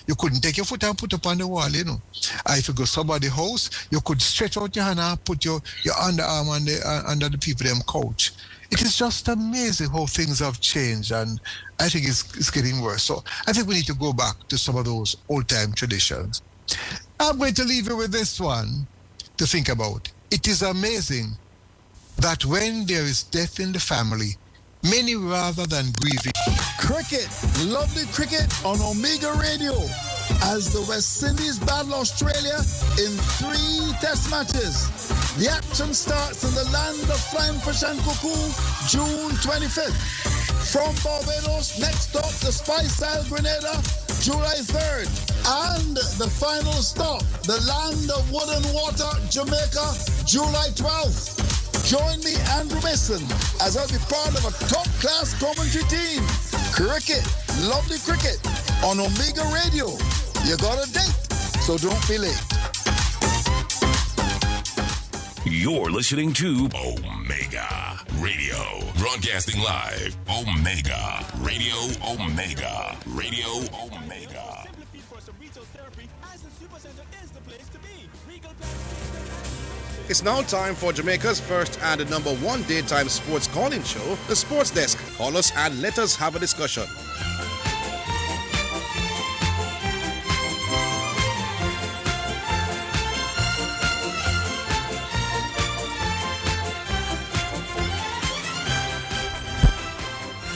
You couldn't take your foot and put up on the wall, you know. If you go somebody's house, you could stretch out your hand and put your underarm on under the people them couch. It is just amazing how things have changed, and I think it's getting worse. So I think we need to go back to some of those old-time traditions. I'm going to leave you with this one to think about. It is amazing that when there is death in the family, many rather than grieving. Cricket, lovely cricket on Omega Radio as the West Indies battle Australia in 3 test matches. The action starts in the land of flying fish and cuckoo, June 25th. From Barbados, next stop, the Spice Isle Grenada, July 3rd. And the final stop, the land of wood and water, Jamaica, July 12th. Join me, Andrew Mason, as I'll be part of a top-class commentary team. Cricket, lovely cricket, on Omega Radio. You got a date, so don't be late. You're listening to Omega Radio, broadcasting live. Omega Radio, Omega Radio, Omega. It's now time for Jamaica's first and number 1 daytime sports calling show, The Sports Desk. Call us and let us have a discussion.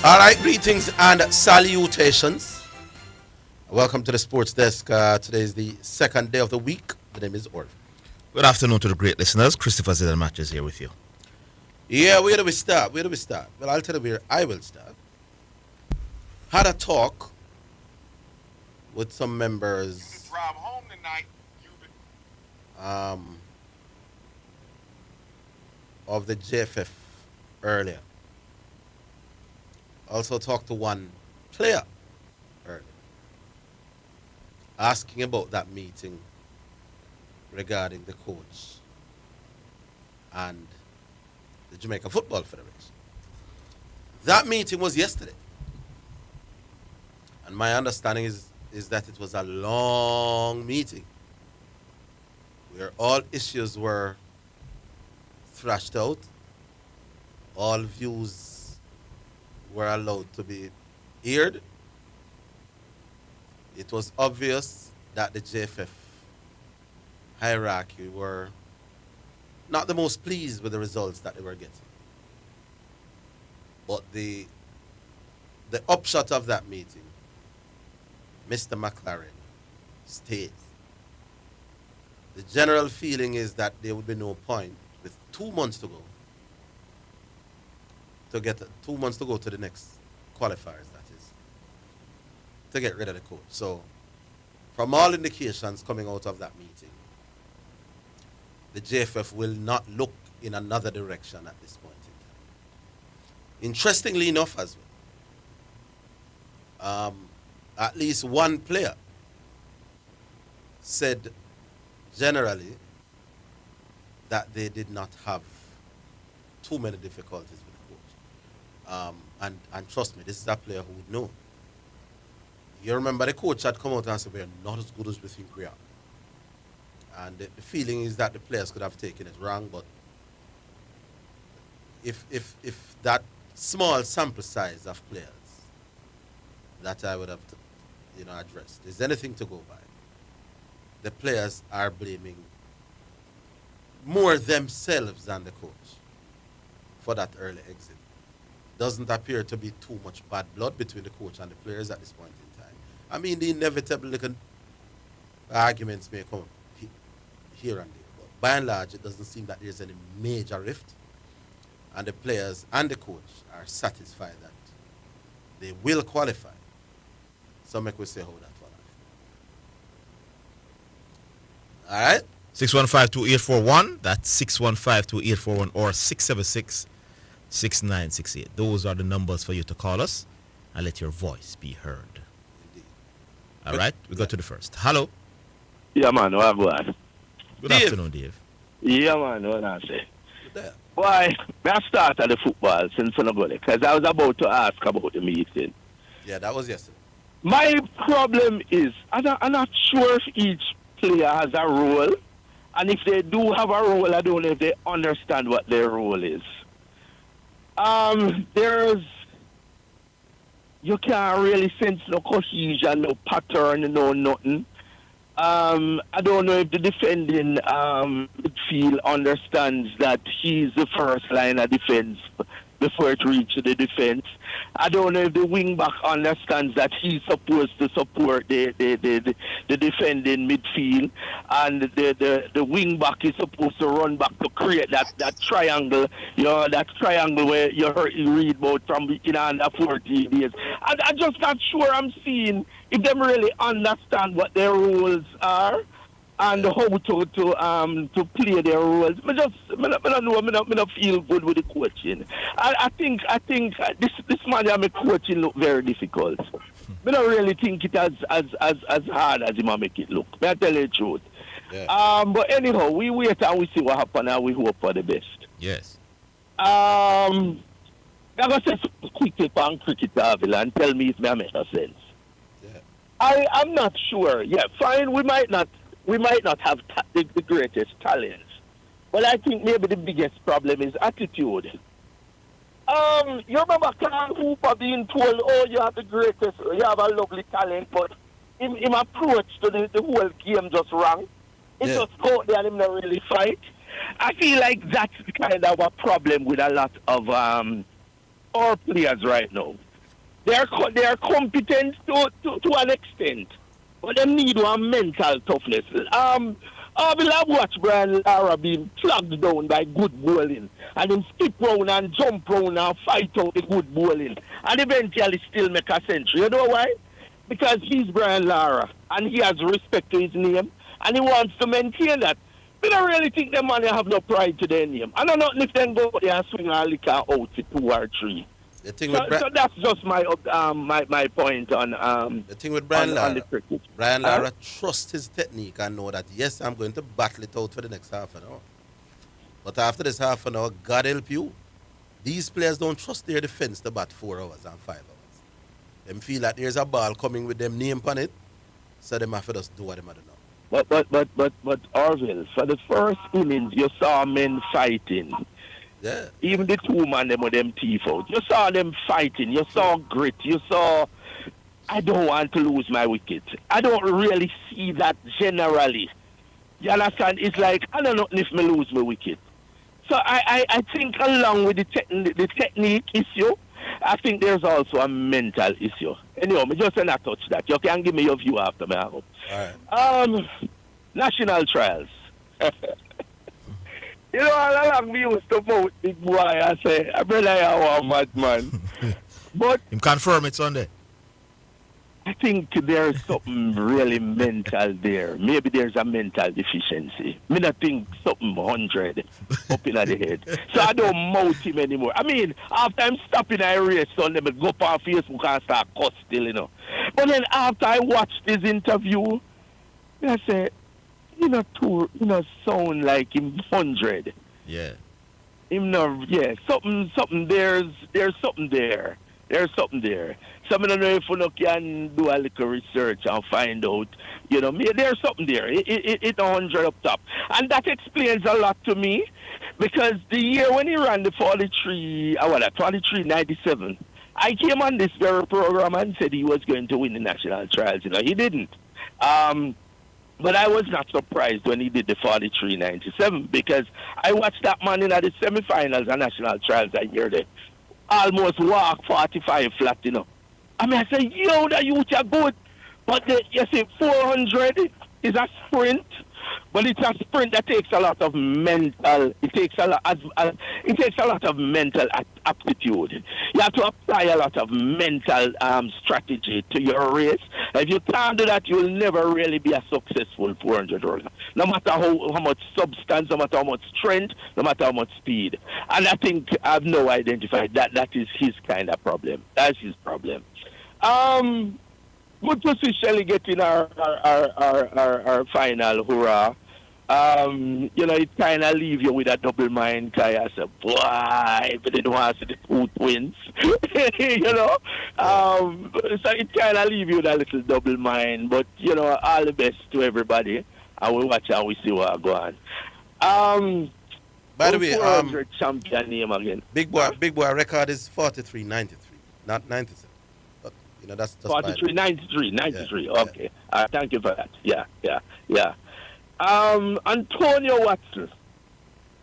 All right, greetings and salutations. Welcome to the Sports Desk. Today is the second day of the week. The name is Orville. Good afternoon to the great listeners. Christopher Zidane Matches here with you. Yeah, where do we start? Well, I'll tell you where I will start. Had a talk with some members drive home tonight, of the JFF earlier. Also talked to one player earlier, asking about that meeting regarding the coach and the Jamaica Football Federation. That meeting was yesterday. And my understanding is that it was a long meeting where all issues were thrashed out, all views were allowed to be aired. It was obvious that the JFF hierarchy were not the most pleased with the results that they were getting. But the upshot of that meeting, Mr. McLaren states, the general feeling is that there would be no point with 2 months to go to the next qualifiers, that is, to get rid of the coach. So from all indications coming out of that meeting, the JFF will not look in another direction at this point in time. Interestingly enough as well, at least one player said generally that they did not have too many difficulties with the coach. And trust me, this is a player who would know. You remember the coach had come out and said, we're not as good as we think we are. And the feeling is that the players could have taken it wrong, but if that small sample size of players that I would have addressed is anything to go by, the players are blaming more themselves than the coach for that early exit. Doesn't appear to be too much bad blood between the coach and the players at this point in time. I mean, the inevitable arguments may come here and there, but by and large, it doesn't seem that there's any major rift, and the players and the coach are satisfied that they will qualify. So make we say how that one. All right? 615-2841. That's 615-2841 or 676-6968. Those are the numbers for you to call us and let your voice be heard. Indeed. All right? We go to the first. Hello. Yeah, man. What boy? Good Dave. afternoon, Dave. Yeah, man. What I say? There. Why? I started the football since I'm going because I was about to ask about the meeting. Yeah, that was yesterday. My problem is, I'm not sure if each player has a role. And if they do have a role, I don't know if they understand what their role is. You can't really sense no cohesion, no pattern, no nothing. I don't know if the defending midfield understands that he's the first line of defense before it reaches the defense. I don't know if the wing back understands that he's supposed to support the defending midfield, and the wing back is supposed to run back to create that triangle, that triangle where you read about from in under 40 days. I'm just not sure I'm seeing if them really understand what their roles are and how to play their roles. I don't feel good with the coaching. I think this man I'm coaching look very difficult. I don't really think it as hard as he might make it look. I tell you the truth. Yeah. But anyhow, we wait and we see what happens and we hope for the best. Yes. I'm going to say quickly on cricket, Orville, and tell me if that makes sense. Yeah. I'm not sure. Yeah, fine, we might not have the greatest talents. But I think maybe the biggest problem is attitude. You remember Carl Hooper being told, oh, you have the greatest, you have a lovely talent, but him approach to the whole game just wrong. He just go there and him not really fight. I feel like that's kind of a problem with a lot of our players right now. They are competent to an extent, but they need one mental toughness. I will have watched Brian Lara being flagged down by good bowling, and him skip round and jump round and fight out the good bowling, and eventually still make a century. You know why? Because he's Brian Lara, and he has respect to his name, and he wants to maintain that. I don't really think them man have no pride to their name. I don't know if they go there and swing a liquor out to 2 or 3. So that's just my point on the thing with Brian Lara. On the cricket. Brian Lara trusts his technique and know that yes, I'm going to battle it out for the next half an hour. But after this half an hour, God help you, these players don't trust their defense to bat 4 hours and 5 hours. Them feel that there's a ball coming with them name on it, so them have to just do what them have to know. But Orville, for the first innings, you saw men fighting. Yeah. Even the 2 man them with them teeth out. You saw them fighting. You saw grit. You saw, I don't want to lose my wicket. I don't really see that generally. You understand? It's like, I don't know if me lose my wicket. So I think along with the technique issue, I think there's also a mental issue. Anyway, me just not touch that. You can give me your view after me, I hope. All right. National trials. You know, all along we used to vote big boy. I say, I brother, I want madman. But him confirm it Sunday. I think there's something really mental there. Maybe there's a mental deficiency. I don't think something 100 up in the head. So I don't mouth him anymore. I mean, after I'm stopping a race Sunday, I go up on Facebook and start cuss still, you know. But then after I watched this interview, I say, sound like him 100. Yeah. Something there's something there. There's something there. So I don't know if you can do a little research and find out, there's something there. It's 100 up top. And that explains a lot to me, because the year when he ran the 43-97, I came on this very program and said he was going to win the national trials. He didn't. But I was not surprised when he did the 43-97, because I watched that man in the semifinals and national trials that year. They almost walk 45 flat, I mean, I say, the youth are good. But you see, 400 is a sprint, but it's a sprint that takes a lot of mental. It takes a lot of mental aptitude. You have to apply a lot of mental strategy to your race. If you can't do that, you'll never really be a successful 400 runner. No matter how much substance, no matter how much strength, no matter how much speed. And I think I've now identified that is his kind of problem. That's his problem. Good to see Shelley getting our final hurrah. It kind of leave you with a double mind. Cause I said, boy, but didn't want to see the two twins. So it kind of leave you with a little double mind. But, all the best to everybody. I will watch how we see what go on. By the way, 400 champion name again. Big boy record is 43-93, not 97. But, that's just 43-93. Yeah. Okay. Thank you for that. Yeah. Antonio Watson,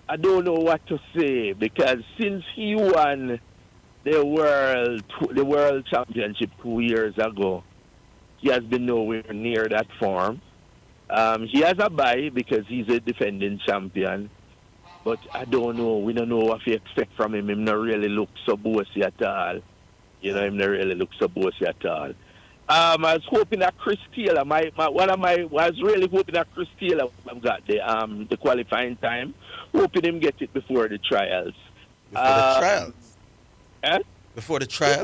I don't know what to say because since he won the world championship 2 years ago, he has been nowhere near that form. He has a bye because he's a defending champion, but I don't know. We don't know what we expect from him. Him not really look so bossy at all. Him not really look so bossy at all. I was hoping that Chris Taylor, I was really hoping that Chris Taylor got the qualifying time. Hoping him get it before the trials. Before the trials? Eh? Before the trials?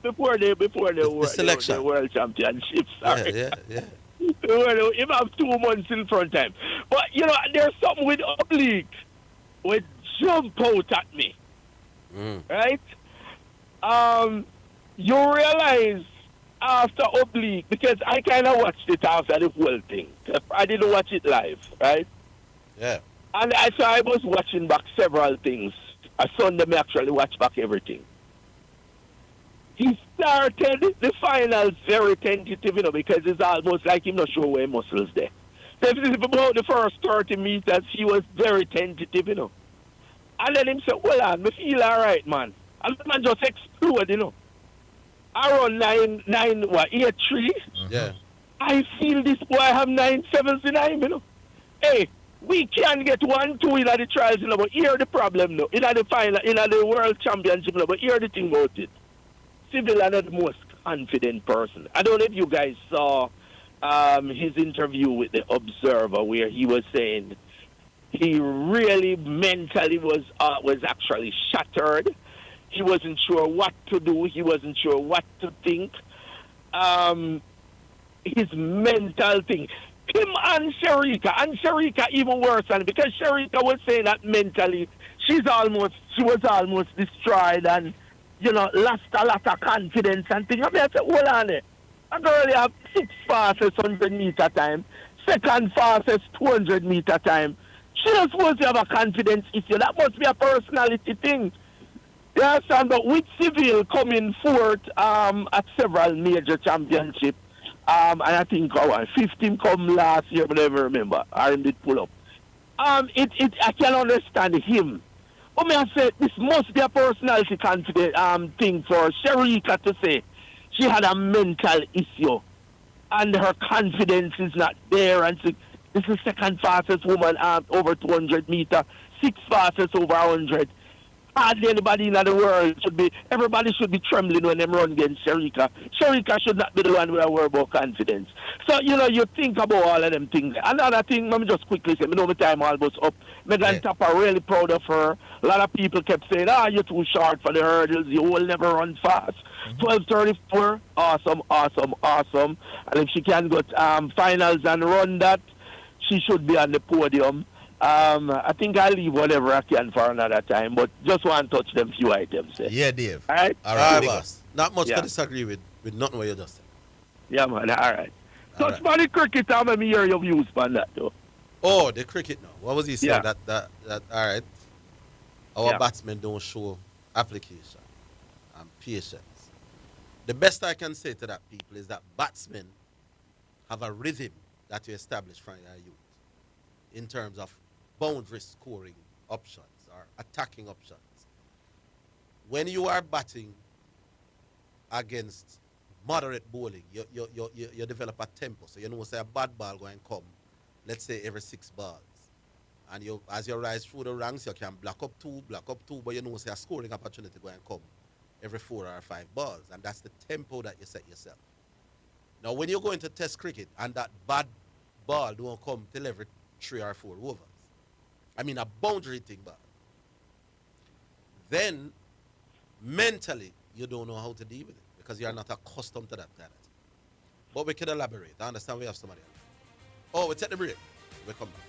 Before the selection. The world championships. Sorry. Yeah. Him have 2 months in front time. But, there's something with Oblique would jump out at me. Right? You realize after Oblique, because I kind of watched it after the whole thing. I didn't watch it live, right? Yeah. And so I was watching back several things. A Sunday, I actually watch back everything. He started the finals very tentative, because it's almost like him not sure where muscles there. So if it's about the first 30 meters, he was very tentative, And then him said, well, I feel all right, man. And the man just exploded, I run 8-3. Yeah. I feel this boy have 9.79, Hey, we can get 1-2 in the trials, but here the problem, in the final, in the world championship, but here the thing about it. Civil is not the most confident person. I don't know if you guys saw his interview with the Observer where he was saying he really mentally was actually shattered. He wasn't sure what to do. He wasn't sure what to think. His mental thing. Him and Sharika even worse, and because Sharika was saying that mentally she was almost destroyed and lost a lot of confidence and things. I mean, I said, hold on there. A girl have 6 fastest 100-meter time, second fastest 200-meter time. She was supposed to have a confidence issue. That must be a personality thing. You understand? But with Civil coming fourth at several major championships, and I think 15 come last year, but I never remember. I did pull up. I can understand him. But I said this must be a personality confident thing for Sharika to say she had a mental issue and her confidence is not there. And this is the second fastest woman over 200 meters, 6th fastest over 100. Hardly anybody in the world everybody should be trembling when they run against Sharika. Sharika should not be the one with a word about confidence. So, you think about all of them things. Another thing, let me just quickly say, my time almost up. Megan Tapper, really proud of her. A lot of people kept saying, you're too short for the hurdles. You will never run fast. 12:34, awesome. And if she can go finals and run that, she should be on the podium. I think I'll leave whatever I can for another time, but just want to touch them few items there. Yeah, Dave. All right? All right, boss. Not much to disagree with nothing what you just said. Yeah, man. All right. Touch about the cricket, let me hear your views on that, though. Oh, the cricket now. What was he saying? Yeah. That all right. Our batsmen don't show application and patience. The best I can say to that people is that batsmen have a rhythm that you establish from your youth in terms of boundary scoring options or attacking options. When you are batting against moderate bowling, you develop a tempo. So you know, say a bad ball going to come, let's say every 6 balls. And as you rise through the ranks, you can block up two, but you know, say a scoring opportunity going to come every 4 or 5 balls. And that's the tempo that you set yourself. Now, when you go into test cricket and that bad ball don't come till every 3 or 4 overs, I mean a boundary thing ball, then mentally you don't know how to deal with it because you are not accustomed to that kind of thing. But we can elaborate. I understand we have somebody else. Oh, we take the break. We come back.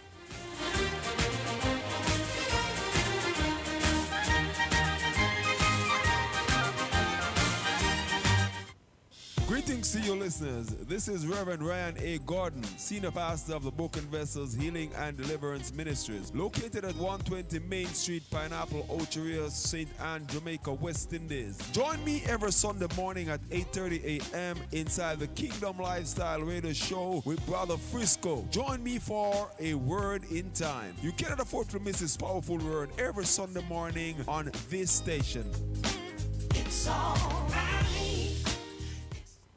Greetings to you listeners. This is Reverend Ryan A. Gordon, Senior Pastor of the Broken Vessels Healing and Deliverance Ministries, located at 120 Main Street, Pineapple, Ocheria, St. Anne, Jamaica, West Indies. Join me every Sunday morning at 8:30 a.m. inside the Kingdom Lifestyle Radio Show with Brother Frisco. Join me for a word in time. You cannot afford to miss this powerful word every Sunday morning on this station. It's all right.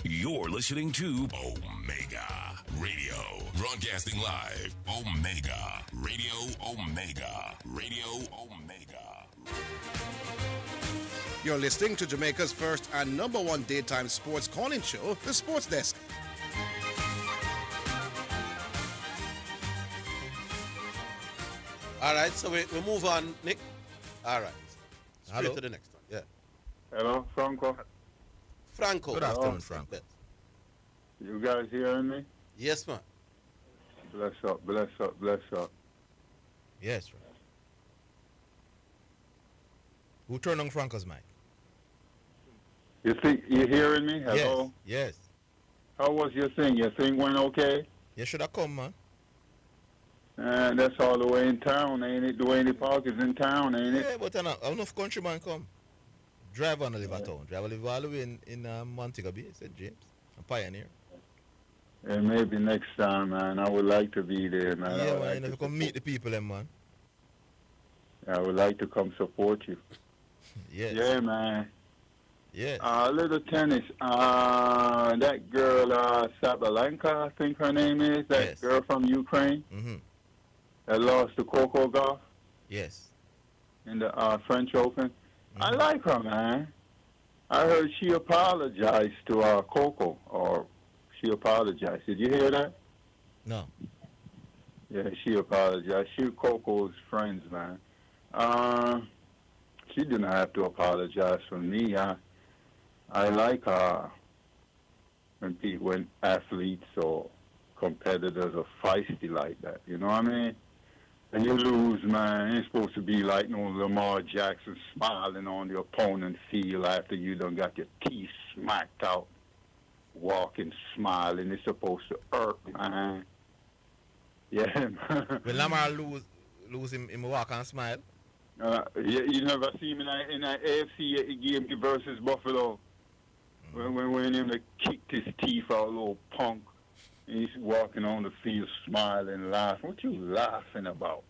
You're listening to Omega Radio, broadcasting live. Omega Radio, Omega Radio, Omega. You're listening to Jamaica's first and number one daytime sports calling show, The Sports Desk. All right, so we move on, Nick. All right. Straight Hello. to the next one. Yeah. Hello, Franco. Franco. Good afternoon, Franco. You guys hearing me? Yes, man. Bless up, bless up, bless up. Yes, right. Who turned on Franco's mic? You think you hearing me? Hello. Yes. How was your thing? Your thing went okay? You should have come, man. That's all the way in town, ain't it? Dwayne Park is in town, ain't it? Yeah, but enough countryman come. Drive on the live at town. Drive live all the way in Montego Bay, St. James. A pioneer. And maybe next time, man. I would like to be there, man. Yeah, man. Like You know, come meet the people, them, man. I would like to come support you. Yes. Yeah, man. Yeah. A little tennis. That girl, Sabalenka, I think her name is. That girl from Ukraine. Mm-hmm. That lost to Coco Gauff Yes. in the French Open. I like her, man. I heard she apologized to Coco, or she apologized. Did you hear that? No. Yeah, she apologized. She Coco's friends, man. She didn't have to apologize for me. I like when athletes or competitors are feisty like that. You know what I mean? And you lose, man. It's supposed to be like no Lamar Jackson smiling on the opponent field after you done got your teeth smacked out, walking, smiling. It's supposed to hurt, man. Yeah, man. When Lamar lose him walk and smile. You never see him in that AFC game versus Buffalo. When him kicked his teeth out, little punk. He's walking on the field smiling, laughing. What you laughing about?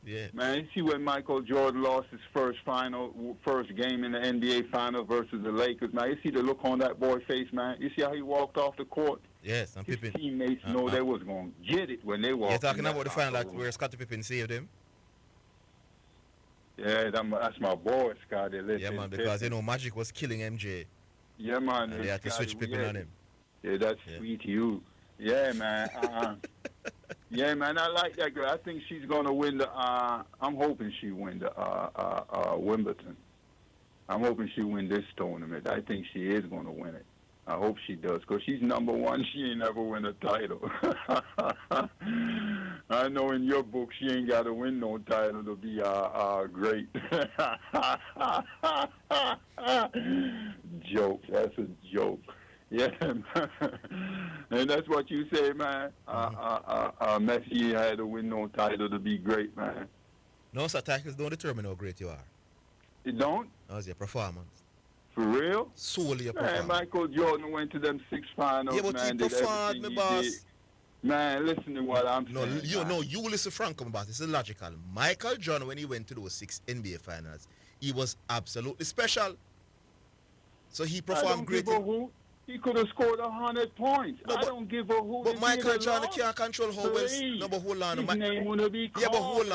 Yeah. Man, you see when Michael Jordan lost his first game in the NBA final versus the Lakers, man. You see the look on that boy's face, man. You see how he walked off the court? Yes, and His Pippen. teammates know they was going to get it when they walked. You're talking in about that the final locker room. where Scottie Pippen saved him? Yeah, that's my boy, Scotty. Yeah, man, because, Magic was killing MJ. Yeah, man. And they had to switch Pippen on him. Yeah, that's sweet to you. Yeah, man. Yeah, man, I like that girl. I think she's going to win the, I'm hoping she win the Wimbledon. I'm hoping she win this tournament. I think she is going to win it. I hope she does, because she's number one. She ain't never win a title. I know in your book she ain't got to win no title to be great. Joke. That's a joke. Yeah, and that's what you say, man. Messi had to win no title to be great, man. No, sir, titles don't determine how great you are. It don't? No, it's your performance. For real? Solely your Man, performance. Michael Jordan went to them 6 finals, Yeah, but man. he did performed, everything my he boss. did. Man, listen to what I'm saying. You listen, Franco, my boss. It's illogical. Michael Jordan, when he went to those 6 NBA finals, he was absolutely special. So he performed great. He could have scored 100 points. I don't give a hoot. But Michael Jordan can't control how well. No, but hold on. His name wouldn't be called. Yeah, but hold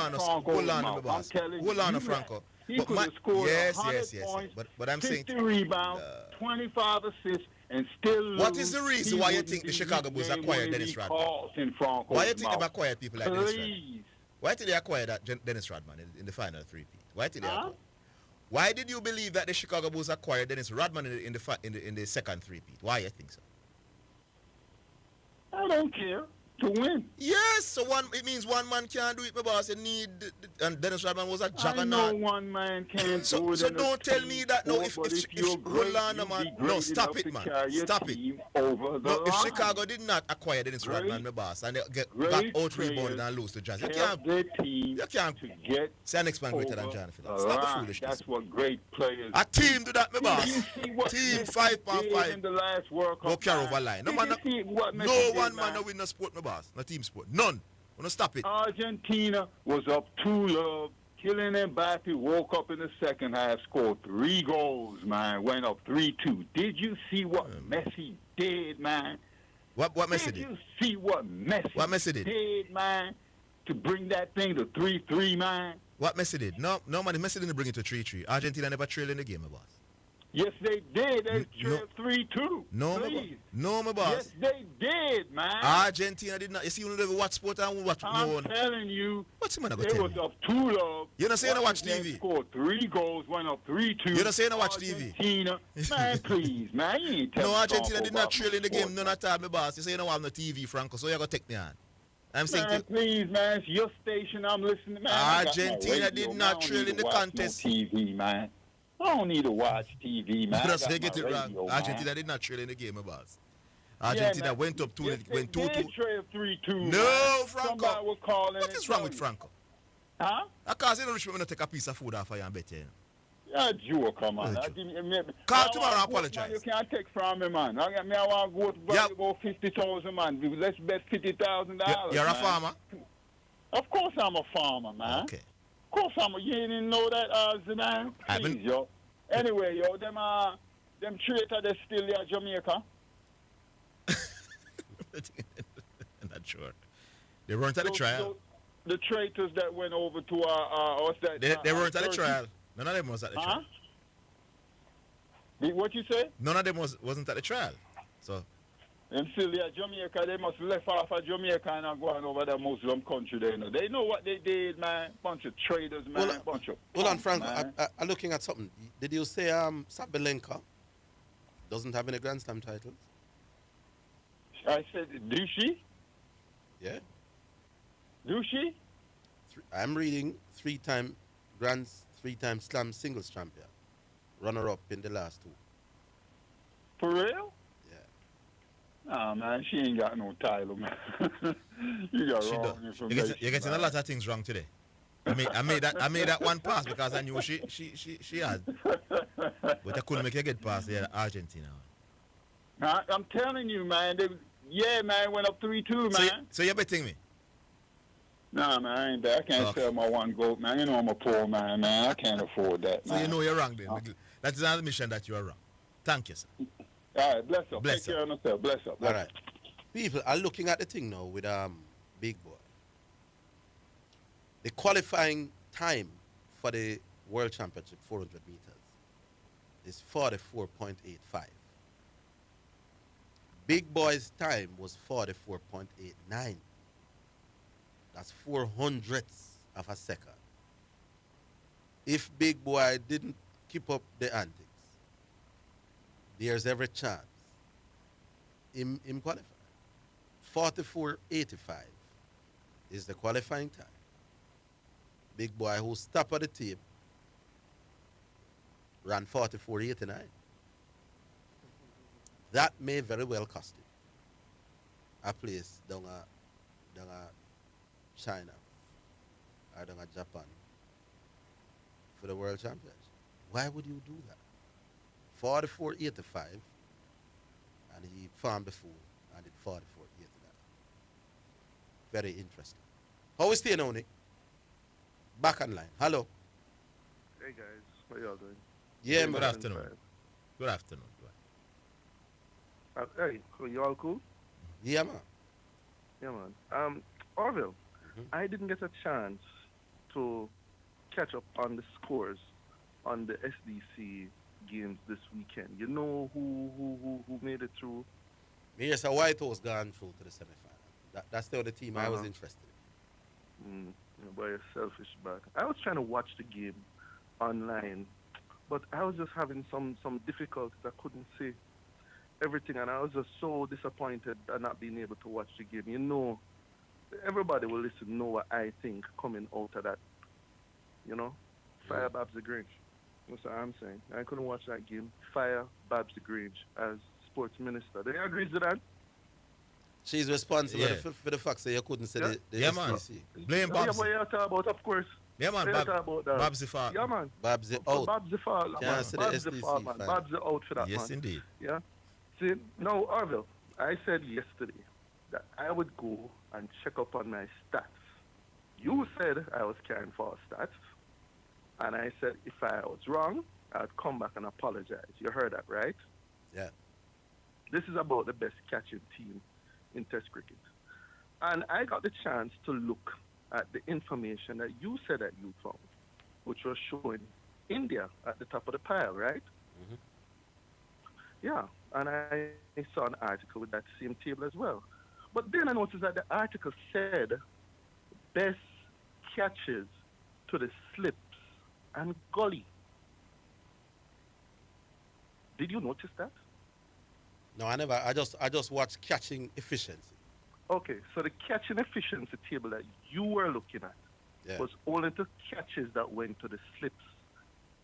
on, my I'm boss. telling Hold you, on, Franco. He could have scored 100 yes. points, But I'm 50 saying, rebounds, 25 assists, and still lose. What is the reason why you think the Chicago Bulls acquired Dennis Rodman? Why you think they acquired people like Dennis Rodman? Why did they acquire that Dennis Rodman in the final three-peat? Why did they acquire? Why did you believe that the Chicago Bulls acquired Dennis Rodman in the second three-peat? Why you think so? I don't care. To win. Yes, so it means one man can't do it, my boss. You need and Dennis Rodman was a I juggernaut. know one man can't do it. So don't tell me that no. If you're great, no, stop it, man. Stop it. Over the no, if line. Chicago did not acquire Dennis Rodman, my boss, and they got out rebounded and lose to Jazz, you can't to get say an expand greater than John Phillips. Stop the foolishness. That's what great players. A team do that, my boss. Team 5.5 in the last World Cup. go carry over line. No one man no win no sport, my boss. No team sport. None. Wanna stop it. Argentina was up 2-0. Kylian Mbappe woke up in the second half, scored 3 goals, man. Went up 3-2. Did you see what Messi did, man? What Messi did? Did you see what Messi did, man? To bring that thing to 3-3, man. What Messi did? No, man, Messi didn't bring it to 3-3. Argentina never trailed in the game, my boss. Yes, they did. They trailed 3-2. No, my boss. Yes, they did, man. Argentina did not. You see, you never watch sport and watch. I'm telling you. What's the man They was up 2-0. You're not saying I watch TV. Scored 3 goals, went up 3-2. You're not saying I watch TV. Argentina, man, please, man, you ain't telling No, Argentina did not trail in the game. sport, None at all, my boss. You say you don't have no TV, Franco, so you're going to take me on. I'm saying man, please, man, it's your station. I'm listening, man. Argentina did not trail in the contest. No TV, man. I don't need to watch TV, man. They get it wrong. Argentina did not trail in the game, my boss. Argentina went up 2-2. Went 2-2. They trailed 3-2. No, Franco. Somebody was calling. What is wrong with Franco? Huh? Because you don't rich people take a piece of food off of you and bet you. Yeah, Joe, come on. Call tomorrow and apologize. You can't take from me, man. I want to go to about 50,000, man. Let's bet $50,000. You're a farmer? Of course I'm a farmer, man. Okay. Of course I'm a... You didn't know that, Zidane? Please, yo. Anyway, yo, them traitors, they still there, Jamaica. I'm not sure. They weren't at the trial. The traitors that went over to what's that? They weren't at the trial. None of them was at the trial. What you say? None of them wasn't at the trial. So. And still, yeah, Jamaica, they must left off of Jamaica and going over the Muslim country. They know what they did, man. Bunch of traders, man. Hold on, Frank. I'm looking at something. Did you say Sabalenka doesn't have any Grand Slam titles? I said, do she? Yeah. Do she? I'm reading 3-time Slam singles champion, runner-up in the last 2. For real? Yeah. Nah, man, she ain't got no title, man. You got wrong information. You're getting a lot of things wrong today. I made that one pass because I knew she had, but I couldn't make a good pass there. Argentina. I'm telling you, man. Man, went up 3-2, man. So you're betting me? Nah, man, I ain't that. I can't sell my one goat, man. You know I'm a poor man. I can't afford that, man. So you know you're wrong then. That is an admission that you are wrong. Thank you, sir. All right, bless up. Take care of yourself. Bless up. All right. People are looking at the thing now with Big Boy. The qualifying time for the World Championship 400 meters is 44.85. Big Boy's time was 44.89. That's 400ths of a second. If Big Boy didn't keep up the antics, there's every chance him qualify. 44.85 is the qualifying time. Big Boy, who's top of the tape, ran 44.89. That may very well cost him a place down China or down Japan for the World Championship. Why would you do that? 44.85, and he farmed before and did 44.89. Very interesting. How is staying on it? Back online. Hello. Hey guys, how y'all doing? Yeah, good afternoon. Good afternoon. Hey, so you all cool? Yeah, man. Yeah, man. Orville, I didn't get a chance to catch up on the scores on the SDC games this weekend. You know who made it through? Yes, a White House gone through to the semifinal. That's the other team I was interested in. Boy, you're selfish back. I was trying to watch the game online, but I was just having some difficulties. I couldn't see everything, and I was just so disappointed at not being able to watch the game. You know, everybody will listen, know what I think coming out of that you know, fire Babs the Grinch. That's what I'm saying. I couldn't watch that game. Fire Babs the Grinch as sports minister. Do you agree with that? She's responsible for the fact that you couldn't say the man. SEC. Blame Yeah, Babs. what you talk about, of course. Yeah, man. Babs the fault. Yeah, man. Babs the Oh, out. Babs the fault, man. Can't say the Babs the SDC fault, man. fan. Babs the out for that, man. Yes, indeed. Yeah. See, now, Orville, I said yesterday that I would go and check up on my stats. You said I was carrying false stats. And I said if I was wrong, I'd come back and apologize. You heard that, right? Yeah. This is about the best catching team in Test cricket. And I got the chance to look at the information that you said that you found, which was showing India at the top of the pile, right? Mm-hmm. Yeah, and I saw an article with that same table as well. But then I noticed that the article said best catches to the slips and gully. Did you notice that? No, I never. I just watched catching efficiency. Okay, so the catching efficiency table that you were looking at was only the catches that went to the slips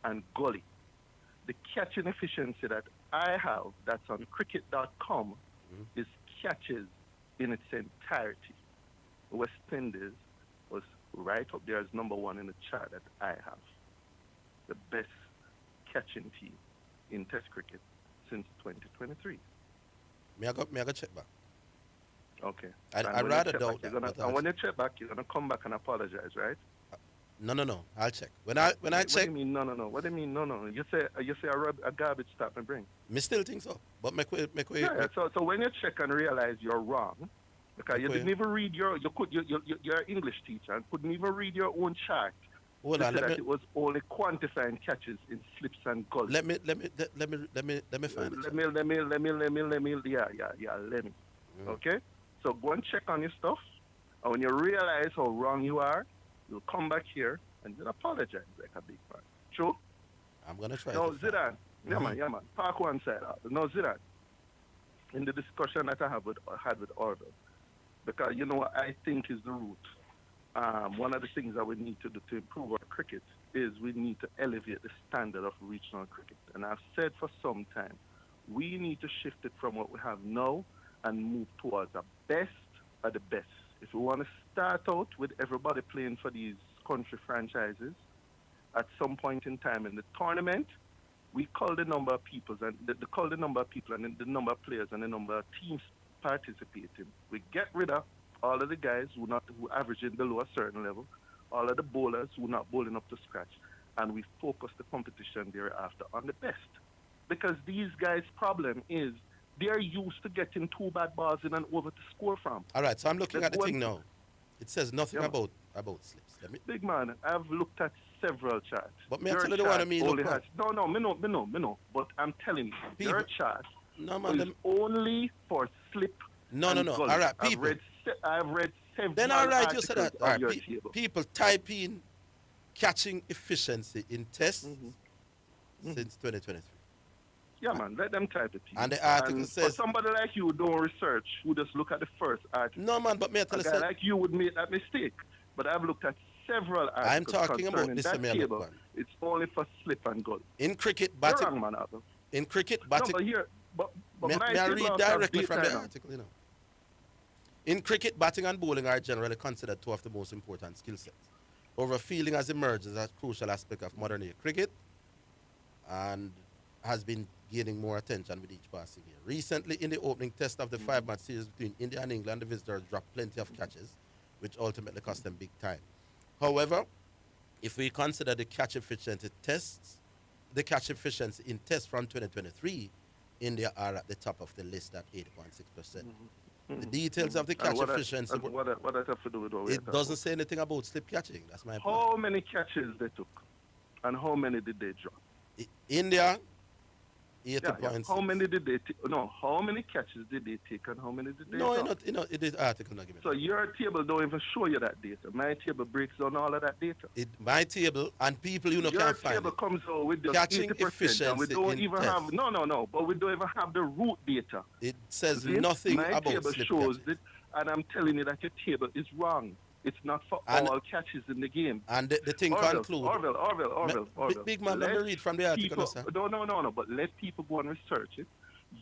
and gully. The catching efficiency that I have, that's on cricket.com, is catches in its entirety. West Indies was right up there as number one in the chart that I have. The best catching team in Test cricket since 2023. Me I go check back. Okay. I'd rather doubt that. And when you check back, you're gonna come back and apologize, right? No. I'll check. When I check. What do you mean no? What do you mean no? You say a garbage stop and bring. Me still think so, but make way. So when you check and realize you're wrong, because you didn't even read you're an English teacher and couldn't even read your own chart. Hold on, it was only quantifying catches in slips and gulls. Let me find it. Let me. Okay? So go and check on your stuff, and when you realize how wrong you are, you'll come back here and you'll apologize like a big man. True? I'm gonna try. No, Zidane. Yeah, man. Park one side out. No, Zidane. In the discussion that I had with Orville, because you know what I think is the root. One of the things that we need to do to improve our cricket is we need to elevate the standard of regional cricket. And I've said for some time, we need to shift it from what we have now and move towards the best of the best. If we want to start out with everybody playing for these country franchises, at some point in time in the tournament, we call the number of people and the number of players and the number of teams participating. We get rid of all of the guys who averaging below a certain level, all of the bowlers who not bowling up to scratch, and we focus the competition thereafter on the best. Because these guys' problem is they're used to getting two bad balls in and over to score from. All right, so I'm looking at the thing now. It says nothing about slips. Big man, I've looked at several charts. But me tell you the one I mean. Me no. But I'm telling you, your chart is only for slip. No. All right, people. I've read several. Then all right, you said that. All right, people type in catching efficiency in tests since 2023. Yeah, man, let them type it. And the article says... For somebody like you who don't research, who just look at the first article. No, man, but me tell you... A guy like you would make that mistake. But I've looked at several articles. I'm talking about this that table. It's only for slip and goal. In cricket, batting... You're wrong, man, Arthur. In cricket, batting... No, but here... But may I read directly from the article, you know? In cricket, batting and bowling are generally considered two of the most important skill sets. However, fielding has emerged as a crucial aspect of modern-day cricket and has been gaining more attention with each passing year. Recently, in the opening test of the five-match series between India and England, the visitors dropped plenty of catches, which ultimately cost them big time. However, if we consider the catch efficiency in tests from 2023, India are at the top of the list at 8.6%. The details of the catch efficiency... What does that have to do with what it doesn't say anything about slip catching. That's my point. How many catches they took? And how many did they drop? India... 80.6. How many did they take? No, how many catches did they take and how many did they drop? No, it is article not giving. So your table don't even show you that data. My table breaks down all of that data. My table and people can't find it. Your table comes out with just catching 80%, efficiency and we don't even have but we don't even have the root data. It says nothing about my table slip shows catches. it, and I'm telling you that your table is wrong. It's not for And- all catches in the game. And the thing Orville, conclude. Orville. Big man, let me read from the article, people, sir. No. But let people go and research it.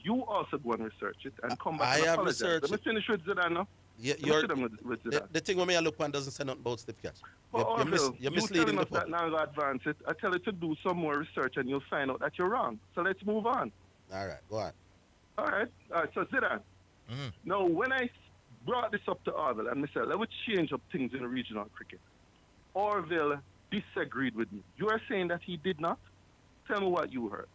You also go and research it and come back I and have apologize. researched Let me it. finish with Zidane now. Yeah, Let me sit down with Zidane. the thing when me I look on doesn't say nothing about slip catch. But Orville, You're you misleading telling the us that public. now to advance it. I tell you to do some more research and you'll find out that you're wrong. So let's move on. All right, go on. All right. So Zidane. Now, when I brought this up to Orville and I said, let me change up things in regional cricket, Orville disagreed with me. You are saying that he did not? Tell me what you heard.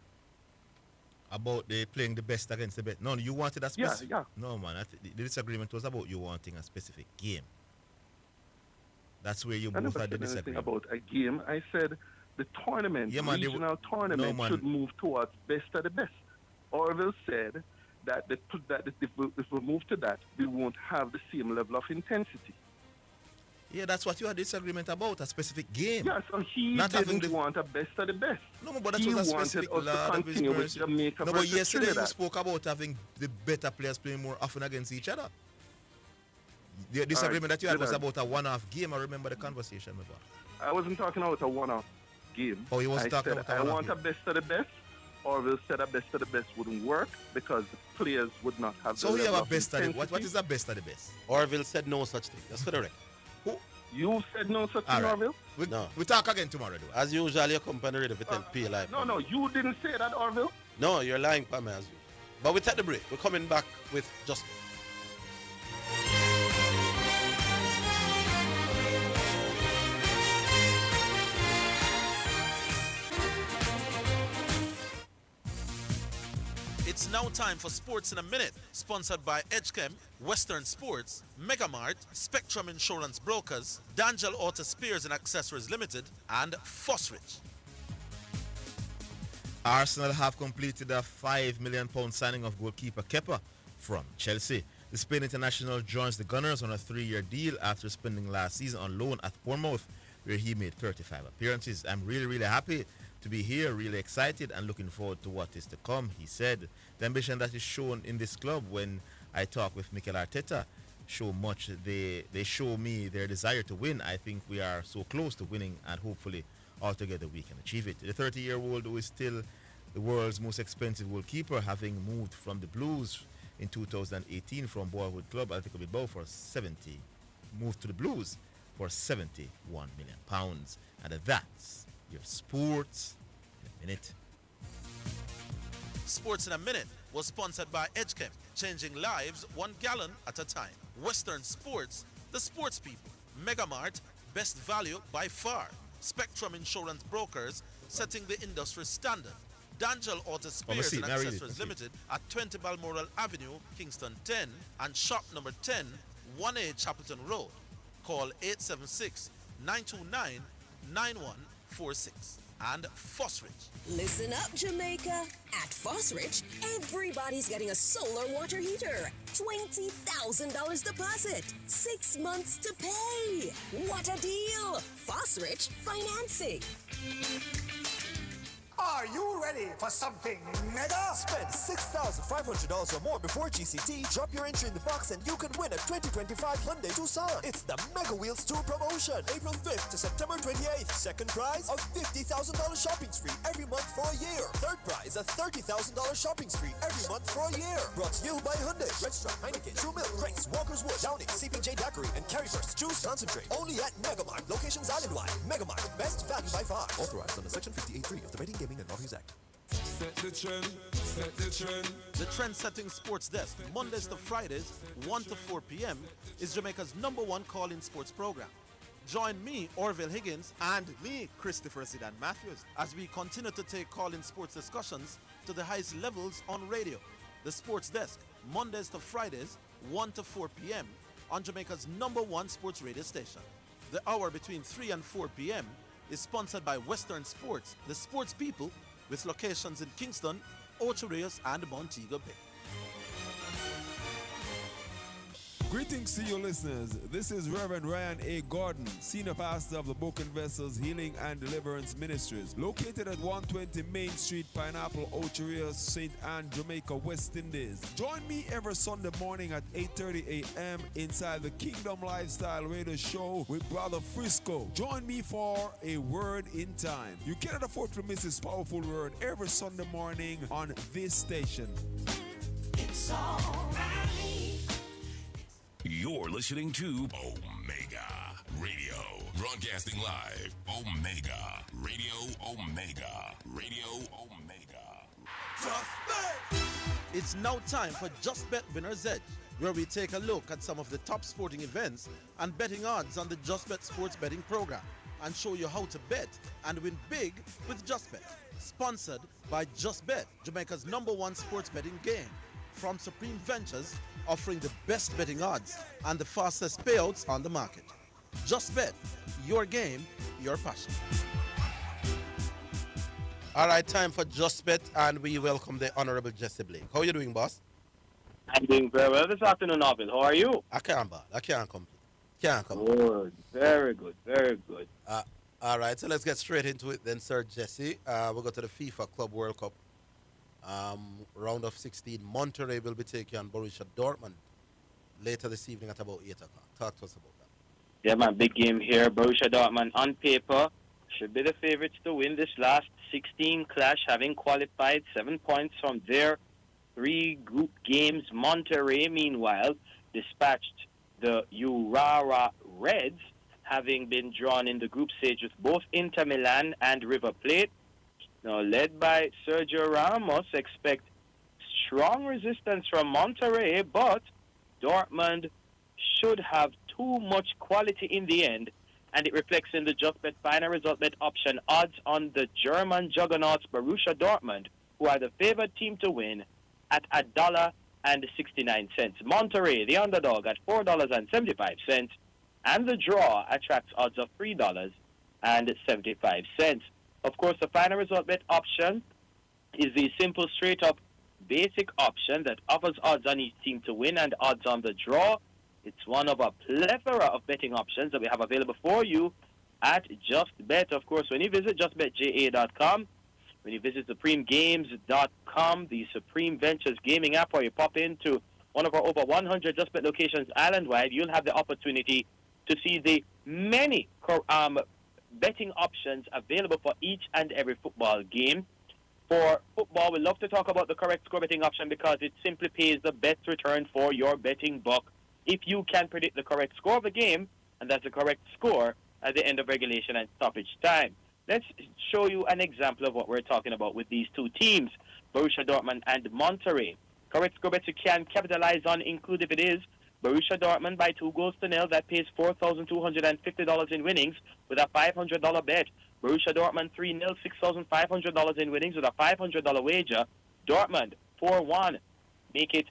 About they playing the best against the best. No, you wanted a specific. Yeah. No, man. The disagreement was about you wanting a specific game. That's where you I both never had the said anything disagreement. about a game. I said the tournament, Yeah, man, regional tournament, no, man. should move towards best of the best. Orville said that if we move to that, we won't have the same level of intensity. Yeah, that's what you had disagreement about, a specific game. Yeah, so he Not having didn't want a best of the best. No, but that he was a wanted specific us to Lord of His continue with mercy. Jamaica No, but versus yesterday you Trinidad. spoke about having the better players playing more often against each other. The disagreement that you had was about a one-off game. I remember the conversation about. I wasn't talking about a one-off game. Oh, he wasn't talking about a I one-off want game. a best of the best. Orville said a best of the best wouldn't work because the players would not have So the you have level a of best of the, intensity. what is the best of the best? Orville said no such thing. That's for the record. You said no such All thing, right. Orville? No. We talk again tomorrow, do As usual, you come on the radio for 10 p live. No, you didn't say that, Orville. No, you're lying, Pam, as usual. But we take the break. We're coming back with just. It's now time for Sports in a Minute, sponsored by Edgechem, Western Sports, Megamart, Spectrum Insurance Brokers, Dangel Auto Spares and Accessories Limited, and Fosrich. Arsenal have completed a £5 million signing of goalkeeper Kepa from Chelsea. The Spain international joins the Gunners on a 3-year deal after spending last season on loan at Bournemouth, where he made 35 appearances. I'm really happy to be here, really excited and looking forward to what is to come, he said. The ambition that is shown in this club when I talk with Mikel Arteta show much. They show me their desire to win. I think we are so close to winning and hopefully altogether we can achieve it. The 30-year-old who is still the world's most expensive goalkeeper, having moved from the Blues in 2018 from Boyhood Club Atletico Bilbao for 70, moved to the Blues for £71 million. And that's your sports in a minute. Sports in a Minute was sponsored by Edgechem, changing lives 1 gallon at a time. Western Sports, the sports people. Megamart, best value by far. Spectrum Insurance Brokers, setting the industry standard. Dangel Auto Spares and Accessories Limited at 20 Balmoral Avenue, Kingston 10, and shop number 10, 1A Chapelton Road. Call 876-929-9146. And Fosrich. Listen up, Jamaica. At Fosrich, everybody's getting a solar water heater. $20,000 deposit. 6 months to pay. What a deal! Fosrich Financing. Are you ready for something mega? Spend $6,500 or more before GCT. Drop your entry in the box and you can win a 2025 Hyundai Tucson. It's the Mega Wheels Tour promotion. April 5th to September 28th. Second prize, a $50,000 shopping spree every month for a year. Third prize, a $30,000 shopping spree every month for a year. Brought to you by Hyundai, Red Stripe, Heineken, True Milk, Grace, Walker's Wood, Downing, CPJ Daiquiri, and Carryburst. Choose Concentrate. Only at Megamart. Locations island-wide. Megamart. Best value by far. Authorized under Section 58.3 of the Rating Gaming and Lotteries Act. Set the trend, set the trend. The Trend-Setting Sports Desk, Mondays to Fridays, 1 to 4 p.m., is Jamaica's #1 call-in sports program. Join me, Orville Higgins, and me, Christopher Zidane Matthews, as we continue to take call-in sports discussions to the highest levels on radio. The Sports Desk, Mondays to Fridays, 1 to 4 p.m., on Jamaica's #1 sports radio station. The hour between 3 and 4 p.m. is sponsored by Western Sports, the sports people, with locations in Kingston, Ocho Rios, and Montego Bay. Greetings to you listeners. This is Reverend Ryan A. Gordon, Senior Pastor of the Broken Vessels Healing and Deliverance Ministries, located at 120 Main Street, Pineapple, Ocheria, St. Anne, Jamaica, West Indies. Join me every Sunday morning at 8:30 a.m. inside the Kingdom Lifestyle Radio Show with Brother Frisco. Join me for a word in time. You cannot afford to miss this powerful word every Sunday morning on this station. It's all right. You're listening to Omega Radio, broadcasting live. Omega Radio, Omega Radio, Omega. Just Bet! It's now time for Just Bet Winner's Edge, where we take a look at some of the top sporting events and betting odds on the Just Bet sports betting program and show you how to bet and win big with Just Bet. Sponsored by Just Bet, Jamaica's #1 sports betting game. From Supreme Ventures, offering the best betting odds and the fastest payouts on the market. Just Bet, your game, your passion. All right, time for Just Bet, and we welcome the Honorable Jesse Blake. How are you doing, boss? I'm doing very well this afternoon, Orville. How are you? I can't complain. Good. Very good. Very good. All right, so let's get straight into it then, Sir Jesse. We'll go to the FIFA Club World Cup. Round of 16, Monterrey will be taking on Borussia Dortmund later this evening at about 8 o'clock. Talk to us about that. Yeah, man, big game here. Borussia Dortmund, on paper, should be the favorites to win this last 16 clash, having qualified 7 points from their 3 group games. Monterrey, meanwhile, dispatched the Urawa Reds, having been drawn in the group stage with both Inter Milan and River Plate. Now, led by Sergio Ramos, expect strong resistance from Monterrey, but Dortmund should have too much quality in the end, and it reflects in the Just Bet final result bet option odds on the German juggernauts Borussia Dortmund, who are the favored team to win, at $1.69. Monterrey, the underdog, at $4.75, and the draw attracts odds of $3.75. Of course, the final result bet option is the simple, straight-up, basic option that offers odds on each team to win and odds on the draw. It's one of a plethora of betting options that we have available for you at Just Bet. Of course, when you visit justbetja.com, when you visit supremegames.com, the Supreme Ventures gaming app, or you pop into one of our over 100 Just Bet locations island-wide, you'll have the opportunity to see the many betting options available for each and every football game. For football, we love to talk about the correct score betting option because it simply pays the best return for your betting buck if you can predict the correct score of the game, and that's the correct score at the end of regulation and stoppage time. Let's show you an example of what we're talking about with these two teams, Borussia Dortmund and Monterrey. Correct score bets you can capitalize on include, if it is Borussia Dortmund by 2-0, that pays $4,250 in winnings with a $500 bet. Borussia Dortmund 3-0, $6,500 in winnings with a $500 wager. Dortmund 4-1, make it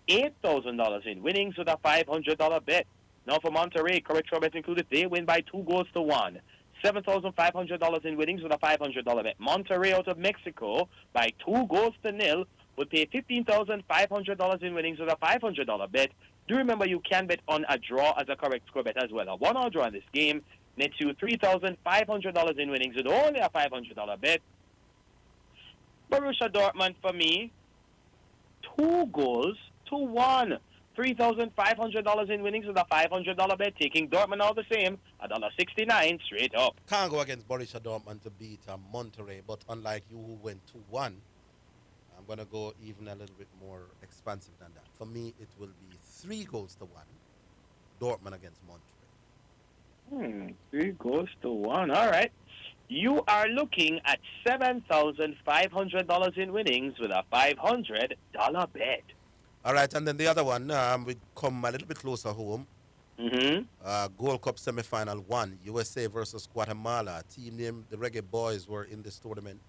$8,000 in winnings with a $500 bet. Now for Monterrey, correct score bets included, they win by 2-1, $7,500 in winnings with a $500 bet. Monterrey out of Mexico by 2-0 would pay $15,500 in winnings with a $500 bet. Do remember you can bet on a draw as a correct score bet as well. A one-all draw in this game nets you $3,500 in winnings with only a $500 bet. Borussia Dortmund, for me, 2-1, $3,500 in winnings with a $500 bet, taking Dortmund all the same, $1.69 straight up. Can't go against Borussia Dortmund to beat Monterrey, but unlike you who went 2-1, I'm going to go even a little bit more expansive than that. For me, it will be 3-1, Dortmund against Monterrey. 3-1. All right. You are looking at $7,500 in winnings with a $500 bet. All right, and then the other one, we come a little bit closer home. Gold Cup semi-final 1, USA versus Guatemala. Team named the Reggae Boys were in this tournament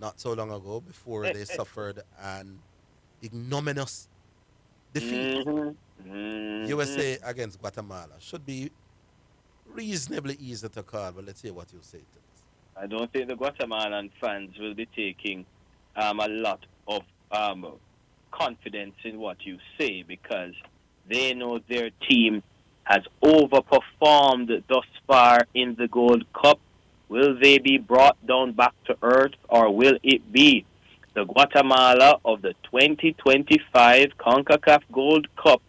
not so long ago before they suffered an ignominious defeat. USA against Guatemala. Should be reasonably easy to call, but let's hear what you say to this. I don't think the Guatemalan fans will be taking a lot of confidence in what you say, because They know their team has overperformed thus far in the Gold Cup. Will they be brought down back to earth, or will it be the Guatemala of the 2025 CONCACAF Gold Cup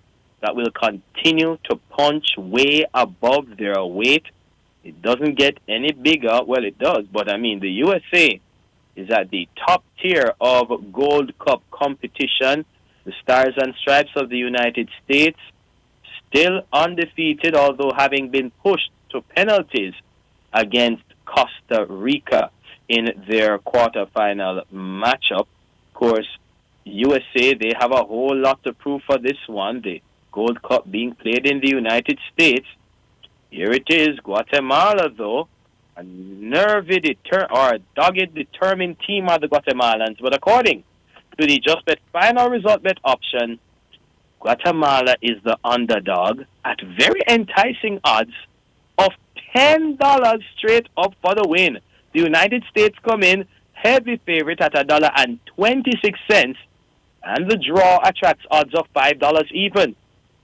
that will continue to punch way above their weight? It doesn't get any bigger. Well, it does, but I mean, the USA is at the top tier of Gold Cup competition. The Stars and Stripes of the United States still undefeated, although having been pushed to penalties against Costa Rica in their quarterfinal matchup. Of course, USA, they have a whole lot to prove for this one. The Gold Cup being played in the United States. Here it is. Guatemala, though, a nervy, or a dogged, determined team are the Guatemalans. But according to the Just Bet final result bet option, Guatemala is the underdog at very enticing odds of $10 straight up for the win. The United States come in heavy favorite at $1.26, and the draw attracts odds of $5 even.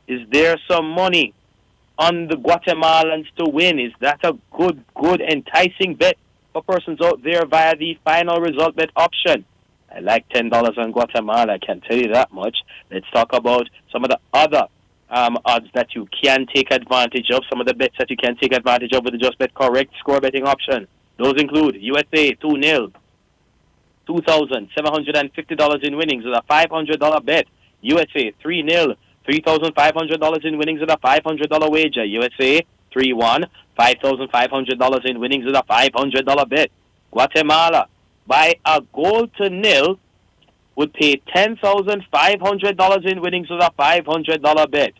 Is there some money on the Guatemalans to win? Is that a good enticing bet for persons out there via the final result bet option? I like $10 on Guatemala, I can tell you that much. Let's talk about some of the other odds that you can take advantage of, some of the bets that you can take advantage of with the Just Bet Correct score betting option. Those include USA 2-0, $2,750 in winnings with a $500 bet. USA 3-0, $3,500 in winnings with a $500 wager. USA 3-1, $5,500 in winnings with a $500 bet. Guatemala, by a goal to nil, would pay $10,500 in winnings with a $500 bet.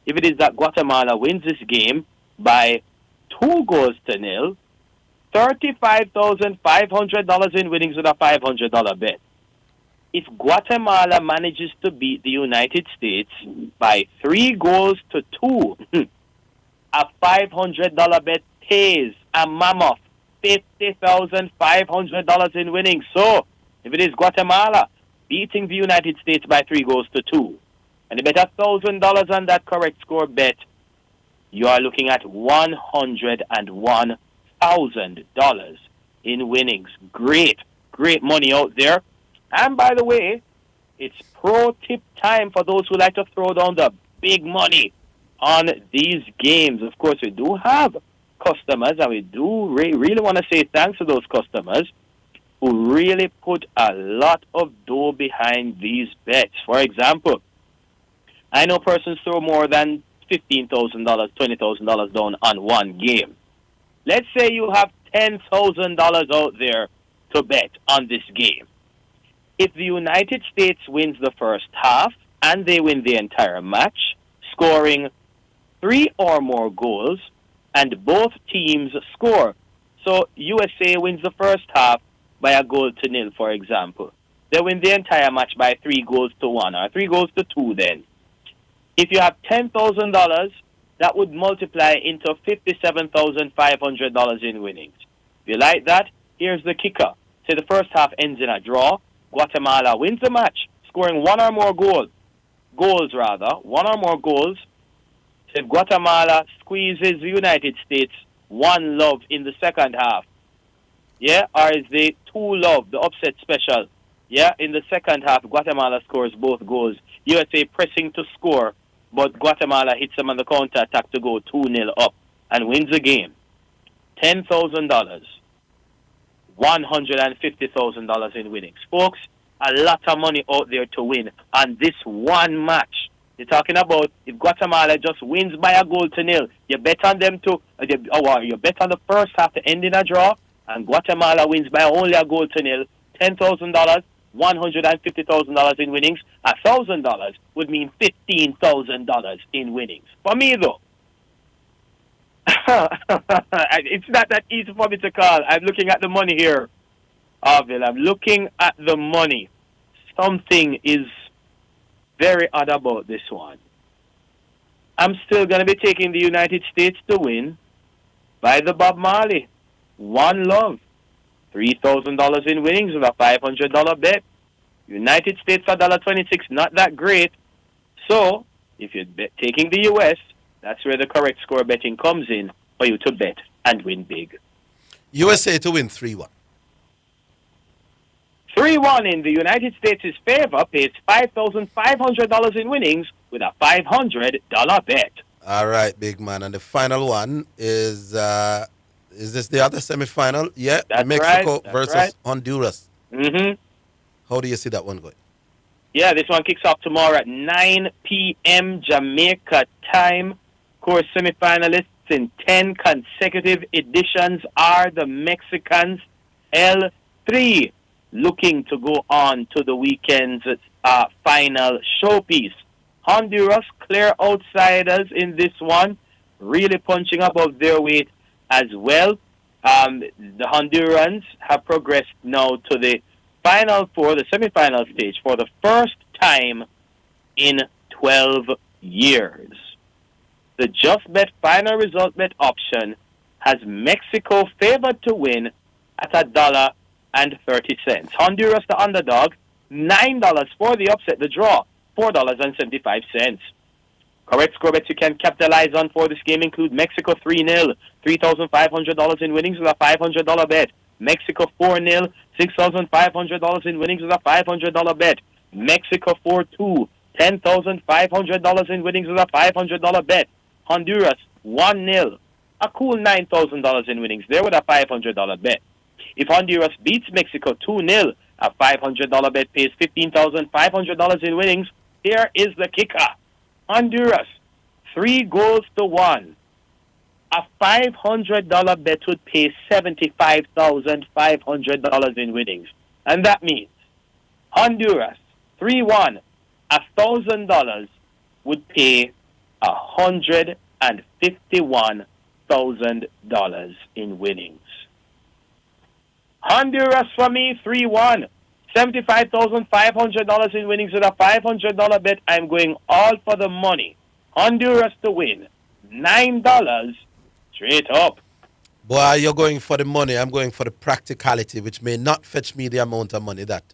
If it is that Guatemala wins this game by 2 goals to nil, $35,500 in winnings with a $500 bet. If Guatemala manages to beat the United States by 3 goals to 2, a $500 bet pays a mammoth $50,500 in winnings. So, if it is Guatemala beating the United States by 3 goals to 2, and you bet $1,000 on that correct score bet, you are looking at $101,000 in winnings. Great money out there. And by the way, it's pro tip time for those who like to throw down the big money on these games. Of course, we do have customers, and we do really want to say thanks to those customers who really put a lot of dough behind these bets. For example, I know persons throw more than $15,000, $20,000 down on one game. Let's say you have $10,000 out there to bet on this game. If the United States wins the first half and they win the entire match, scoring 3 or more goals, and both teams score. So USA wins the first half by a goal to nil, for example. They win the entire match by 3 goals to 1 or 3 goals to 2 then. If you have $10,000, that would multiply into $57,500 in winnings. If you like that, here's the kicker. Say the first half ends in a draw. Guatemala wins the match, scoring 1 or more goals. 1 or more goals. If Guatemala squeezes the United States 1-0 in the second half, or is the 2-0, the upset special, in the second half, Guatemala scores both goals. USA pressing to score, but Guatemala hits them on the counter-attack to go 2-0 up and wins the game. $10,000, $150,000 in winnings. Folks, a lot of money out there to win on this one match. You're talking about if Guatemala just wins by a goal to nil, you bet on them to, you bet on the first half to end in a draw, and Guatemala wins by only a goal to nil, $10,000, $150,000 in winnings. $1,000 would mean $15,000 in winnings. For me, though, it's not that easy for me to call. I'm looking at the money here, Orville. I'm looking at the money. Something is very odd about this one. I'm still going to be taking the United States to win by the Bob Marley. 1-0. $3,000 in winnings with a $500 bet. United States $1.26, not that great. So, If you're taking the US, that's where the correct score betting comes in for you to bet and win big. USA to win 3-1. 3-1 in the United States' favor pays $5,500 in winnings with a $500 bet. All right, big man. And the final one is this the other semifinal? Yeah, That's Mexico right, that's versus right. Honduras. Mm-hmm. How do you see that one going? Yeah, this one kicks off tomorrow at 9 p.m. Jamaica time. Of course, semifinalists in 10 consecutive editions are the Mexicans. L3 looking to go on to the weekend's final showpiece. Honduras, clear outsiders in this one, really punching above their weight as well. The Hondurans have progressed now to the Final Four, the semifinal stage, for the first time in 12 years. The Just Bet final result bet option has Mexico favored to win at $1.30. Honduras, the underdog, $9 for the upset, the draw, $4.75. Correct score bets you can capitalize on for this game include Mexico 3-0, $3,500 in winnings with a $500 bet. Mexico 4-0, $6,500 in winnings with a $500 bet. Mexico 4-2, $10,500 in winnings with a $500 bet. Honduras 1-0, a cool $9,000 in winnings there with a $500 bet. If Honduras beats Mexico 2-0, a $500 bet pays $15,500 in winnings. Here is the kicker. Honduras, 3-1. A $500 bet would pay $75,500 in winnings. And that means Honduras, 3-1, $1,000 would pay $151,000 in winnings. Honduras for me, 3-1. $75,500 in winnings with a $500 bet. I'm going all for the money. Honduras to win. $9 straight up. Boy, you're going for the money. I'm going for the practicality, which may not fetch me the amount of money that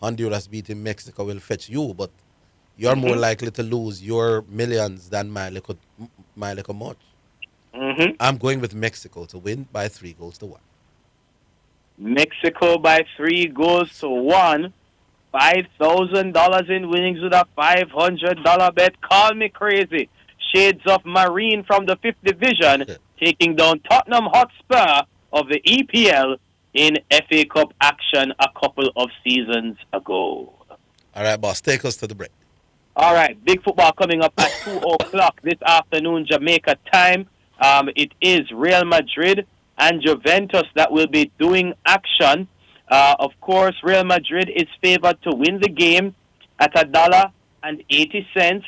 Honduras beating Mexico will fetch you, but you're more likely to lose your millions than my little much. I'm going with Mexico to win by 3-1. Mexico by 3-1. $5,000 in winnings with a $500 bet. Call me crazy. Shades of Marine from the 5th Division taking down Tottenham Hotspur of the EPL in FA Cup action a couple of seasons ago. All right, boss. Take us to the break. All right. Big football coming up at 2 o'clock this afternoon, Jamaica time. It is Real Madrid and Juventus that will be doing action. Of course, Real Madrid is favored to win the game at $1.80.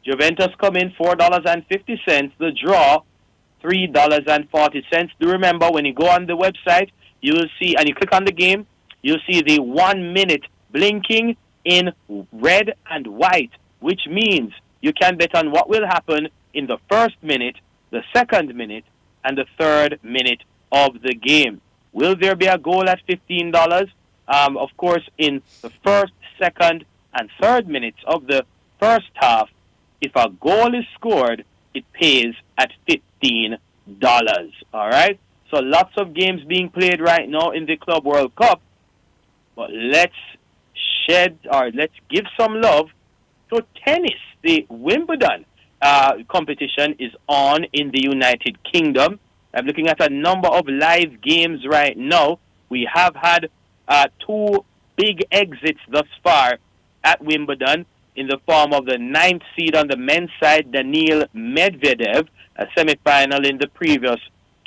Juventus come in $4.50. The draw, $3.40. Do remember, when you go on the website, you will see, and you click on the game, you'll see the 1 minute blinking in red and white, which means you can bet on what will happen in the first minute, the second minute, and the third minute of the game. Will there be a goal at $15? Of course, in the first, second, and third minutes of the first half, if a goal is scored, it pays at $15. All right? So lots of games being played right now in the Club World Cup. But let's give some love to tennis. The Wimbledon competition is on in the United Kingdom. I'm looking at a number of live games right now. We have had 2 big exits thus far at Wimbledon in the form of the 9th seed on the men's side, Daniil Medvedev, a semifinal in the previous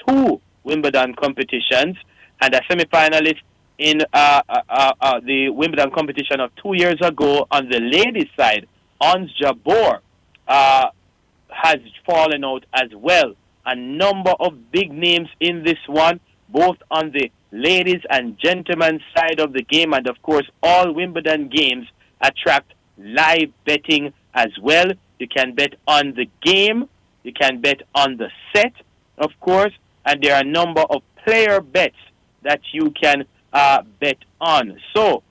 2 Wimbledon competitions, and a semifinalist in the Wimbledon competition of 2 years ago on the ladies' side, Ons Jabeur, has fallen out as well. A number of big names in this one, both on the ladies and gentlemen side of the game, and of course all Wimbledon games attract live betting as well. You can bet on the game, you can bet on the set, of course, and there are a number of player bets that you can bet on. So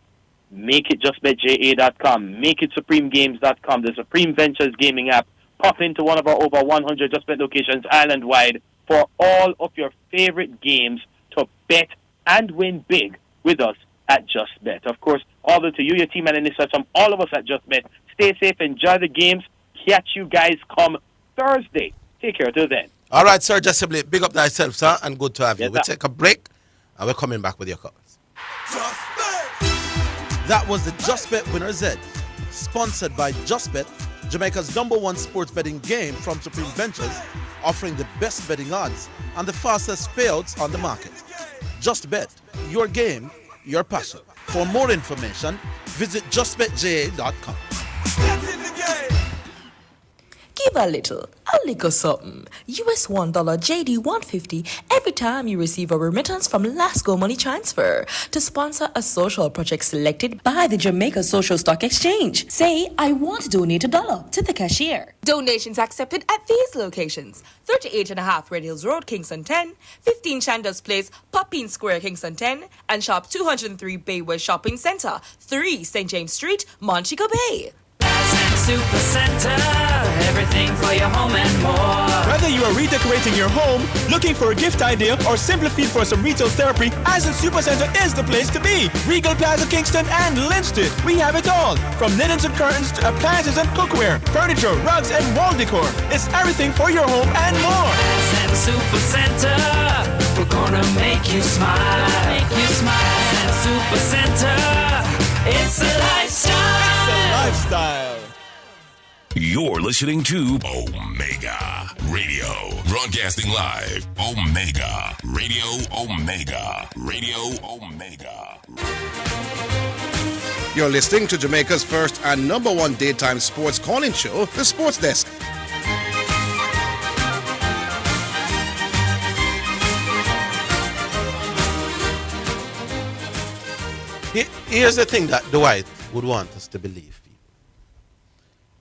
make it justbetja.com, make it supremegames.com, the Supreme Ventures gaming app. Pop into one of our over 100 JustBet locations island-wide for all of your favorite games to bet and win big with us at JustBet. Of course, all the to you, your team, and Anissa, from all of us at JustBet. Stay safe, enjoy the games. Catch you guys come Thursday. Take care till then. All right, sir, just simply big up thyself, sir, and good to have you. Yes, We'll sir. take a break, and we're coming back with your calls. That was the JustBet Winner's Edge, sponsored by JustBet, Jamaica's #1 sports betting game from Supreme Ventures, offering the best betting odds and the fastest payouts on the market. JustBet, your game, your passion. For more information, visit justbetja.com. Give a little something. US $1 JD 150 every time you receive a remittance from Lasco Money Transfer to sponsor a social project selected by the Jamaica Social Stock Exchange. Say, I want to donate $1 to the cashier. Donations accepted at these locations: 38.5 Red Hills Road, Kingston 10, 15 Chandos Place, Poppin Square, Kingston 10, and Shop 203 Bayway Shopping Center, 3 St. James Street, Montego Bay. Super Center, everything for your home and more. Whether you are redecorating your home, looking for a gift idea, or simply feel for some retail therapy, Ascent Super Center is the place to be. Regal Plaza, Kingston, and Linstead. We have it all. From linens and curtains to appliances and cookware, furniture, rugs, and wall decor. It's everything for your home and more. Ascent Super Center, we're gonna make you smile. Ascent Super Center, it's a lifestyle. Lifestyle. You're listening to Omega Radio. Broadcasting live. Omega Radio. Omega Radio. Omega. You're listening to Jamaica's first and #1 daytime sports calling show, The Sports Desk. Here's the thing that Dwight would want us to believe.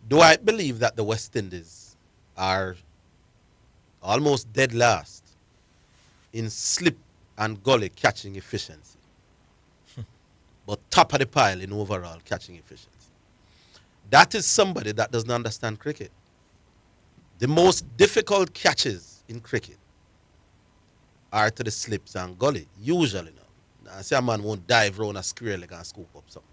Dwight believe that the West Indies are almost dead last in slip and gully catching efficiency, but top of the pile in overall catching efficiency. That is somebody that doesn't understand cricket. The most difficult catches in cricket are to the slips and gully, usually. Now, I say a man won't dive round a square leg and scoop up something.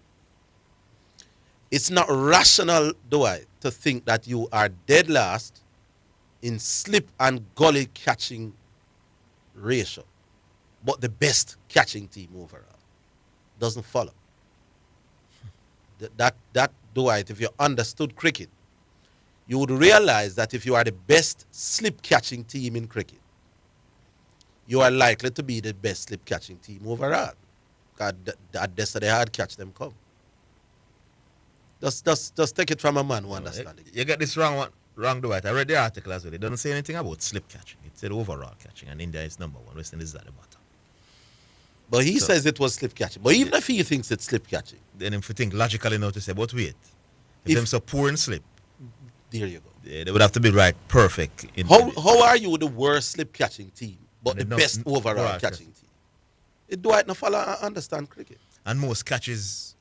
It's not rational, Dwight, to think that you are dead last in slip and gully catching ratio, but the best catching team overall. Doesn't follow. That Dwight, if you understood cricket, you would realize that if you are the best slip catching team in cricket, you are likely to be the best slip catching team overall. Because that's the hard catch them come. Just take it from a man who understands it. You get this wrong, Dwight. I read the article as well. It doesn't say anything about slip catching. It said overall catching, and India is #1. West Indies is at the bottom. But he says it was slip catching. But even if he thinks it's slip catching, then if you think logically now to say, but wait, if them so poor in slip, there you go. They would have to be right perfect. How are you the worst slip catching team, but the best overall catching team? It Dwight no follow understand cricket. And most catches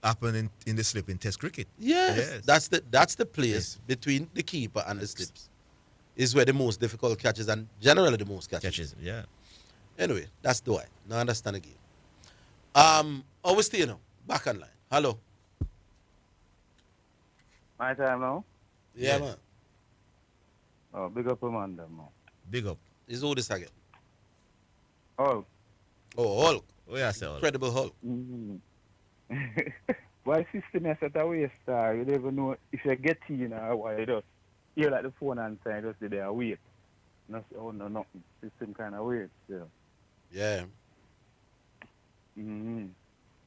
happen in the slip in Test cricket. Yes. That's the place between the keeper and the slips. Is where the most difficult catches and generally the most catches. Yeah. Anyway, that's Dwight. Now understand the game. We still now. Back online. Hello. My time now? Yeah, man. Oh, big up Amanda, man. Big up. Is who this again? Hulk. Oh, Hulk. Oh, yeah, sir. Incredible Hulk. Mm-hmm. Why system is at a waste, you don't even know if you get in or why you just hear like the phone and say just sit there and wait. No, oh no, nothing. System kind of weird still. Yeah. Mm-hmm.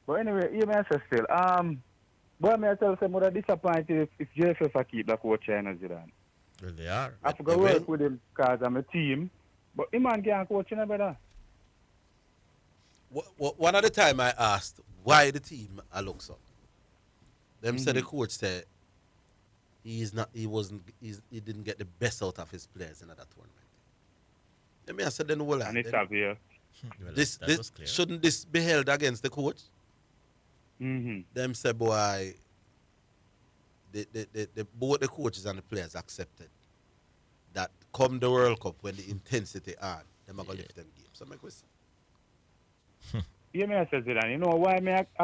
But anyway, you may say still. Boy, may I tell you, I'm more disappointed if JFF keep the coach China Zidane. Well, they are. I forgot to work with him because I'm a team, but him man can't coach in better. One of the time I asked why the team looks up. Them said the coach said he didn't get the best out of his players in that tournament. And I said then and it's obvious. Shouldn't this be held against the coach? them say, boy, both the coaches and the players accepted that come the World Cup when the intensity on, them are going to lift them games. So my question. Yeah, me I say Zidane. You know why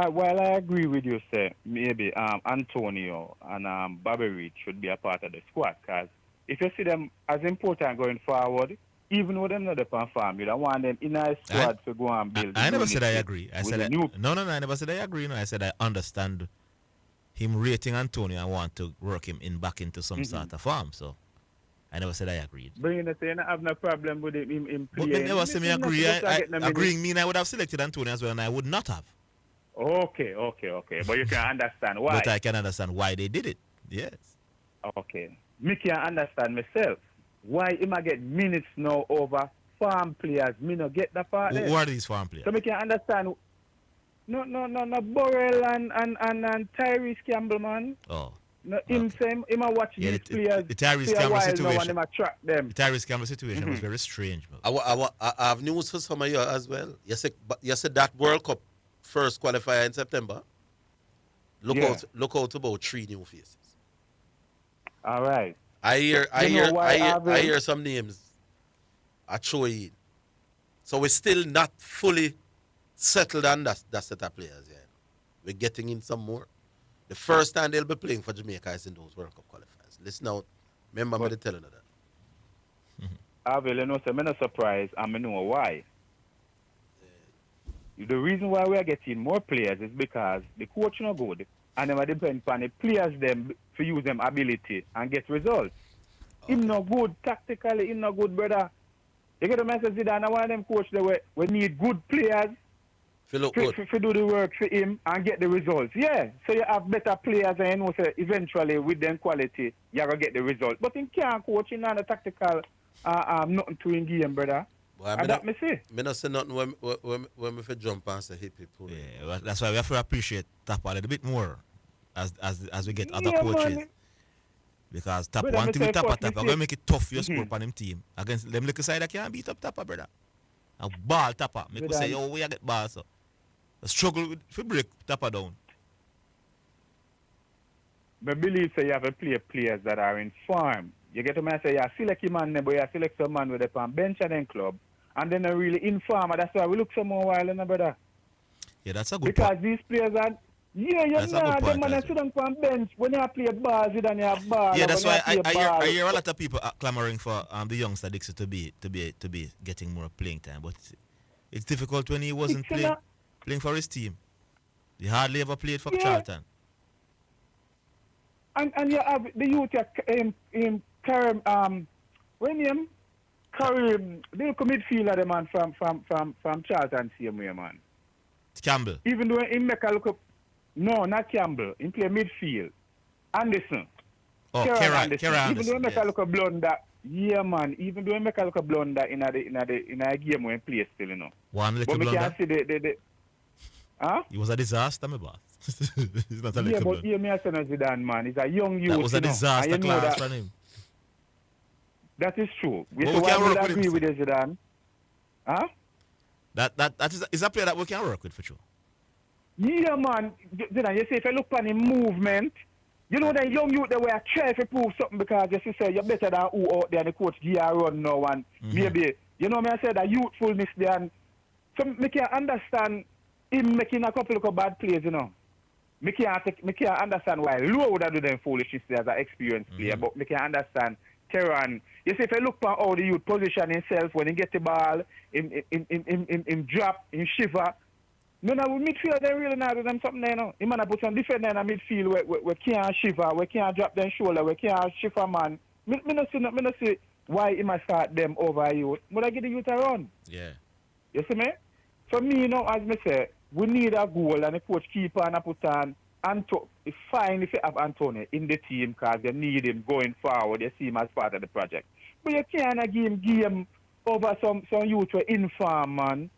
while I agree with you, say maybe Antonio and Bobby Reed should be a part of the squad, because if you see them as important going forward, even with them not the farm, you don't want them in a squad to go and build. I never said I agree. I said no. I never said I agree. No, I said I understand him rating Antonio and want to work him back into some sort of farm. So I never said I agreed. Bringing the saying I have no problem with him But playing. never say me agree. Agreeing mean I would have selected Antonio as well, and I would not have. Okay. But you can understand why. But I can understand why they did it. Yes. Okay. Me can understand myself. Why him I get minutes now over farm players? Me no get that part. Who are these farm players? So me can understand. No, Burrell and Tyrese Campbell, man. Oh. No, him a watch these players. The Tyrese Campbell situation. And him track them. The Tyrese Campbell situation was very strange. I have news for some of you as well. You said that World Cup first qualifier in September. Look out about 3 new faces. All right. I hear some names. I throw in. So we're still not fully settled on that set of players yet. We're getting in some more. The first time they'll be playing for Jamaica is in those World Cup qualifiers. Listen out. Remember me telling you that. Orville, you know, so I'm not surprised and I know why. The reason why we are getting more players is because the coach not good and they depend on the players them to use them ability and get results. Him not good tactically, him not good, brother. You get the message, Zidane, one of them coach that we need good players to do the work for him and get the results. Yeah, so you have better players and you know, so eventually with them quality, you're going to get the results. But in can't coach in the tactical nothing to in game, brother. Well, and that me say. Me not say nothing when me for jump and say hip hip. Yeah, well, that's why we have to appreciate Tapa a little bit more as we get other coaches. Man. Because Tapa, one thing with Tapa, we make it tough for your score upon him team. Against them little side that can't beat up Tapa, brother. A ball Tapa. Make us say, yo, we get ball, so. A struggle to break Tapa down. I believe so you have to play players that are in form. You get to me say, you select a man, but you select some man with a bench and then club. And then they're really in form. That's why we look some more while, brother. Yeah, that's a good because point. These players are, you know, them man sit on bench. When you play ball, you don't have ball. Yeah, that's why I hear a lot of people clamoring for the youngster Dixie to be getting more playing time. But it's difficult when he wasn't playing for his team. He hardly ever played for Charlton. And you have the youth in Karim, Karim, they look a midfielder, the man from Charlton, same way, man. Campbell. Even though he make a look up, no, not Campbell, he play midfield. Anderson. Oh, Kieran Anderson. Even though he make a look a blunder, yeah, man. Even though he make a look a blunder in a game when he play still, you know. One little blunder. But we can't see huh? It was a disaster, my boss. It's not a little but blunder. yeah, me I say no Zidane, man. He's a young youth. That was a disaster class for him. That is true. We can agree with Zidane. Huh? That is a player that we can work with for sure. Yeah, man. Zidane, you see, if you look on the movement, you know the young youth that we are trying to prove something because you say you're better than who out there and the coach GR run now and maybe, you know me I say that youthfulness there and so me can understand him making a couple of bad plays, you know. Me can't understand why Lou would have do them foolishness as an experienced player, but me can understand Kieran. You see, if you look for how the youth position himself when he get the ball, in drop, in shiver. No, midfield, they really not do them something there, you know. He might put some defender in the midfield where we can't shiver, we can't drop them shoulder, we can't shiver, man. Me not see why he might start them over youth. But I get the youth around. Yeah. You see me? For me, you know, as me say, we need a goal and the coach keep on and put on. It's fine if you have Antonio in the team because you need him going forward. You see him as part of the project. But you can't give him game over some youth who are inform, man.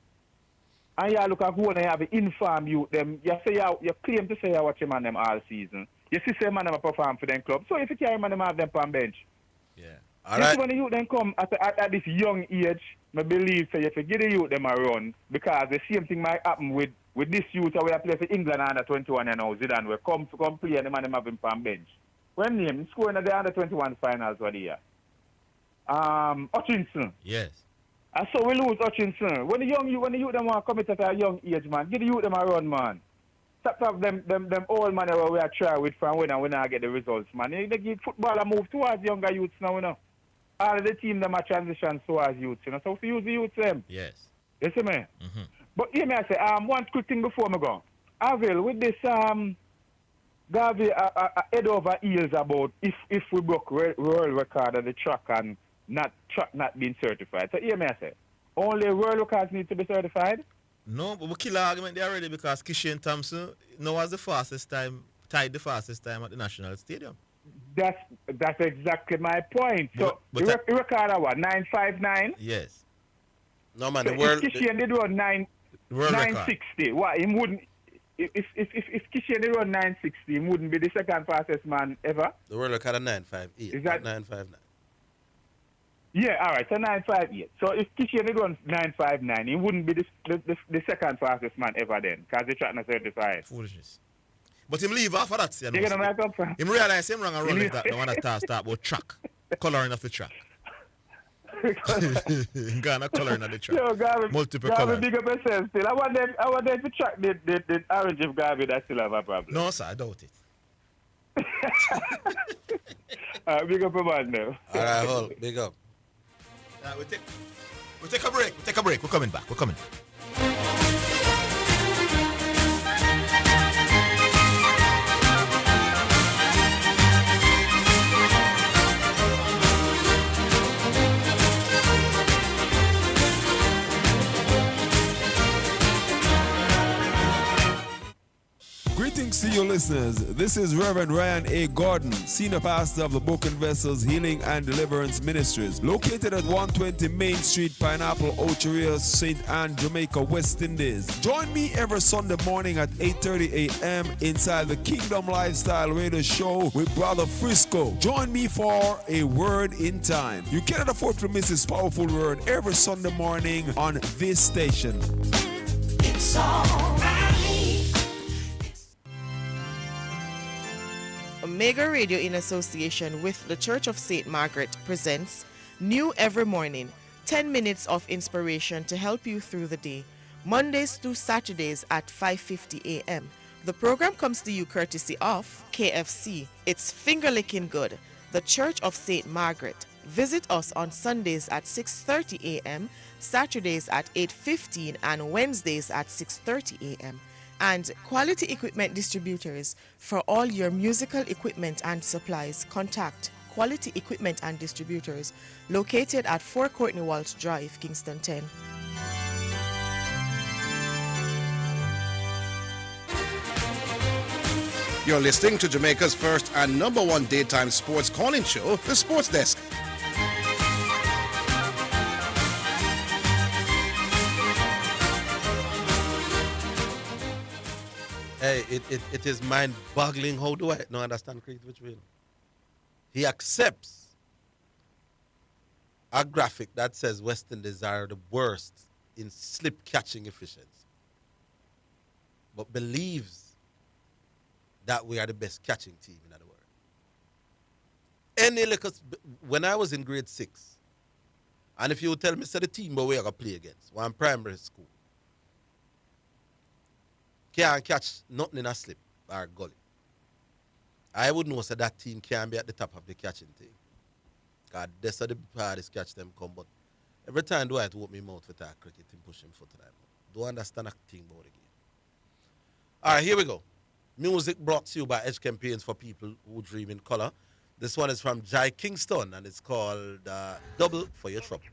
And you look at goal and you have an inform youth. Them, you claim to say you watch him on them all season. You see some man them perform for them club. So if you carry man them have them on bench. Yeah. All right. See when the youth then come at this young age, I believe so you have to give the youth them a run because the same thing might happen with with this youth we are playing for England under 21 and now Zidane will come play and the man them have him on bench. When name scoring at the under 21 finals for the year. Hutchinson. Yes. And so we lose Hutchinson. When the youth them want to commit at a young age, man, give the youth them a run, man. Stop have them old man where we are trying with from when and we not get the results, man. They give football a move towards younger youths now, you know. All of the team them are transition towards youths, you know. So we use the youths them. Yes. You see me? But hear me I say, one quick thing before me go. Orville, with this Garvey head over heels about if we broke world record on the track and track not being certified. So hear me I say, only world records need to be certified? No, but we kill the argument there already because Kishan Thompson was tied the fastest time at the National Stadium. That's exactly my point. So the record at what, 959? Yes. No man, so the world. If Kishan did run 960, what he wouldn't. If Kishan did run 960, he wouldn't be the second fastest man ever. The world record at 958. Is that 959? Yeah, all right, so 958. So if Kishan did run 959, he wouldn't be the second fastest man ever then, because the track not certified. Foolishness. But him leave off of that. You know where I come from? Him realize him wrong and run like that. No one that start about track. Colouring of the track. Ghana colouring of the track. Yo, Garvey, multiple colours. Big up yourself still. I want them to track the orange of Garvey that still have a problem. No, sir, I doubt it. Big up a man now. All right, hold. Big up. We take a break. We're coming back. Greetings to your listeners. This is Reverend Ryan A. Gordon, Senior Pastor of the Broken Vessels Healing and Deliverance Ministries, located at 120 Main Street, Pineapple, Ocheria, St. Anne, Jamaica, West Indies. Join me every Sunday morning at 8:30 a.m. inside the Kingdom Lifestyle Radio Show with Brother Frisco. Join me for a word in time. You cannot afford to miss this powerful word every Sunday morning on this station. It's all right. Omega Radio, in association with the Church of St. Margaret, presents New Every Morning, 10 minutes of inspiration to help you through the day, Mondays through Saturdays at 5:50 a.m. The program comes to you courtesy of KFC. It's finger licking good, the Church of St. Margaret. Visit us on Sundays at 6:30 a.m., Saturdays at 8:15, and Wednesdays at 6:30 a.m. And Quality Equipment Distributors. For all your musical equipment and supplies, contact Quality Equipment and Distributors, located at 4 Courtney Walsh Drive, Kingston 10. You're listening to Jamaica's first and number one daytime sports calling show, The Sports Desk. Hey, it is mind-boggling. How do I not understand cricket? Which way? He accepts a graphic that says West Indies are the worst in slip catching efficiency, but believes that we are the best catching team in the world. When I was in grade 6, and if you would tell me, say the team but we are going to play against, one primary school, can't catch nothing in a slip or a gully, I would know that that team can be at the top of the catching thing. Because that's how the hardest catch them come. But every time do I have to open my mouth with that cricket and push him foot to that. Don't understand a thing about the game. All right, here we go. Music brought to you by Edge Campaigns for People Who Dream in Color. This one is from Jai Kingston, and it's called Double for Your Trouble.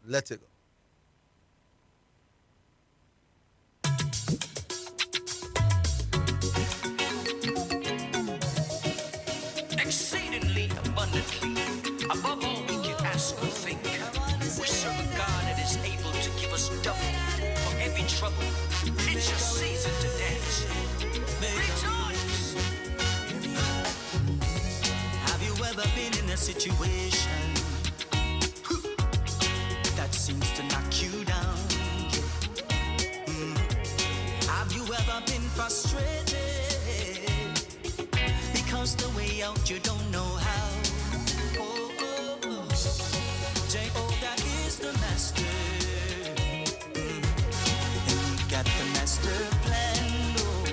Let it go. Exceedingly abundantly, above all we can ask or think. We serve a God that is able to give us double for every trouble. It's your season to dance. Rejoice! Have you ever been in a situation that out, you don't know how. Oh, oh, oh. Jehovah is the master. And he got the master plan. Oh,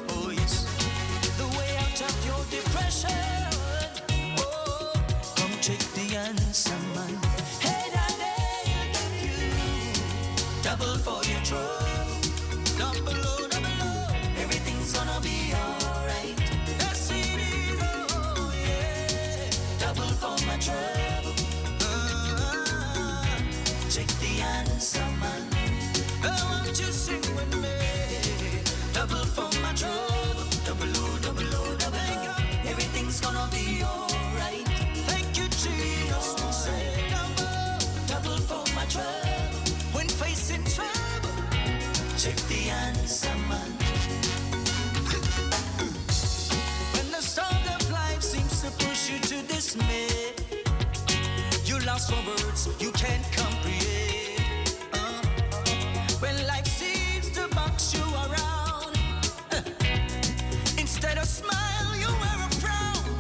oh yes. The way out of your depression. Oh, come check the answer, man. Hey, daddy, I'll give you double for your trouble. Double, oh, double, oh. Everything's gonna be alright. Yes, it is, oh, yeah. Double for my trouble. Check the answer, man. I want you to sing with me. Double for my trouble. Double, oh, double, oh, double. Everything's gonna be alright. Thank you, Jesus. Say double, double for my trouble. When facing trouble, check the answer, man. When the storm of life seems to push you to dismay, you lost for words you can't comprehend. When life seems to box you around, instead of smile you wear a frown.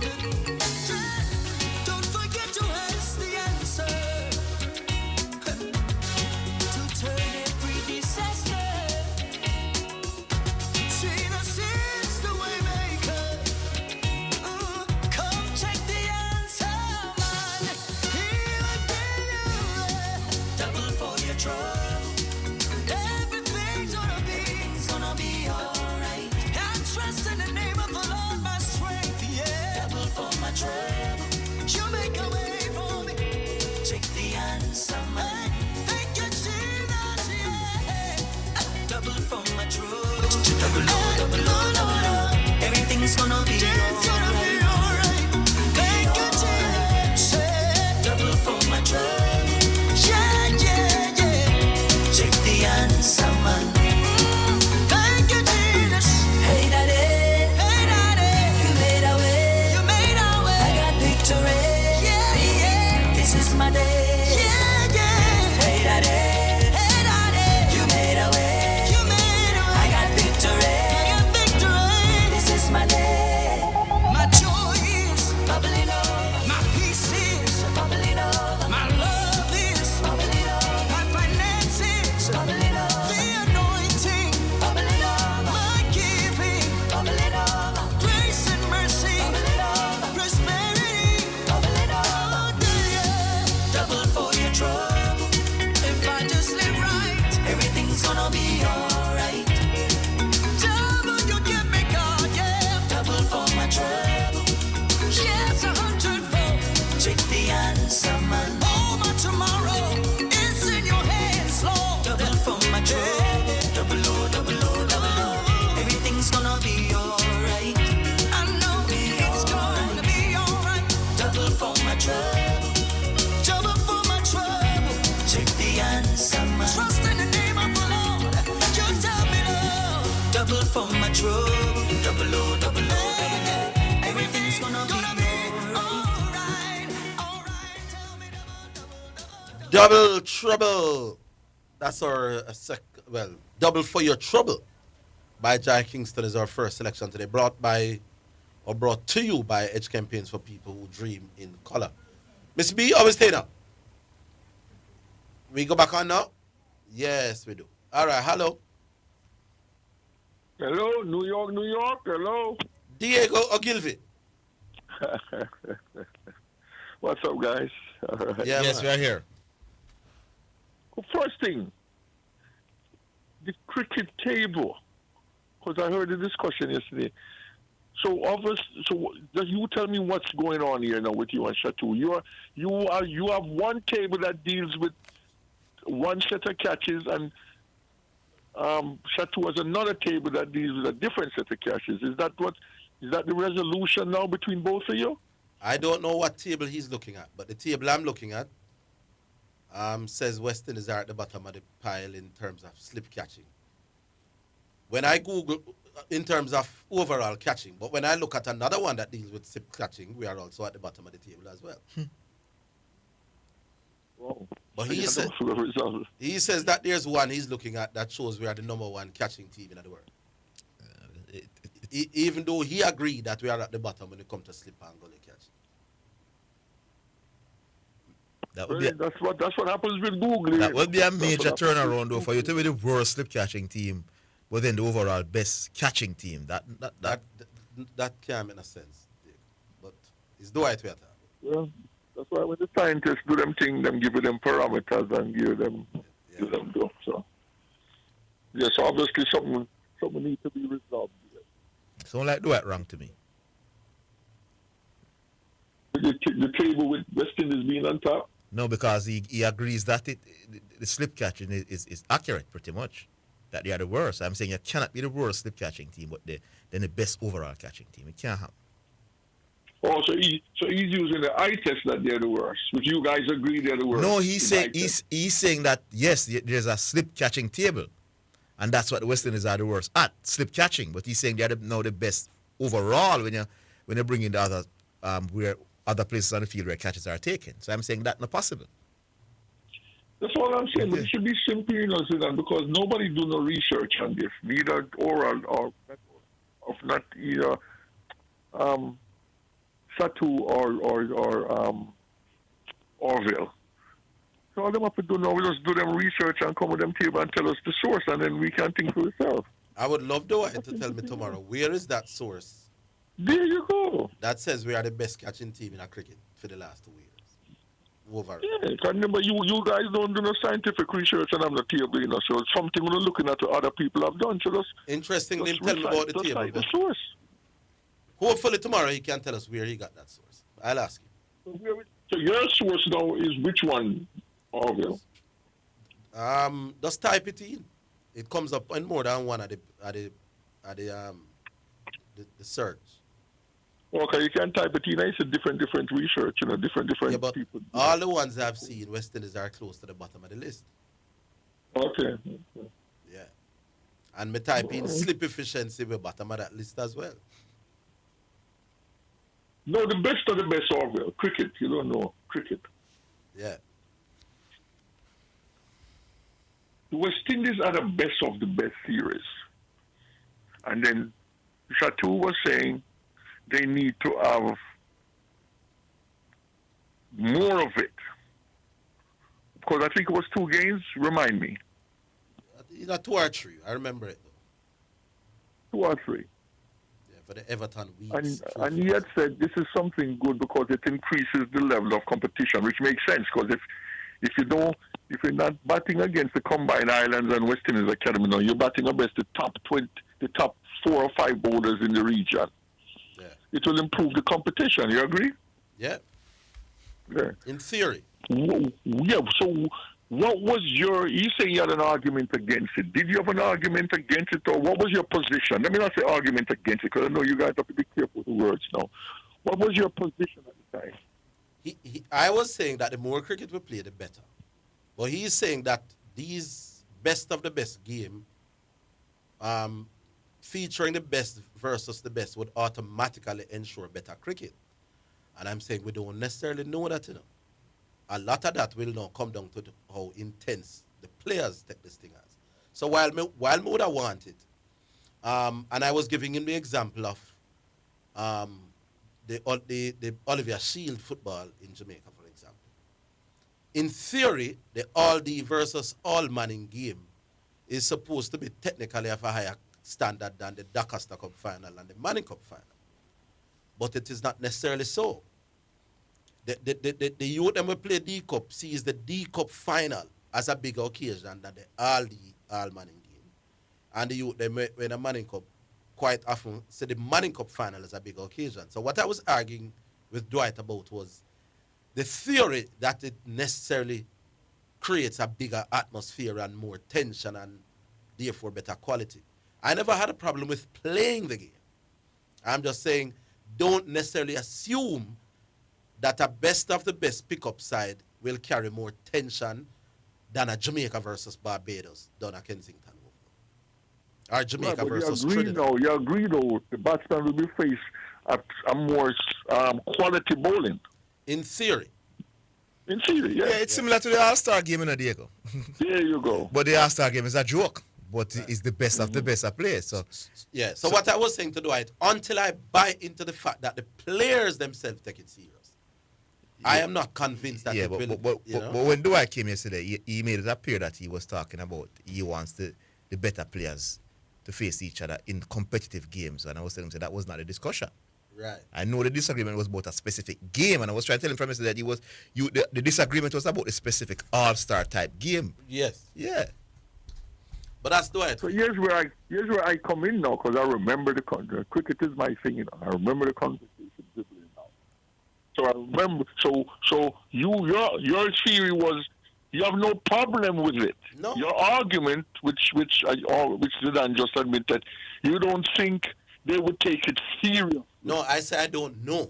Don't forget to ask the answer to turn every disaster. Jesus is the way maker. Come check the answer, man. He'll give you double for your trouble. Everything's gonna be alright. I trust in the name of the Lord, my strength, yeah. Double for my trouble. You make a way for me. Check the answer, man. Thank you, Jesus, yeah. Double for my trouble. Double, oh, double, oh, double, oh. Everything's gonna be alright. Thank you, Jesus. Double for my trouble. Yeah, yeah, yeah. Check the answer, man. Thank you, Jesus. Hey, daddy. Hey, daddy. You made a way. You made a way. I got victory. Yeah, yeah. This is my day. Yeah, yeah. Hey, daddy. Hey, daddy. You made a way. You made a way. I got victory. I got victory. This is my day. My joy is bubbling over. My peace is bubbling over. My love is bubbling over. My finances bubbling over. The anointing bubbling over. My giving bubbling over. Grace and mercy bubbling over. Prosperity bubbling over. Yeah. Double for your trouble. If I just live right, everything's gonna be alright. Double you give me, God, yeah. Double for my trouble. Yes, 100-fold. Check the answer, man. All my tomorrow is in your hands, Lord. Double for my trouble. Double, oh, double, oh, double, oh. Everything's gonna be alright. I know it's gonna be alright. Double for my trouble. Double for my trouble. Check the answer, man. Trust in the name of the Lord. You tell me, Lord. Double for my trouble. Double, oh, double, oh, double, oh. Everything's gonna be alright. Double trouble. That's our double for your trouble by Jai Kingston is our first selection today. Brought to you by Edge Campaigns for People Who Dream in Color. Miss B, always stay now. We go back on now? Yes, we do. All right, hello. Hello, New York, New York. Hello. Diego Ogilvy. What's up, guys? All right. Yeah, yes, we are here. Well, first thing, the cricket table, because I heard the discussion yesterday. So, just you tell me what's going on here now with you and Shatu. You have one table that deals with one set of catches, and Shatu has another table that deals with a different set of catches. Is that the resolution now between both of you? I don't know what table he's looking at, but the table I'm looking at says West Indies are at the bottom of the pile in terms of slip catching. When I Google in terms of overall catching, but when I look at another one that deals with slip catching, we are also at the bottom of the table as well. Whoa. But he says that there's one he's looking at that shows we are the number one catching team in the world. Even though he agreed that we are at the bottom when it comes to slip and gully catch. That's what happens with Google. That would be a major turnaround though for you to be the worst slip catching team, but then the overall best catching team. That can't make no sense. But it's the right way to have. Well, that's why when the scientists do them thing, them give them parameters and give them do. So yes, obviously something needs to be resolved. Sound like do it wrong to me. The table with West Indies being on top. No, because he agrees that the slip catching is accurate pretty much. That they are the worst. I'm saying you cannot be the worst slip catching team, but then the best overall catching team. It can't happen. Oh, so he's using the eye test that they're the worst. Would you guys agree they're the worst? No, he's saying that yes, there's a slip catching table, and that's what the West Indies are the worst at slip catching. But he's saying they're now the best overall when you bring in the other where other places on the field where catches are taken. So I'm saying that's not possible. That's all I'm saying. But it should be simple, Zidane, because nobody do no research on this, neither oral or not either Satu or Orville. So all them have to do now, we just do them research and come with them table and tell us the source, and then we can think for ourselves. I would love the one to tell me tomorrow, where is that source? There you go. That says we are the best catching team in a cricket for the last 2 years. Over. Yeah, because remember, you guys don't do no scientific research on the table, so it's something we're looking at what other people have done. So just interestingly, tell me about the table. The source. Hopefully tomorrow he can tell us where he got that source. I'll ask him. So your source now is which one, Orville? Just type it in. It comes up in more than one at the search. Okay, you can type it in. It's a different research, different yeah, but people. All the ones I've seen, West Indies are close to the bottom of the list. Okay. Yeah. And me type in slip efficiency, we're bottom of that list as well. No, the best of the best, Orville. Cricket, you don't know. Cricket. Yeah. The West Indies are the best of the best series. And then Chateau was saying they need to have more of it. Because I think it was 2 games. Remind me. Either 2 or 3. I remember it though. 2 or 3. Yeah, for the Everton weeks. And he had said this is something good because it increases the level of competition, which makes sense. Because if you're not batting against the Combined Islands and West Indies Academy, no, you're batting against the top 4 or 5 bowlers in the region. Yeah. It will improve the competition. You agree? Yeah. Yeah. In theory. Yeah. So, what was you saying you had an argument against it? Did you have an argument against it, or what was your position? Let me not say argument against it, because I know you guys have to be careful with the words now. What was your position at the time? I was saying that the more cricket we play, the better. But he's saying that these best of the best game, featuring the best versus the best, would automatically ensure better cricket. And I'm saying we don't necessarily know that, A lot of that will now come down to how intense the players take this thing as. So while me would have wanted, and I was giving him the example of the Olivier Shield football in Jamaica, for example. In theory, the all-D versus all-Manning game is supposed to be technically of a higher standard than the Doncaster Cup final and the Manning Cup final. But it is not necessarily so. The youth that will play D-Cup sees the D-Cup final as a bigger occasion than the all-D, all-Manning game. And the youth that win a Manning Cup quite often see the Manning Cup final as a bigger occasion. So what I was arguing with Dwight about was the theory that it necessarily creates a bigger atmosphere and more tension and therefore better quality. I never had a problem with playing the game. I'm just saying don't necessarily assume that a best of the best pickup side will carry more tension than a Jamaica versus Barbados down at Kensington. Or Jamaica versus Trinidad. You agree though, the batsman will be faced at a more quality bowling. In theory. In theory, yeah. Yeah, it's similar to the All-Star game in Diego. There you go. But the All-Star game is a joke. But it's the best of the best of players. So yeah. So what I was saying to Dwight, until I buy into the fact that the players themselves take it serious, I am not convinced that it will. But when Dwight came yesterday, he made it appear that he was talking about he wants the better players to face each other in competitive games. And I was telling him that was not a discussion. Right. I know the disagreement was about a specific game, and I was trying to tell him from yesterday that the disagreement was about a specific all-star type game. Yes. Yeah. But that's Dwight. So here's where I come in now, because I remember the cricket is my thing. I remember the conversation now. So I remember. So your theory was you have no problem with it. No. Your argument, which Zidane just admitted, you don't think they would take it serious. No, I say I don't know.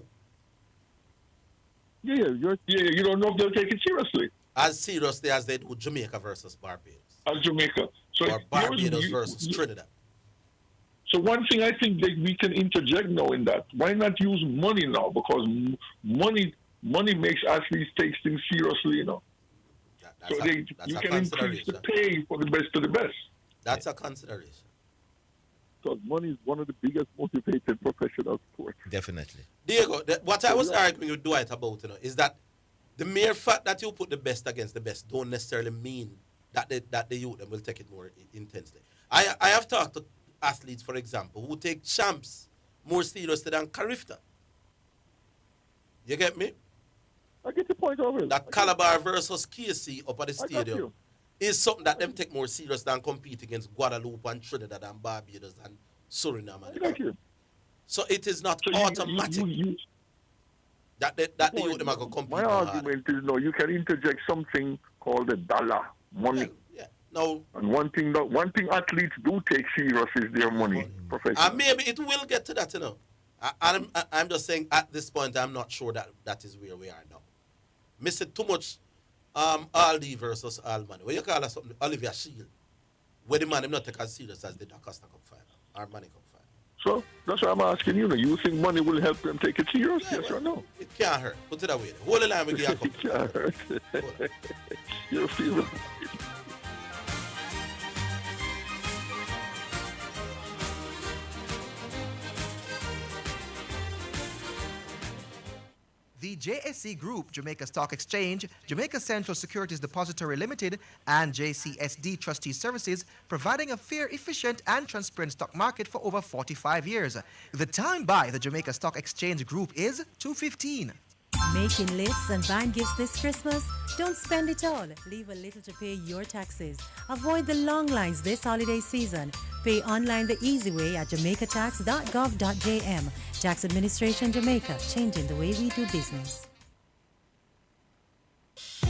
Yeah, you don't know if they'll take it seriously. As seriously as they do Jamaica versus Barbados. As Jamaica. So or Barbados versus Trinidad. So one thing I think that we can interject now in that, why not use money now? Because money makes athletes take things seriously, you can increase the pay for the best of the best. That's a consideration. Because money is one of the biggest motivated professional sports. Definitely. Diego, what I was arguing with Dwight about, is that the mere fact that you put the best against the best don't necessarily mean that the youth will take it more intensely. I have talked to athletes, for example, who take champs more seriously than Carifta. You get me? I get the point already. That Calabar versus KC up at the stadium is something that them take more serious than compete against Guadeloupe and Trinidad and Barbados and Suriname. So it is not automatic that the youth them are going to compete. My argument is you can interject something called the dollar money. Yeah. No. And one thing athletes do take serious is their money. And maybe it will get to that, I'm just saying at this point I'm not sure that is where we are now. Missing too much Aldi versus Almani. What you call that something? Olivia Shield. Where the man is not take as serious as the Acosta Cup final or Money Cup final. So that's why I'm asking you. You think money will help them take it serious? Yeah, yes or no? It can't hurt. Put it away. Hold the line with you. It can't hurt. You're feeling. The JSC Group, Jamaica Stock Exchange, Jamaica Central Securities Depository Limited, and JCSD Trustee Services, providing a fair, efficient, and transparent stock market for over 45 years. The time by the Jamaica Stock Exchange Group is 2:15. Making lists and buying gifts this Christmas? Don't spend it all. Leave a little to pay your taxes. Avoid the long lines this holiday season. Pay online the easy way at jamaicatax.gov.jm. Tax Administration Jamaica, changing the way we do business.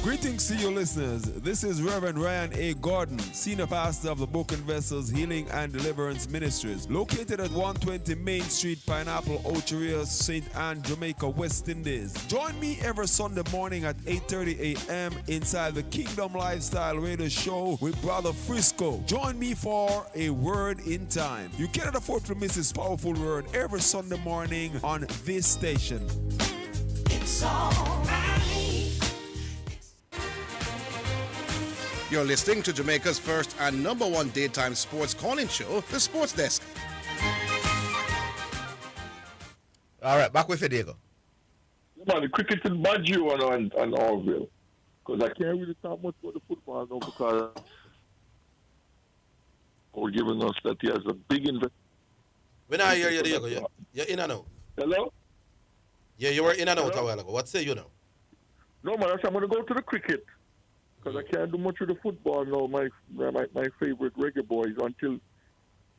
Greetings to you listeners. This is Reverend Ryan A. Gordon, Senior Pastor of the Broken Vessels Healing and Deliverance Ministries, located at 120 Main Street, Pineapple, Ocheria, St. Anne, Jamaica, West Indies. Join me every Sunday morning at 8:30 a.m. inside the Kingdom Lifestyle Radio Show with Brother Frisco. Join me for a word in time. You cannot afford to miss this powerful word every Sunday morning on this station. It's all right. You're listening to Jamaica's first and number one daytime sports calling show, The Sports Desk. All right, back with you, Diego. Man, the cricket is bad you and Orville. Because I can't really talk much about the football now because we're giving us that he has a big investment. When I hear you, Diego, you're in and out. Hello? Yeah, you were in and out a while ago. What say you now? No, man, I'm going to go to the cricket. Because I can't do much with the football now, my favorite reggae boys, until,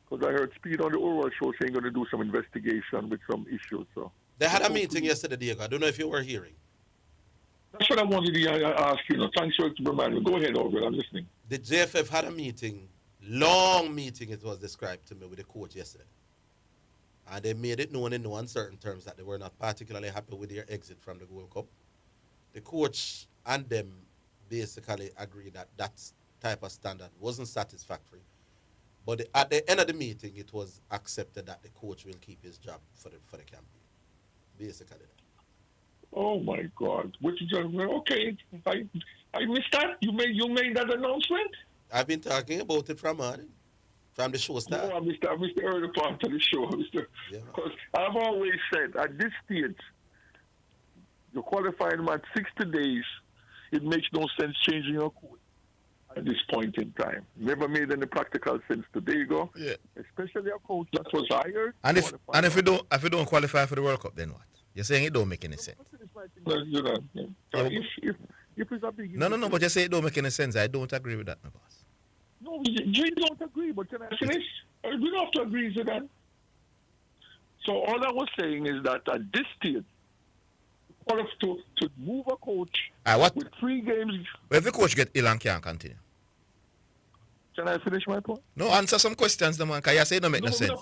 because I heard Speed on the Orville show saying going to do some investigation with some issues. So they had a meeting yesterday, Diego. I don't know if you were hearing. That's what I wanted to ask you. Thanks for reminding me. Go ahead, Orville. I'm listening. The JFF had a meeting, long meeting it was described to me with the coach yesterday. And they made it known in no uncertain terms that they were not particularly happy with their exit from the World Cup. The coach and them basically agreed that type of standard wasn't satisfactory. But at the end of the meeting, it was accepted that the coach will keep his job for the campaign. Basically. Oh my God! Which is okay. I missed that. You made that announcement. I've been talking about it from morning. From the show start? No, I missed the early part of the show, Mr. Because I've always said at this stage, the qualifying match 60 days, it makes no sense changing your coach at this point in time. Never made any practical sense today, go. Yeah. Especially a coach that was hired. And if we don't qualify for the World Cup, then what? You're saying it don't make any sense. If it's a big No, but you say it don't make any sense. I don't agree with that, my boss. No, you don't agree, but can I finish? We don't have to agree with that. So all I was saying is that at this stage, to move a coach with 3 games. Well, if the coach get ill and can't continue. Can I finish my point? No, answer some questions, the man. Because you say it don't make no sense.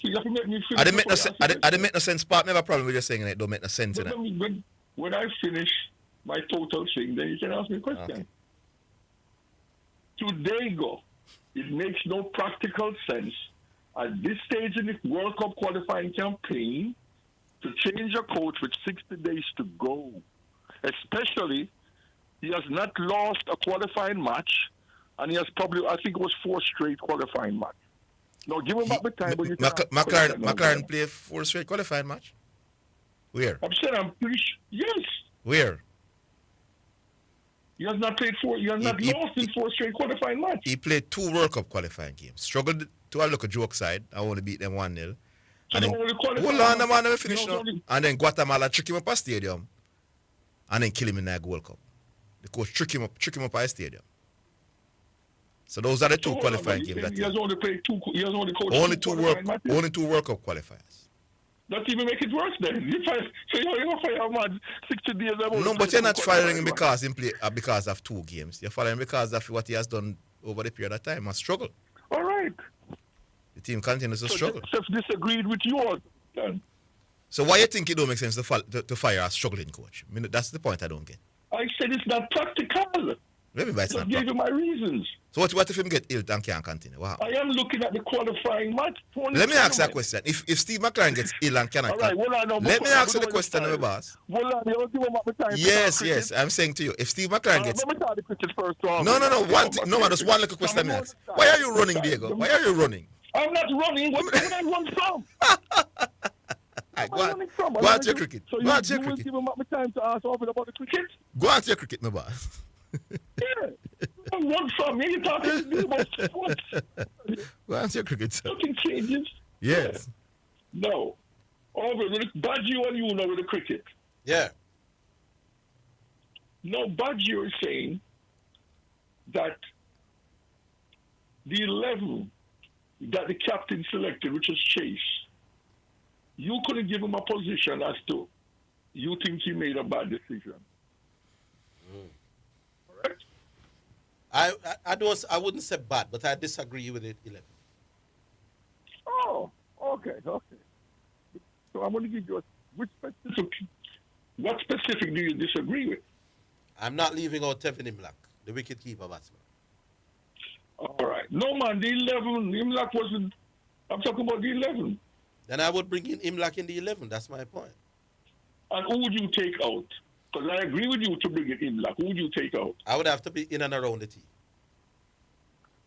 I didn't make no sense. Part never problem with you saying it don't make no sense. When I finish my total thing, then you can ask me a question. Okay. Today, go. It makes no practical sense at this stage in the World Cup qualifying campaign to change a coach with 60 days to go. Especially, he has not lost a qualifying match, and he has probably, I think it was 4 straight qualifying match. Now, give him back the time. McLaren play 4 straight qualifying match? Where? I'm pretty sure. Yes. Where? He has not played 4. He has not lost in 4 straight qualifying match. He played 2 World Cup qualifying games. Struggled to look a joke side. I only beat them 1-0. And then, hold on, the man, let me finish now. And then Guatemala trick him up a stadium. And then kill him in that World Cup. The coach trick him up at a stadium. So those are the 2 qualifying games. He has only played 2. He has only coached only 2 World Cup qualifiers. That even make it worse then. So you're going to fire a man 60 days ago. No, but you're not firing him because he play because of 2 games. You're firing him because of what he has done over the period of time. A struggle. All right. The team continues to struggle. Just disagreed with yours. So why you think it don't make sense to fire a struggling coach? I mean, that's the point I don't get. I said it's not practical. Maybe it's not. I gave you my reasons. So what if him get ill and can't continue? Wow. I am looking at the qualifying match. Let me ask you a question. If Steve McLaren gets ill and cannot continue, let me ask you the question, my boss. Yes. I'm saying to you, if Steve McLaren gets no, just one little question. Why are you running, Diego? Why are you running? I'm not running. Where did I run from? Go on to your cricket. So go on to your cricket. Give him my time to ask Orville about the cricket? Go on to your cricket, my boss. Yeah. Don't run from me. You're talking to me about sports. Go on to your cricket, sir. Nothing changes. Yes. Yeah. No. Orville, bad you and you know with the cricket. Yeah. No, bad you is saying that the 11 that the captain selected, which is Chase, you couldn't give him a position as to you think he made a bad decision. Correct? I wouldn't say bad, but I disagree with it 11. Oh, okay. So I'm going to give you what specific do you disagree with? I'm not leaving out Tevin Imlach, the wicket-keeper batsman. All right. No, man, the 11, Imlach wasn't. I'm talking about the 11. Then I would bring in Imlach in the 11. That's my point. And who would you take out? Because I agree with you to bring in Imlach. Who would you take out? I would have to be in and around the team.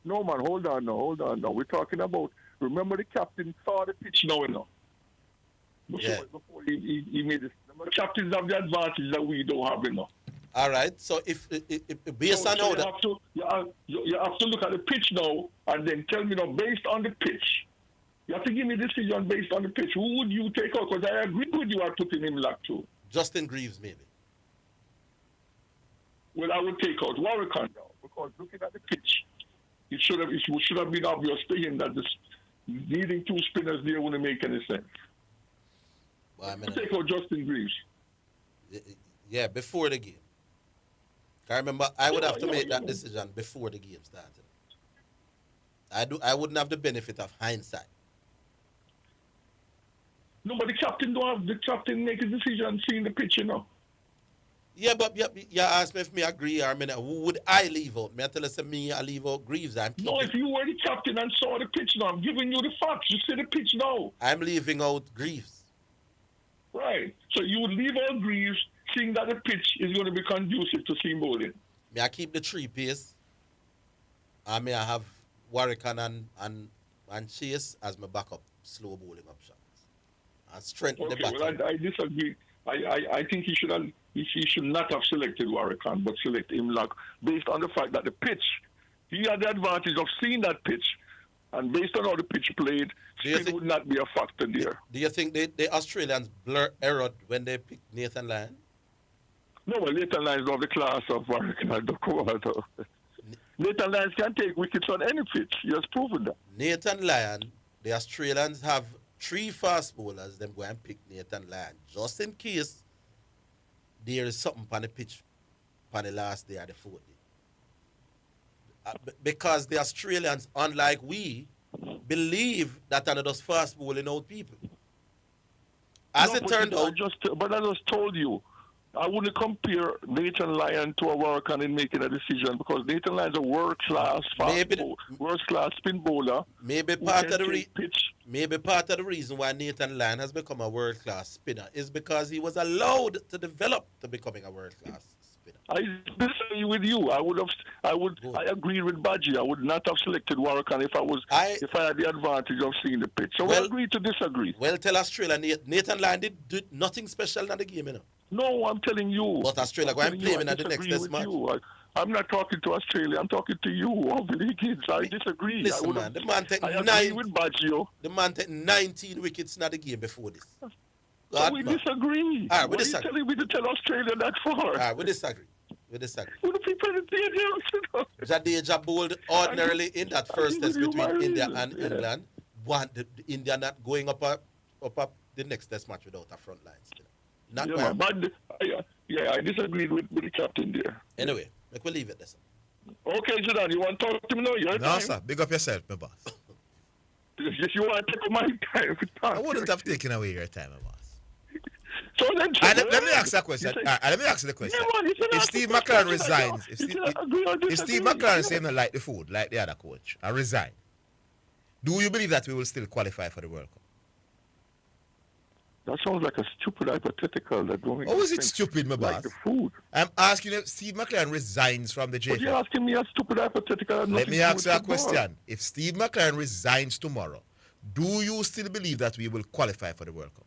No, man, hold on now. We're talking about, remember the captain saw the pitch now, Before he made this. The captains have the advantage that we don't have enough. All right. So if based on how that you have to look at the pitch now and then tell me now based on the pitch. You have to give me a decision based on the pitch. Who would you take out? Because I agree with you. I put in Imlach too. Justin Greaves maybe. Well, I would take out Warwick now because looking at the pitch, it should have been obvious to him that needing 2 spinners there wouldn't make any sense. Well, take out Justin Greaves. Yeah, before the game. I remember I would have to make that decision before the game started. I wouldn't have the benefit of hindsight. No, but the captain make a decision seeing the pitch, Yeah, but you asked me if me agree or who would I leave out? Me I tell us me I leave out Greaves. No, if you were the captain and saw the pitch now, I'm giving you the facts. You see the pitch now. I'm leaving out Greaves. Right. So you would leave out Greaves, seeing that the pitch is going to be conducive to seam bowling. May I keep the 3 pace? I may I have Warwick and and Chase as my backup slow bowling options. And strengthen the Okay, batting. well, I disagree. I think he should not have selected Warrican, but select Imlach based on the fact that the pitch, he had the advantage of seeing that pitch, and based on how the pitch played, spin would not be a factor there. Do you think the Australians erred when they picked Nathan Lyon? No, well, Nathan Lyons of the class of Warrican. Nathan Lyons can take wickets on any pitch. He has proven that. Nathan Lyon, the Australians have 3 fast bowlers. Them go and pick Nathan Lyon just in case there is something on the pitch on the last day or the 4th day. Because the Australians, unlike we, believe that they're just fast bowling out people. As it turned out, but I just told you, I wouldn't compare Nathan Lyon to a Warrican in making a decision because Nathan Lyon's a world-class world-class spin bowler. Maybe part of the reason why Nathan Lyon has become a world-class spinner is because he was allowed to develop to becoming a world-class spinner. I disagree with you. I agree with Badgie. I would not have selected Warrican if I had the advantage of seeing the pitch. So we agree to disagree. Well, tell Australia, Nathan Lyon did do nothing special in the game, you know. No, I'm telling you. But Australia go and play him in the next test match. I'm not talking to Australia. I'm talking to you, Orville Higgins. I disagree. Listen, man, the man take The man take 19 wickets in the game before this. So we disagree. All right, we Why disagree. are you telling me to tell Australia that far? All right, we disagree. Well, the people in the Jadeja bowled ordinarily in that first test between India and England. The India not going up the next test match without a front line spinner. I disagreed with the captain there. Anyway, we'll leave it there. Okay, Zidane, you want to talk to me now? No, sir. Big up yourself, my boss. Yes, you want to take my time. I wouldn't have taken away your time, my boss. So then, let me ask you a question. Let me ask you the question. If Steve McLaren resigns, if Steve McLaren say not like the food, like the other coach, and resign, do you believe that we will still qualify for the World Cup? That sounds like a stupid hypothetical. That don't make How is it sense. stupid, my boss? Like the food. I'm asking if Steve McLaren resigns from the JFL. But you're asking me a stupid hypothetical. Let me ask you a question. If Steve McLaren resigns tomorrow, do you still believe that we will qualify for the World Cup?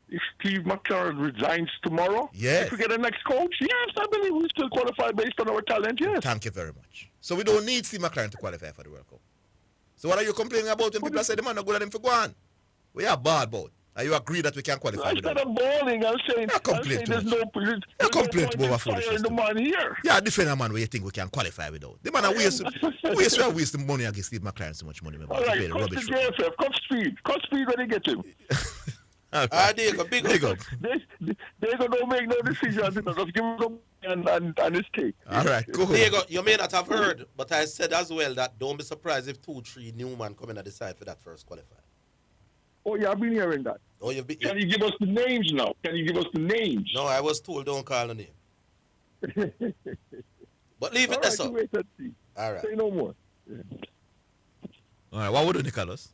If Steve McLaren resigns tomorrow, yes. If we get a next coach, yes, I believe we still qualify based on our talent, yes. Thank you very much. So we don't need Steve McLaren to qualify for the World Cup. So what are you complaining about when people say the man not good at him for go on? We are bad about. Are you agree that we can qualify? Instead of bowling, I'm saying there's no point in firing the man here. Yeah, defend a man where you think we can qualify without. The man waste the money against Steve McLaren so much money. All right, cut the JFF, cut speed when they get him. There you big up. They don't make no decisions. Just give him and his take. All right, cool. Diego, you may not have heard, but I said as well that don't be surprised if 2-3 new man come in at the side for that first qualifier. Oh, yeah, I've been hearing that. Oh, Can you give us the names now? Can you give us the names? No, I was told don't call the name. But leave it there, so. All right. Say no more. All right, what would do, Nicholas?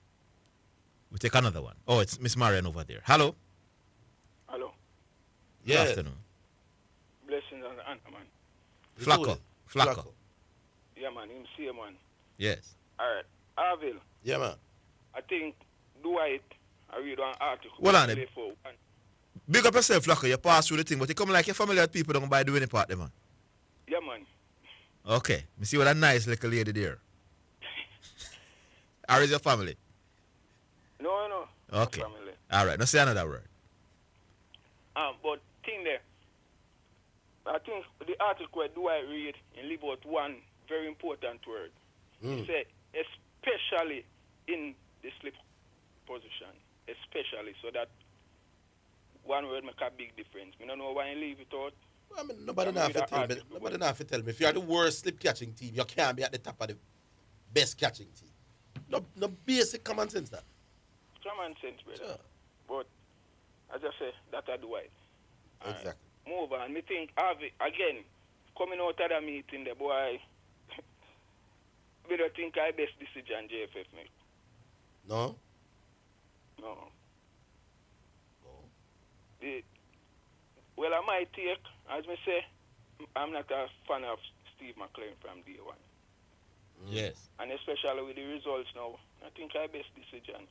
We take another one. Oh, it's Miss Marian over there. Hello. Hello. Good afternoon. Blessings on the answer, man. Flacco. Yeah, man. Him see, man. Yes. All right. Orville. Yeah, man. I think Dwight, I read one article. Hold on. Big up yourself, Flacco. You pass through the thing, but you come like you're familiar with people don't buy the winning part, man. Yeah, man. Okay. Me see what a nice little lady there. Or is your family? No. Okay. All right. Now say another word. But thing there, I think the article do I read and leave out one very important word. It said, especially in the slip position, especially, so that one word make a big difference. I don't know why you leave it out. I mean, nobody have to tell me. If you are the worst slip catching team, you can't be at the top of the best catching team. No basic common sense that. Common sense, brother. Sure. But as I say, that I do it. Exactly. Move on. Me think again, coming out of the meeting, the boy we don't think I best decision JFF make. No? Well, I might take, as me say, I'm not a fan of Steve McLaren from day one. Yes. And especially with the results now, I think I best decision.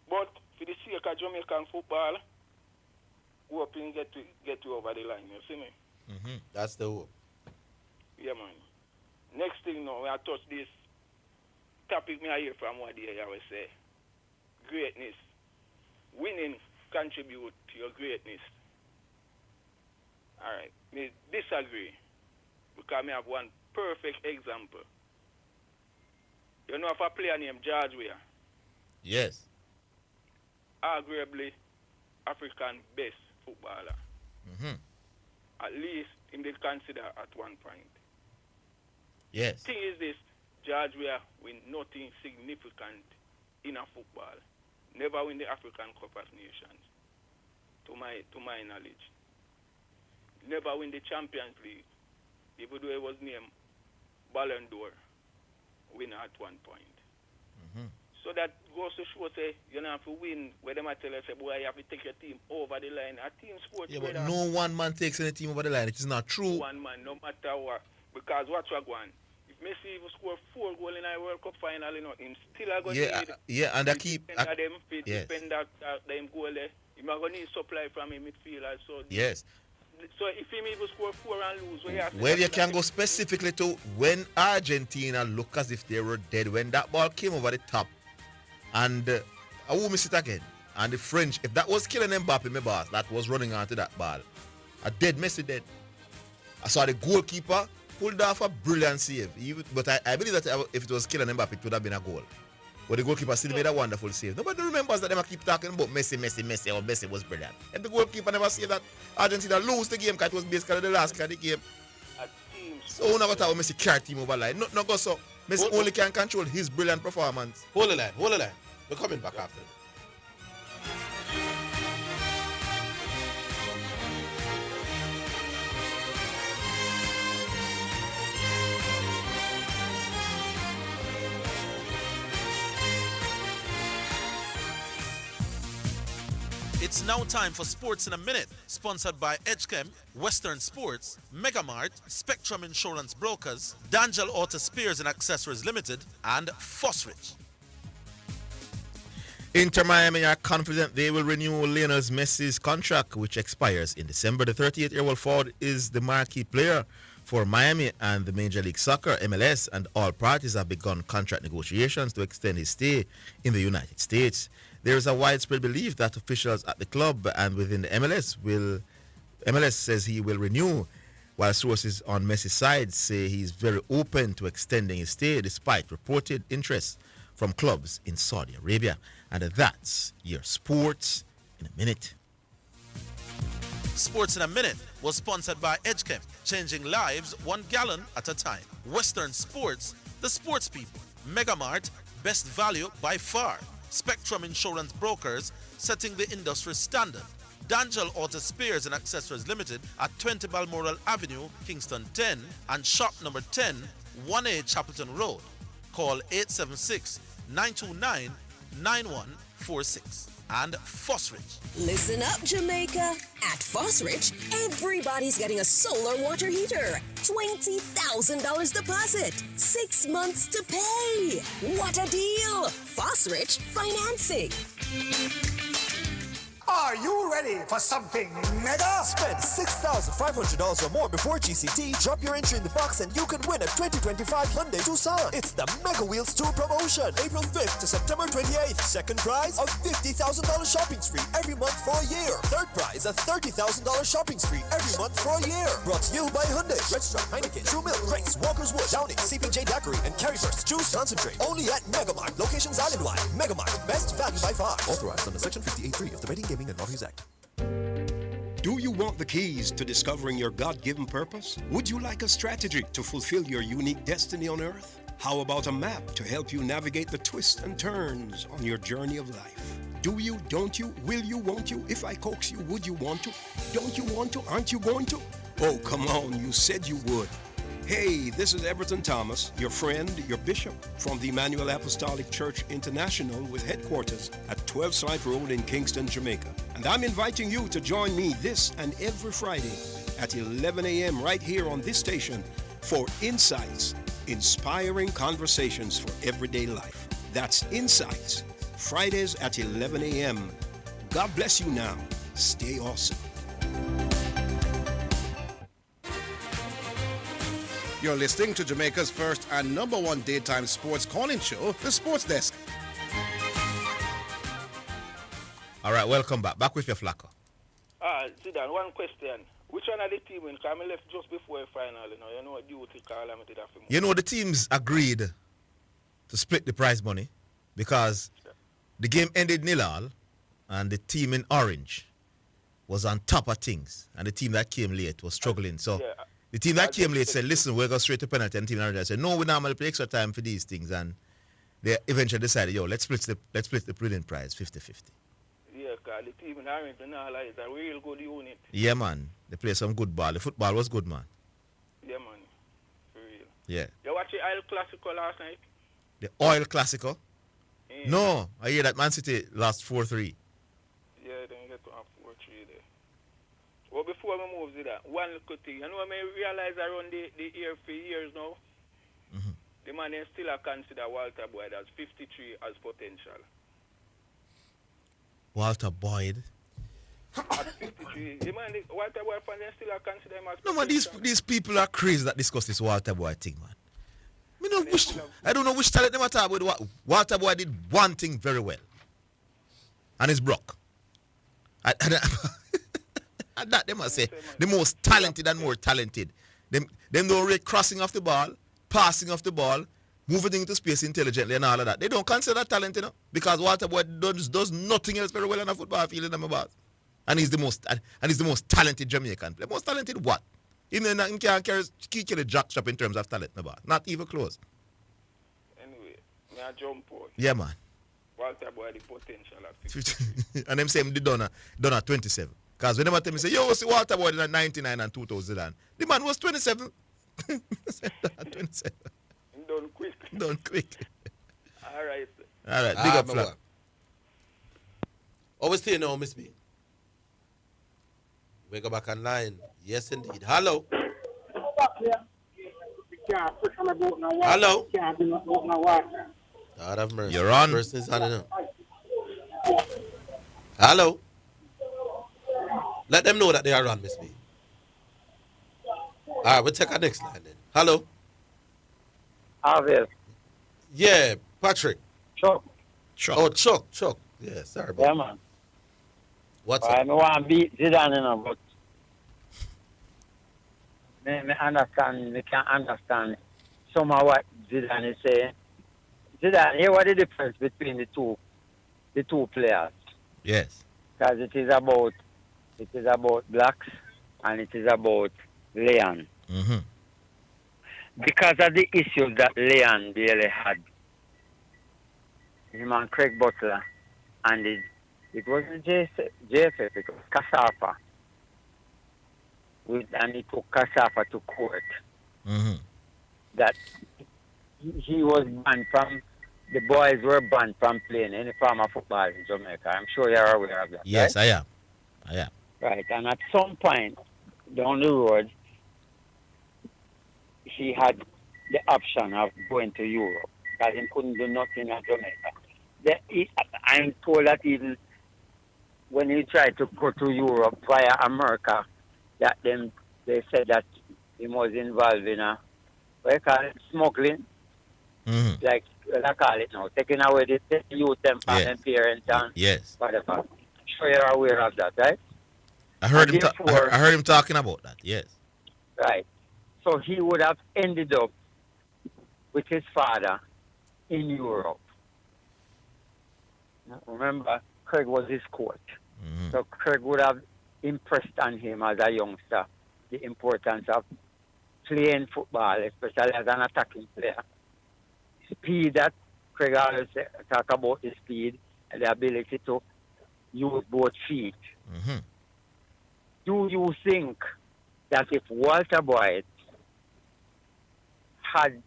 But for the sake of Jamaican football, we hoping get you over the line, you see me? Mm-hmm. That's the hope. Yeah, man. Next thing now, when I touch this topic, me I hear from what day I will say. Greatness. Winning contribute to your greatness. All right. Me disagree. Because me have one perfect example. You know if a player named George Weah? Yes. Arguably African best footballer. Mm-hmm. At least him they consider at one point. Yes. Thing is this, George Weah win nothing significant in a football. Never win the African Cup of Nations. To my knowledge. Never win the Champions League. Even though it was named Ballon d'Or winner at one point. Mm-hmm. So that goes to show, say, you don't have to win. Where them tell us, say, boy, you have to take your team over the line. A team sport. Yeah, but no one man takes any team over the line. It is not true. One man, no matter what. Because what's going? If Messi even score 4 goals in a World Cup final, you know, him still are going to need. And I keep. Defend them goal there. He's going to need supply from him midfielder. So yes. So if he even score 4 and lose, well, you can go specifically to when Argentina look as if they were dead when that ball came over the top, and I will miss it again. And the French, if that was killing Mbappe, my boss, that was running onto that ball, a dead Messi dead. I saw the goalkeeper pulled off a brilliant save. But I believe that if it was killing Mbappe, it would have been a goal. But the goalkeeper still made a wonderful save. Nobody remembers that they keep talking about Messi, or Messi was brilliant. And the goalkeeper never said that Argentina lose the game because it was basically the last of the game. So who never thought Messi carry team over line? No go so. Messi only can control his brilliant performance. Hold the line. We're coming back after. It's now time for Sports in a Minute, sponsored by Edgechem, Western Sports, Megamart, Spectrum Insurance Brokers, D'Angelo Auto Spears and Accessories Limited, and Fosrich. Inter Miami are confident they will renew Lionel Messi's contract, which expires in December. The 38-year-old forward is the marquee player for Miami and the Major League Soccer, MLS, and all parties have begun contract negotiations to extend his stay in the United States. There is a widespread belief that officials at the club and within the MLS says he will renew, while sources on Messi's side say he's very open to extending his stay despite reported interest from clubs in Saudi Arabia. And that's your Sports in a Minute. Sports in a Minute was sponsored by Edgechem, changing lives 1 gallon at a time. Western Sports, the sports people. Megamart, best value by far. Spectrum Insurance Brokers, setting the industry standard. D'Angelo Auto Spears and Accessories Limited at 20 Balmoral Avenue, Kingston 10, and shop number 10, 1A Chapelton Road. Call 876-929-9146. And Fosrich. Listen up, Jamaica. At Fosrich, everybody's getting a solar water heater. $20,000 deposit. 6 months to pay. What a deal! Fosrich Financing. Are you ready for something mega? Spend $6,500 or more before GCT. Drop your entry in the box and you can win a 2025 Hyundai Tucson. It's the Mega Wheels Tour promotion. April 5th to September 28th. Second prize, a $50,000 shopping spree every month for a year. Third prize, a $30,000 shopping spree every month for a year. Brought to you by Hyundai, Red Stripe, Heineken, True Milk, Grace, Walker's Wood, Downing, CPJ Daiquiri, and Carryburst. Juice Concentrate. Only at Megamart. Locations island-wide. Megamart. Best value by far. Authorized under Section 58.3 of the Betting, Gaming, and Lotteries Act. Do you want the keys to discovering your God-given purpose? Would you like a strategy to fulfill your unique destiny on earth? How about a map to help you navigate the twists and turns on your journey of life? Do you, don't you, will you, won't you? If I coax you, would you want to? Don't you want to? Aren't you going to? Oh, come on, you said you would. Hey, this is Everton Thomas, your friend, your bishop, from the Emmanuel Apostolic Church International with headquarters at 12 Slide Road in Kingston, Jamaica. And I'm inviting you to join me this and every Friday at 11 a.m. right here on this station for Insights, inspiring conversations for everyday life. That's Insights, Fridays at 11 a.m. God bless you now. Stay awesome. You're listening to Jamaica's first and number one daytime sports calling show, The Sports Desk. All right, welcome back. Back with your Flacco. Zidane, one question. Which one of the team in? Because I left just before the final, you know what duty call I did after. You know, the teams agreed to split the prize money because the game ended 0-0 and the team in orange was on top of things and the team that came late was struggling. So the team that came late said, listen, we'll go straight to penalty, and the team in orange said, no, we normally play extra time for these things, and they eventually decided, let's split the brilliant prize 50-50. Yeah, because the team in orange is a real good unit. Yeah, man. They play some good ball. The football was good, man. Yeah, man. For real. Yeah. You watch the Oil Classico last night? The Oil Classico? Yeah. No. I hear that Man City lost 4-3. Yeah, then get to have 4-3 there. Well, before we move to that, one little thing. You know what I realize around the year for years now? Mm-hmm. The man is still consider Walter Boyd as 53 as potential. Walter Boyd? At 53. The man, Walter Boyd fans still consider him as no, man, these people are crazy that discuss this Walter Boyd thing, man. I don't know which talent they talk about. Walter Boyd did one thing very well. And it's Brock. And that they must say the most talented and more talented. Them don't rate crossing off the ball, passing off the ball, moving into space intelligently and all of that. They don't consider that talent, because Walter Boyd does nothing else very well on a football field in them about. And he's the most talented Jamaican player. Most talented what? He can't carry a jack shop in terms of talent, not even close. Anyway, may I jump on? Yeah, man. Walter Boyd the potential at 50. And them say him done at 27. Because when they tell me, say, yo, see Walter Boyd in 99 and 2000. The man was 27. 27. Done quick. Done quick. All right. All right, big up, Flap. Always stay now, Miss B. We go back online. Yes, indeed. Hello. Hello. God have mercy. You're on. Person's on. Hello. Let them know that they are on, Miss B. All right, we'll take our next line then. Hello. Orville. Yeah, Patrick. Chuck. Oh, Chuck. Yeah, sorry about that. Yeah, man. What's up? I want to beat Zidane, but I can't understand some of what Zidane is saying. Zidane, here what the difference between the two players? Yes. Because it is about blacks and it is about Leon. Mm-hmm. Because of the issues that Leon really had, him and Craig Butler, and it wasn't JFF, it was Kasafa. And he took Kasafa to court. Mm-hmm. That he was banned from, the boys were banned from playing any form of football in Jamaica. I'm sure you're aware of that. Yes, right? I am. Right, and at some point down the road, he had the option of going to Europe because he couldn't do nothing in Jamaica. I'm told that even when he tried to go to Europe via America, that they said that he was involved in smuggling, like I call it now, taking away the youth and parents and whatever. I'm sure you're aware of that, right? I heard him talking about that. Yes. Right. So he would have ended up with his father in Europe. Remember, Craig was his coach. Mm-hmm. So Craig would have impressed on him as a youngster the importance of playing football, especially as an attacking player. Speed, that Craig always talk about the speed and the ability to use both feet. Mm-hmm. Do you think that if Walter Boyd had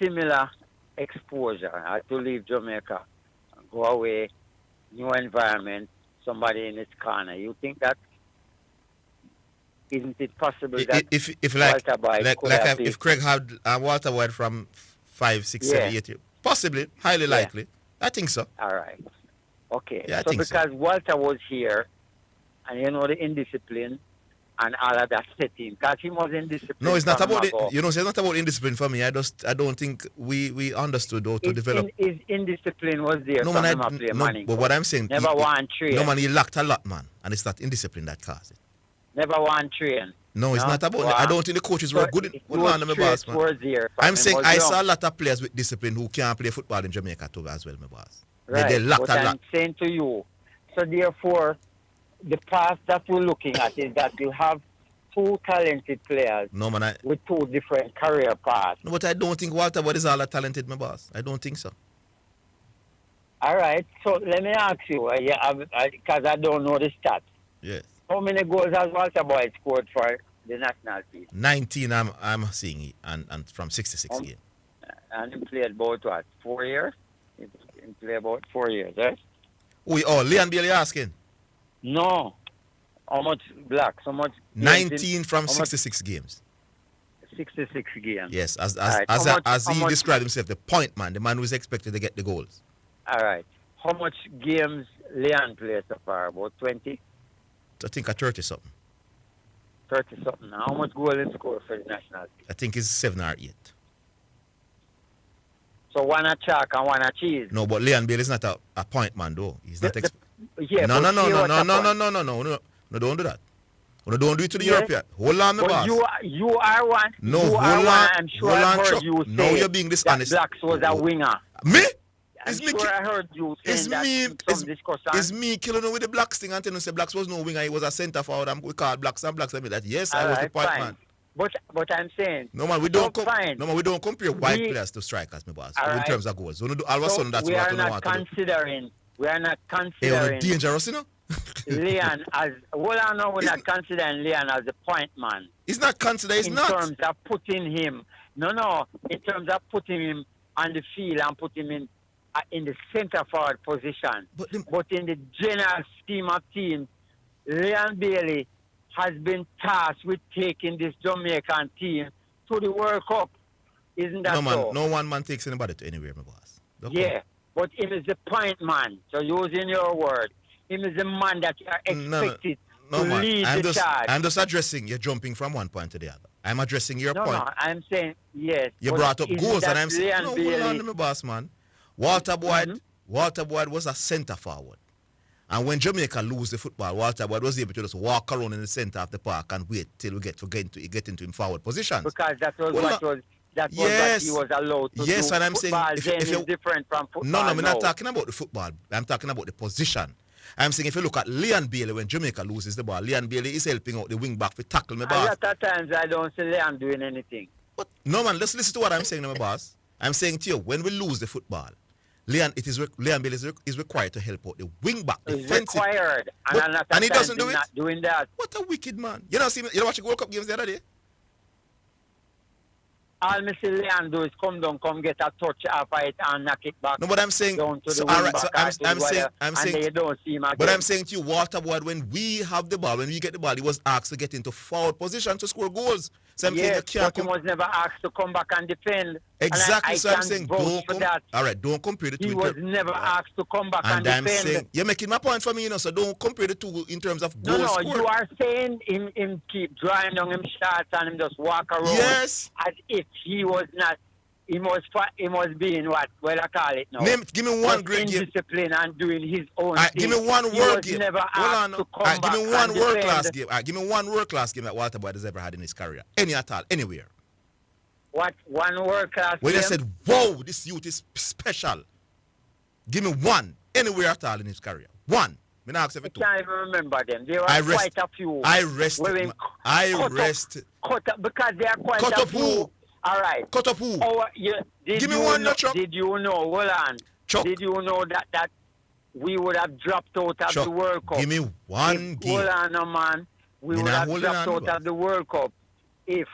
similar exposure to leave Jamaica, go away, new environment, somebody in his corner, you think that isn't it possible that if Walter Boyd could have played? if Craig had Walter Boyd from 5, 6, 7, 8 years, possibly, highly likely. I think so. All right. Okay. Yeah, I so think because Walter was here, and you know the indiscipline and all of that setting, because he was indisciplined. No, it's not about it. You know, it's not about indiscipline for me. I don't think we understood how to develop. His indiscipline was there. No, from man, but what I'm saying, never one train. No, man, he lacked a lot, man, and it's not indiscipline that caused it. Never one train. No, it's not about. I don't think the coaches were good. Man, my boss, man. I'm saying I saw a lot of players with discipline who can't play football in Jamaica too as well, my boss. Right. They lacked but a lot. I'm saying to you, so therefore, the path that we're looking at is that you have two talented players with two different career paths. No, but I don't think Walter Boyd is all that talented, my boss. I don't think so. All right. So let me ask you, because I don't know the stats. Yes. How many goals has Walter Boyd scored for the national team? 19, I'm seeing it, and from 66 games. And he played about what, 4 years? He played about 4 years, right? Leon Bailey asking? No. How much blacks? How much? 19 from 66 games. 66 games. Yes, as he described himself, the point man, the man who is expected to get the goals. All right. How much games Leon played so far? About 20? I think 30 something. 30 something. How much goal he scored for the national team? I think it's 7 or 8. So one a chalk and one a cheese. No, but Leon Bailey is not a point man though. He's not. Yeah. No, don't do that. No, don't do it to the European. Hold on, my boss. You are one. No, hold on. I'm sure I heard you say now you're being dishonest. That Blacks was a winger. Me? I'm sure I heard you saying that in some discussion. It's me killing him with the Blacks thing and telling him Blacks was no winger. He was a centre forward and we called Blacks and Blacks. I mean that. Yes, I was the point man. But I'm saying. No man, we don't compare white players to strikers, my boss. In terms of goals. All of a sudden, that's we what are not considering. We are not considering. Dangerous, you know. Leon as we're not considering Leon as a point man. He's not considered. In terms of putting him. No. In terms of putting him on the field and putting him in the centre forward position. But in the general scheme of teams, Leon Bailey has been tasked with taking this Jamaican team to the World Cup. Isn't that so? No one man takes anybody to anywhere, my boss. But him is the point man. So using your word, him is the man that you are expected to lead the charge. I'm just addressing you're jumping from one point to the other. I'm addressing your point. No, I'm saying yes. You brought up goals and I'm saying hold on, my boss, man. Walter Boyd was a centre forward. And when Jamaica lose the football, Walter Boyd was able to just walk around in the centre of the park and wait till we get into him forward positions. Because that was what he was allowed to do. Yes, and I'm saying if is different from football. No, I'm not talking about the football. I'm talking about the position. I'm saying if you look at Leon Bailey when Jamaica loses the ball, Leon Bailey is helping out the wing back to tackle my boss. A lot of times I don't see Leon doing anything. What? No man, let's listen to what I'm saying, my boss. I'm saying to you, when we lose the football, Leon Bailey is required to help out the wing back. He's required, and he doesn't do it. Not doing that. What a wicked man! You watch the World Cup games the other day. All Mr. Leon do is come down, come get a touch off it and knock it back. No, but I'm saying, down to the I'm saying, you don't see him again. But I'm saying to you, Walter Boyd, when we have the ball, when we get the ball, he was asked to get into forward position to score goals. So yes, but he was never asked to come back and defend. Exactly, and so I'm saying, don't compare the two. He was never asked to come back and defend. Saying, you're making my point for me, so don't compare the two in terms of goals. No, you are saying him keep drawing down him shots and him just walk around. Yes. As if he was not. He must be in what I call it now. Give me one great game. Discipline and doing his own thing. Give me one world game. Never asked to come back. Give me one world class game. Give me one world class game that Walter Boyd has ever had in his career. Any at all, anywhere. What one world class game? When they said, "Whoa, this youth is special." Give me one anywhere at all in his career. One. I can't even remember them. There are quite a few. I rest. Because there are quite a few. Who? All right. Cut up who? Give me one, Chuck. Did you know, hold on. Chuck. Did you know that we would have dropped out of Chuck, the World Cup? Give me one game. Hold on, no, man. We would have dropped out of the World Cup if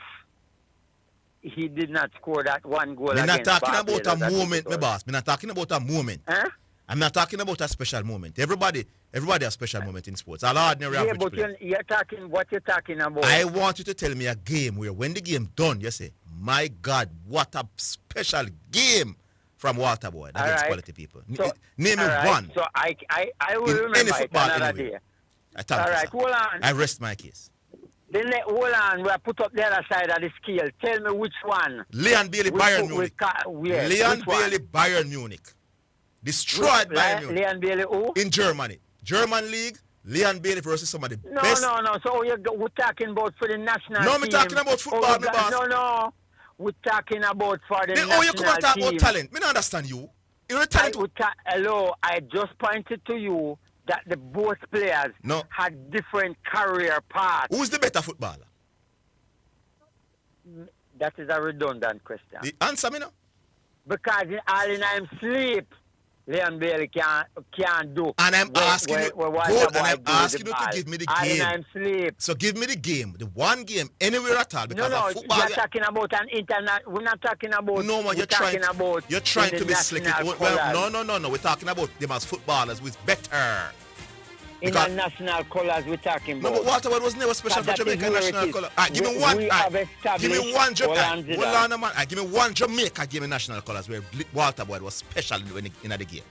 he did not score that one goal against Barbados. I'm not talking Barbados about a moment, my boss. I'm not talking about a moment. Huh? I'm not talking about a special moment. Everybody Everybody has a special moment in sports. All ordinary average but player. you're talking what you're talking about. I want you to tell me a game where when the game done, you say, my God, what a special game from Walter Boyd against quality people. So, Name me one. So I will in remember any it football another anyway. day. I thank All you, right, sir. hold on. I rest my case. Then hold on, we put up the other side of the scale. Tell me which one. Leon Bailey, Bayern Munich. Leon Bailey, Bayern Munich. Destroyed Bayern Munich. Leon Bailey who? In Germany. German league, Leon Bailey versus some of the best. No. So we're talking about for the national team. No, I'm talking about football, my boss. No. We're talking about for the national team. Oh, you come and talk about talent. Me don't understand you. You're a talent. Hello, I just pointed to you that the both players had different career paths. Who's the better footballer? That is a redundant question. The answer me now. Because all in I'm sleep, Leon Bailey can't do. And I'm asking you, and I'm asking you to give me the all game. In I'm sleep. So give me the game, the one game, anywhere at all. Because No, of football, you're talking about an internet. We're not talking about. No, man, you're trying to be slick. No. We're talking about them as footballers who's better. In the national colours we're talking about. No, but Walter Boyd was never special for Jamaica national colour. Give me one. Give me one Jamaica. Give me one Jamaica game in national colours where Walter Boyd was special in the game.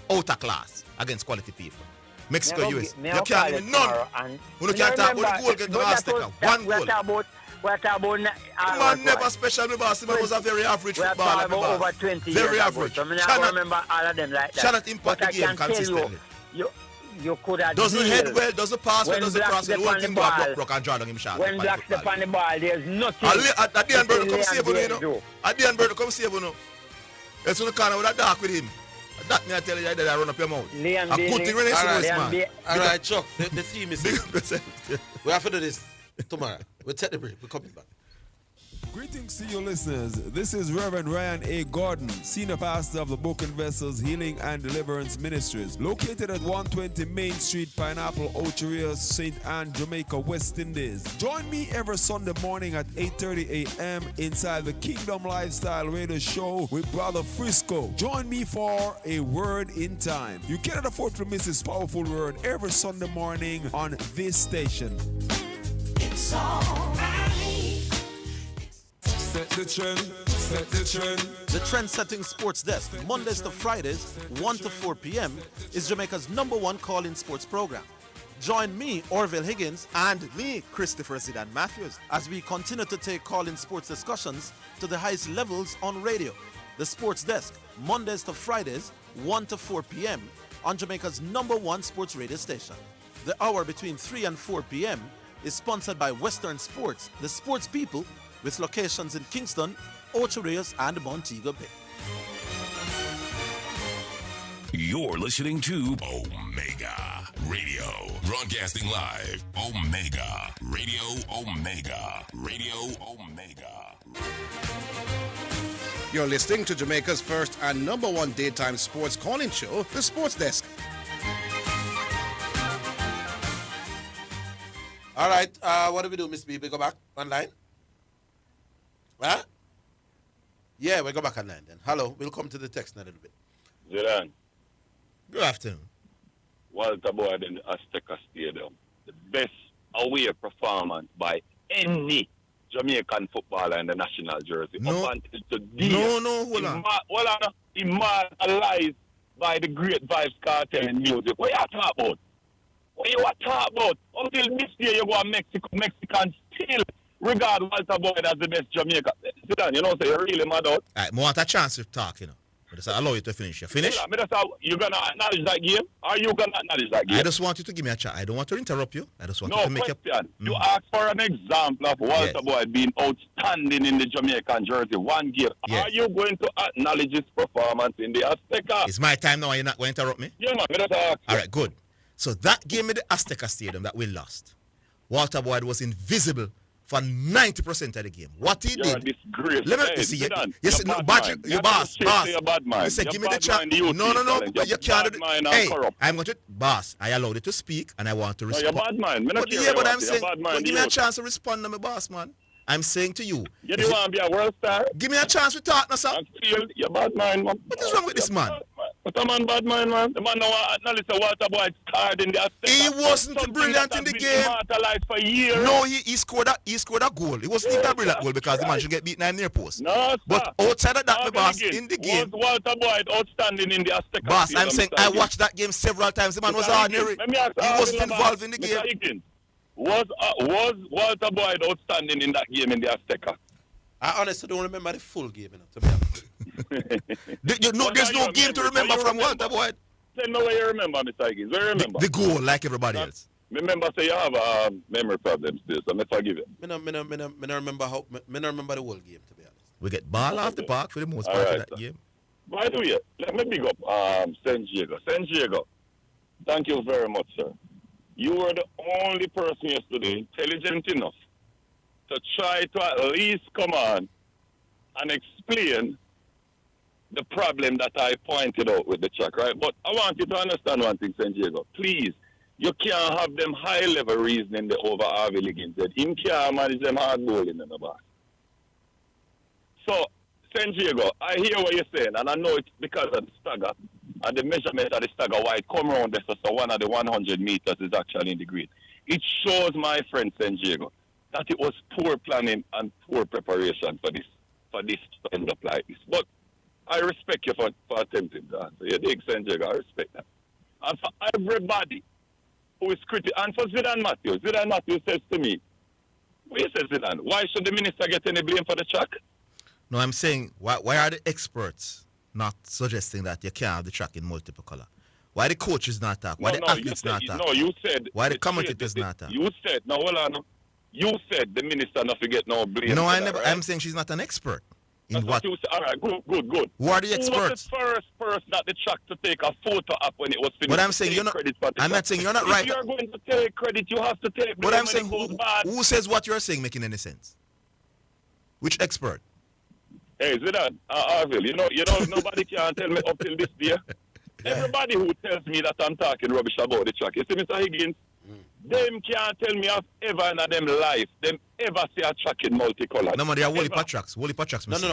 Out of class against quality people. Mexico, US. You can't even none. We can't talk about the goal against the Azteca. One goal. What about man never special, my boss. Man was a very average footballer. Over 20 very years average. Ago. So I remember all of them like that. Cannot impact the game consistently. You could have doesn't head well, doesn't pass well, doesn't cross well. One thing block and draw down him shot. When Black step on the ball, there's nothing. At the end, Bird come save you, know. At the end, Bird come save you, know. It's on the corner with a dark with him. That me I tell you, I run up your mouth. A good thing when it's man. All right, Chuck, the theme is we have to do this tomorrow. We'll take the break. We're coming back. Greetings to your listeners. This is Reverend Ryan A. Gordon, Senior Pastor of the Broken Vessels Healing and Deliverance Ministries, located at 120 Main Street, Pineapple, Ocheria, St. Anne, Jamaica, West Indies. Join me every Sunday morning at 8:30 a.m. inside the Kingdom Lifestyle Radio Show with Brother Frisco. Join me for a word in time. You cannot afford to miss this powerful word every Sunday morning on this station. It's all right. Set the trend, set the trend. The trend-setting sports desk, Mondays to Fridays, 1 to 4 p.m., is Jamaica's #1 call-in sports program. Join me, Orville Higgins, and me, Christopher Zidane Matthews, as we continue to take call-in sports discussions to the highest levels on radio. The sports desk, Mondays to Fridays, 1 to 4 p.m., on Jamaica's #1 sports radio station. The hour between 3 and 4 p.m. is sponsored by Western Sports, the sports people, with locations in Kingston, Ocho Rios, and Montego Bay. You're listening to Omega Radio, broadcasting live. Omega Radio, Omega Radio, Omega. You're listening to Jamaica's first and #1 daytime sports calling show, The Sports Desk. All right, what do we do, Miss B? We go back online? Huh? Yeah, we go back online then. Hello, we'll come to the text in a little bit. Zidane. Good afternoon. Walter Boyd in the Azteca Stadium. The best away performance by any Jamaican footballer in the national jersey. No, up until today. Hold on. Immortalized by the great Vibes Cartel in music. What you talking about? What you talking about? Until this year you go to Mexico, Mexicans still regard Walter Boyd as the best Jamaican. Sit down, you know, so you're really mad out. I want a chance to talk, you know. I just allow you to finish. You finish? You're going to acknowledge that game? Are you going to acknowledge that game? I just want you to give me a chance. I don't want to interrupt you. I just want you to make question. You asked for an example of Walter Boyd being outstanding in the Jamaican jersey. One game. Yes. Are you going to acknowledge his performance in the Azteca? It's my time now. Are you not going to interrupt me? Yeah, man. Just ask. All right, good. So that game in the Azteca Stadium that we lost, Walter Boyd was invisible for 90% of the game. What he You're did. Let me see. Yes, no, boss. Listen, give me the chance. No. You can't do it. Hey, I'm going to, boss, I allowed you to speak and I want to respond. You're bad man. But I'm saying, give me a chance to respond to my boss, man. I'm saying to you. You don't want to be a world star? Give me a chance to talk now, sir. You're bad man. What is wrong with this man? But a man bad man. The man now acknowledge a water boy scarred in the Azteca. He wasn't brilliant in the game. Immortalized for years. No, he scored a goal. It wasn't even a brilliant goal because the man should get beaten in near post. No, sir. But outside of that, my boss, in the game. Was Walter Boyd outstanding in the Azteca? Boss, I'm saying I watched that game several times. The man was ordinary. He wasn't involved in the game. Higgins, was Walter Boyd outstanding in that game in the Azteca? I honestly don't remember the full game, to be honest. There's no game to remember from Walter Boyd. Tell me what you remember, Mr. Higgins. What you remember? The goal, like everybody else. Remember, say you have memory problems still, so I forgive you. I don't remember the whole game, to be honest. We get ball off the park for the most part of that game. By the way, let me big up San Diego. San Diego, thank you very much, sir. You were the only person yesterday intelligent enough to try to at least come on and explain the problem that I pointed out with the track, right? But I want you to understand one thing, San Diego. Please, you can't have them high-level reasoning over Orville Higgins. Him can't manage them hard bowling in the back. So, San Diego, I hear what you're saying, and I know it's because of the stagger, and the measurement of the stagger, why it come around there, so one of the 100 meters is actually in the grid. It shows, my friend San Diego, that it was poor planning and poor preparation for this to end up like this. But I respect you for attempting to answer. You dig, San Diego, I respect that. And for everybody who is critical, and for Zidane Matthews says to me, what you say, Zidane, why should the minister get any blame for the track? No, I'm saying, why are the experts not suggesting that you can't have the track in multiple color? Why the coaches not talk? Why the athletes not talk? No, you said... Why the commentators not talk? You said, no, hold on. You said the minister not to get no blame. No, I never. Right? I'm saying she's not an expert. That's what you said. All right, good. Who are the experts? Who was the first person at the track to take a photo up when it was finished? But I'm saying you're not. I'm not saying you're not right. If you're going to take credit, you have to take blame. But I'm saying who says what you're saying making any sense? Which expert? Hey, Zidane, Orville, you know, nobody can tell me up till this day. Everybody who tells me that I'm talking rubbish about the track, you see, Mr. Higgins, them can't tell me I've ever in them life, them ever see a track in multicolor. No, man, they are Wally Patracks. No,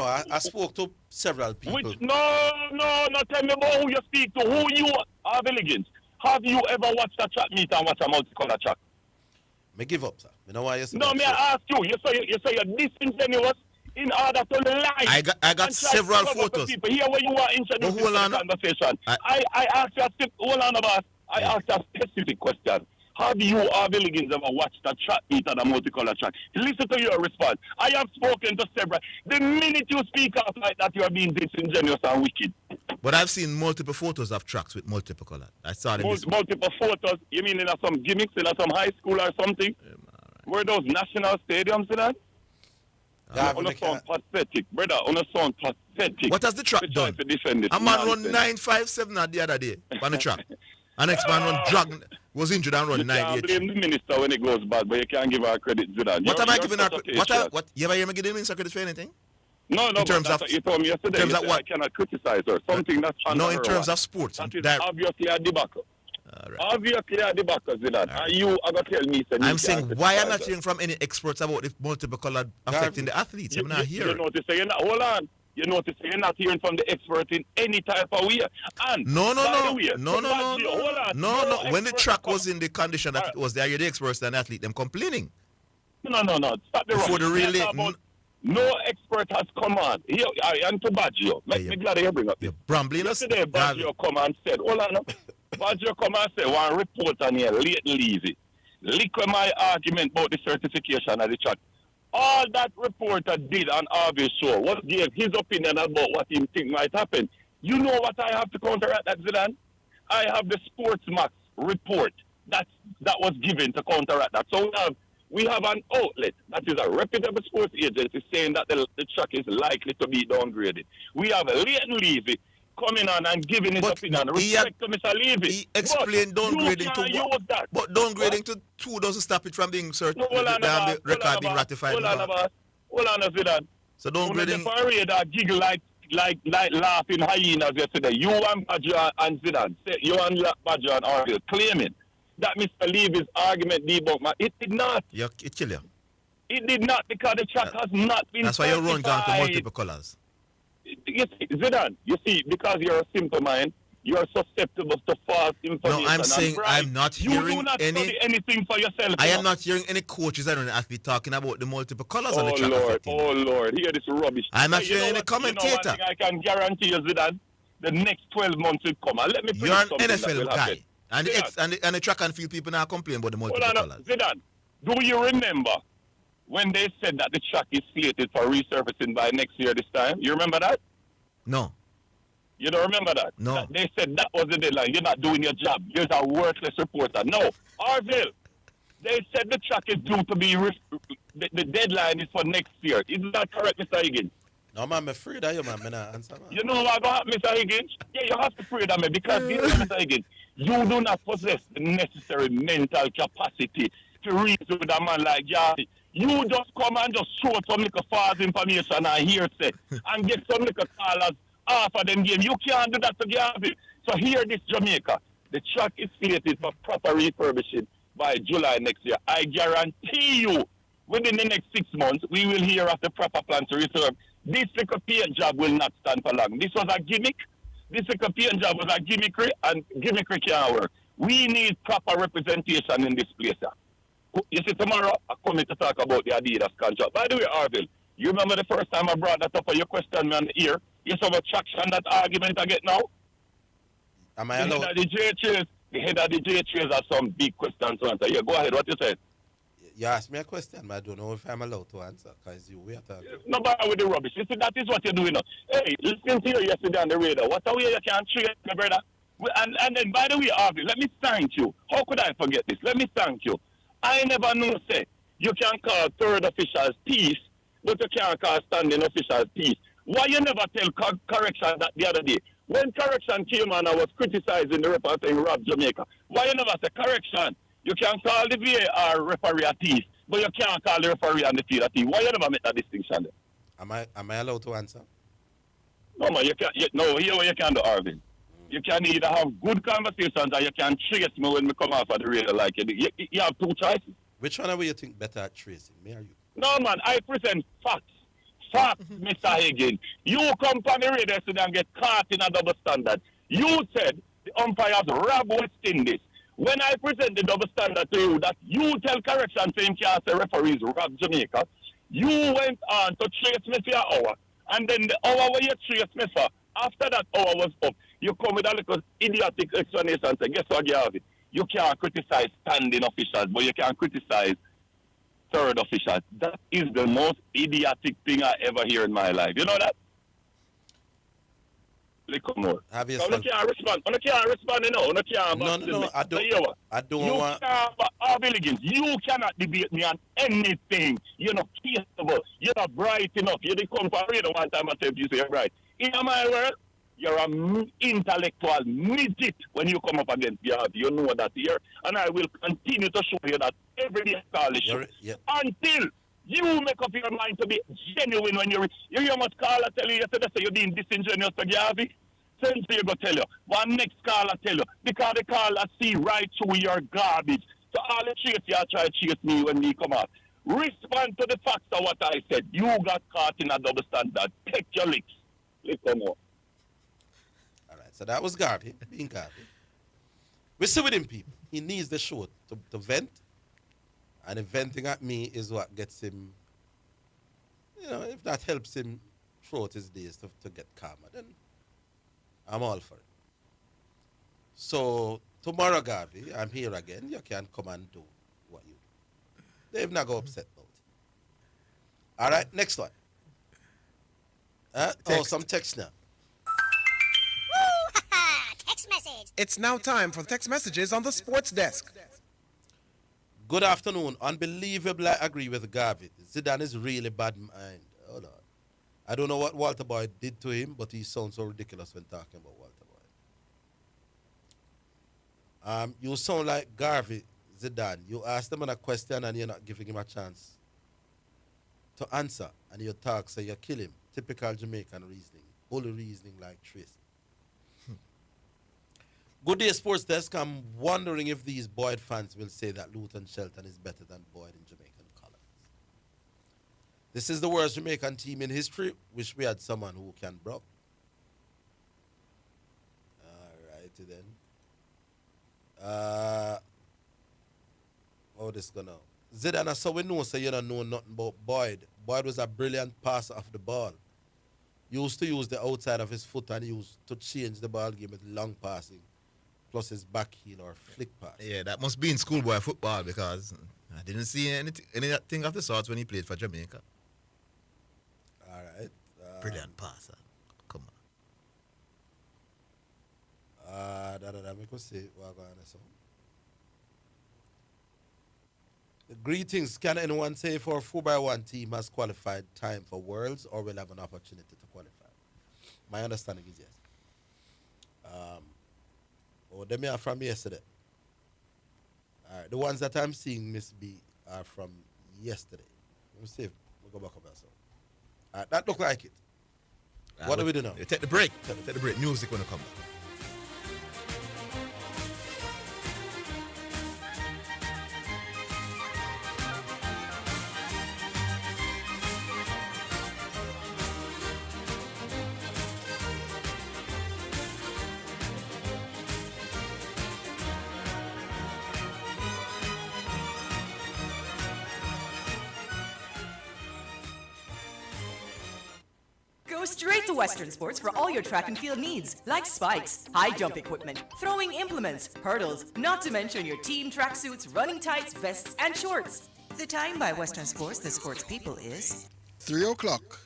I spoke to several people. No, tell me about who you speak to, who you are, Higgins. Have you ever watched a track meet and watch a multicolor track? Me give up, sir. You know why you say no, may I ask you, you say you're disingenuous in order to lie. I got several photos. People. Here where you are introducing the conversation. I asked you a specific question. Have you, Orville Higgins, ever watched a track meet at a multicolor track? Listen to your response. I have spoken to several. The minute you speak out like that, you are being disingenuous and wicked. But I've seen multiple photos of tracks with multiple color. I saw them. Multiple photos? You mean in some gimmicks, in some high school or something? Were those national stadiums in that? On a sound pathetic, brother. On a sound pathetic. What has the track done? A man run 9.57 at the other day on the track. An next man run drag was injured and run 9.8. You can't blame the minister when it goes bad, but you can't give her credit to that. What am I giving her? What? You ever hear me give the minister credit for anything? No, in terms of you told me yesterday. In terms of what? I cannot criticize her. Something that's no, in terms of sports. That is obviously a debacle. Right. Obviously a debacle, Zidane. Right. And you are going to tell me... I'm saying, why I'm not hearing from any experts about the multiple color affecting the athletes? I'm not hearing. You notice you're not... Hold on. You notice you're not hearing from the expert in any type of way. And no. When the track was in the condition that it was, they are the experts and the athlete, them complaining. No. Stop the before the relay. No expert has come on. Here, I am to Baggio. Me glad you bring up this. Brambling us. Yesterday, Baggio come and said, hold on. Baggio come and say, one report on here, late and lazy. Liquor my argument about the certification of the track. All that reporter did on Orville's show was gave his opinion about what he think might happen. You know what I have to counteract that, Zidane? I have the Sportsmax report that was given to counteract that. So we have an outlet that is a reputable sports agency saying that the track is likely to be downgraded. We have Leighton Levy coming on and giving his opinion. Respect to Mr. Levy. He explained downgrading to what? But downgrading to 2 doesn't stop it from being certain. The record being ratified. Hold on, Zidane. So downgrading. That giggle like laughing hyenas yesterday. You and Badger and Zidane, you and Badger and Orville claiming that Mr. Levy's argument debunked. It did not. It kill you. It did not because the track has not been. That's why you run down to multiple colors. You see, Zidane, because you're a simple mind, you're susceptible to false information. No, I'm saying I'm not hearing you do not study anything for yourself. I am not hearing any coaches and athlete talking about the multiple colors on the track. Oh Lord, hear this rubbish. I'm not hearing any commentator. You know I can guarantee you, Zidane, the next 12 months will come. And let me You're an NFL guy. And the track and field people now complain about the multiple colors. Zidane, do you remember when they said that the track is slated for resurfacing by next year this time? You remember that? No. You don't remember that? No. They said that was the deadline. You're not doing your job. You're a worthless reporter. No. Orville, they said the track is due to be... the deadline is for next year. Is that correct, Mr. Higgins? No, man, I'm afraid of you, man. I'm not answer, man. You know what about Mr. Higgins? Yeah, you have to pray that, man, because Mr. Higgins, you do not possess the necessary mental capacity to reason with a man like Jarvis. You just come and just throw some little false information and hearsay and get some little callers off of them game. You can't do that to Jarvis. So here this Jamaica, the track is slated for proper refurbishing by July next year. I guarantee you, within the next 6 months, we will hear of the proper plan to reserve. This little paint job will not stand for long. This was a gimmick. This little paint job was a gimmickry, and gimmickry can't work. We need proper representation in this place. You see, tomorrow, I'm coming to talk about the Adidas contract. By the way, Orville, you remember the first time I brought that up and you questioned me on the ear? You saw what traction that argument I get now? Am I allowed? The head of the JHs has some big questions to answer. Yeah, go ahead. What you said? You asked me a question, but I don't know if I'm allowed to answer because you were talking. No bother with the rubbish. You see, that is what you're doing now. Hey, listen to you yesterday on the radar. What a way you can treat me, brother. And then, by the way, Orville, let me thank you. How could I forget this? Let me thank you. I never knew, say, you can call third officials peace, but you can't call standing officials peace. Why you never tell correction that the other day? When correction came and I was criticizing the referee saying rob Jamaica, why you never say correction? You can call the VAR referee a thief, but you can't call the referee on the field a thief. Why you never make that distinction there? Am I allowed to answer? No, man, you can't. No, here what you can do, Arvin. You can either have good conversations or you can trace me when we come off of the radio like you do. You have two choices. Which one of you think better at tracing, me or you? No, man, I present facts. Facts, Mr. Higgins. You come from the radio today and get caught in a double standard. You said the umpires rob West Indies. When I present the double standard to you that you tell correction saying can't say referees rob Jamaica, you went on to trace me for an hour. And then the hour where you trace me for, after that hour was up, you come with a little idiotic explanation and say, guess what, Garvey? You can't criticize standing officials, but you can criticize third officials. That is the most idiotic thing I ever hear in my life. You know that? Come on. Have you can't respond. You can't respond, you know. No, I don't want... Higgins, you cannot debate me on anything. You're not capable. You're not bright enough. You didn't come for radio one time and say you say you're bright. In my world, you're an intellectual midget when you come up against Garvey. You know that here. And I will continue to show you that every day scholarship. Until you make up your mind to be genuine when you hear much caller tell you yesterday say you're being disingenuous to Garvey. Same thing go tell you. One next caller tell you. Because the caller see right through your garbage. So all the chase you try to chase me when we come out. Respond to the facts of what I said. You got caught in a double standard. Take your licks. Listen more. All right, so that was Garvey, being Garvey. We see with him, people. He needs the show to vent. And the venting at me is what gets him, you know, if that helps him throughout his days to get calmer, then I'm all for it. So, tomorrow, Garvey, I'm here again. You can come and do what you do. They've not got upset about it. All right, next one. Some text now. Text message. It's now time for text messages on the sports desk. Good afternoon. Unbelievably, I agree with Garvey. Zidane is really bad mind. Hold on. I don't know what Walter Boy did to him, but he sounds so ridiculous when talking about Walter Boy. You sound like Garvey, Zidane. You ask them a question and you're not giving him a chance to answer. And you talk, so you kill him. Typical Jamaican reasoning. Bully reasoning like Tracy. Good day, Sports Desk. I'm wondering if these Boyd fans will say that Luton Shelton is better than Boyd in Jamaican colors. This is the worst Jamaican team in history. Wish we had someone who can block. All opportunity then. How this gonna? Zidane, so we know, so you don't know nothing about Boyd. Boyd was a brilliant passer of the ball. He used to use the outside of his foot and he used to change the ball game with long passing, plus his back heel or flick pass. Yeah, that must be in schoolboy football because I didn't see anything of the sorts when he played for Jamaica. All right. Brilliant passer. Come on. Make us see what going on. Greetings. Can anyone say for a 4x1 team has qualified time for Worlds or will have an opportunity to qualify? My understanding is yes. Them are from yesterday. All right. The ones that I'm seeing, Miss B, are from yesterday. Let me see if we'll go back up ourselves. All right. That look like it. What do we do now? Take the break. Take the break. Music when I come back. Go straight to Western Sports for all your track and field needs, like spikes, high jump equipment, throwing implements, hurdles, not to mention your team tracksuits, running tights, vests, and shorts. The time by Western Sports, the sports people, is 3 o'clock.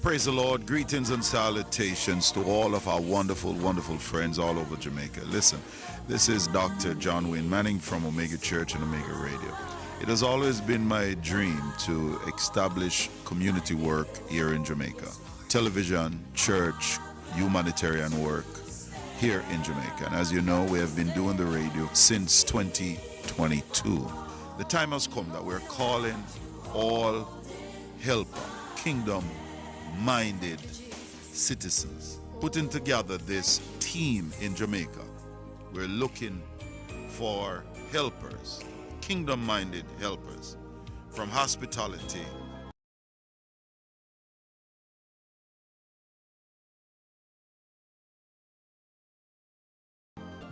Praise the Lord. Greetings and salutations to all of our wonderful, wonderful friends all over Jamaica. Listen, this is Dr. John Wayne Manning from Omega Church and Omega Radio. It has always been my dream to establish community work here in Jamaica. Television, church, humanitarian work here in Jamaica. And as you know, we have been doing the radio since 2022. The time has come that we're calling all helper, kingdom-minded citizens, putting together this team in Jamaica. We're looking for helpers, kingdom-minded helpers, from hospitality,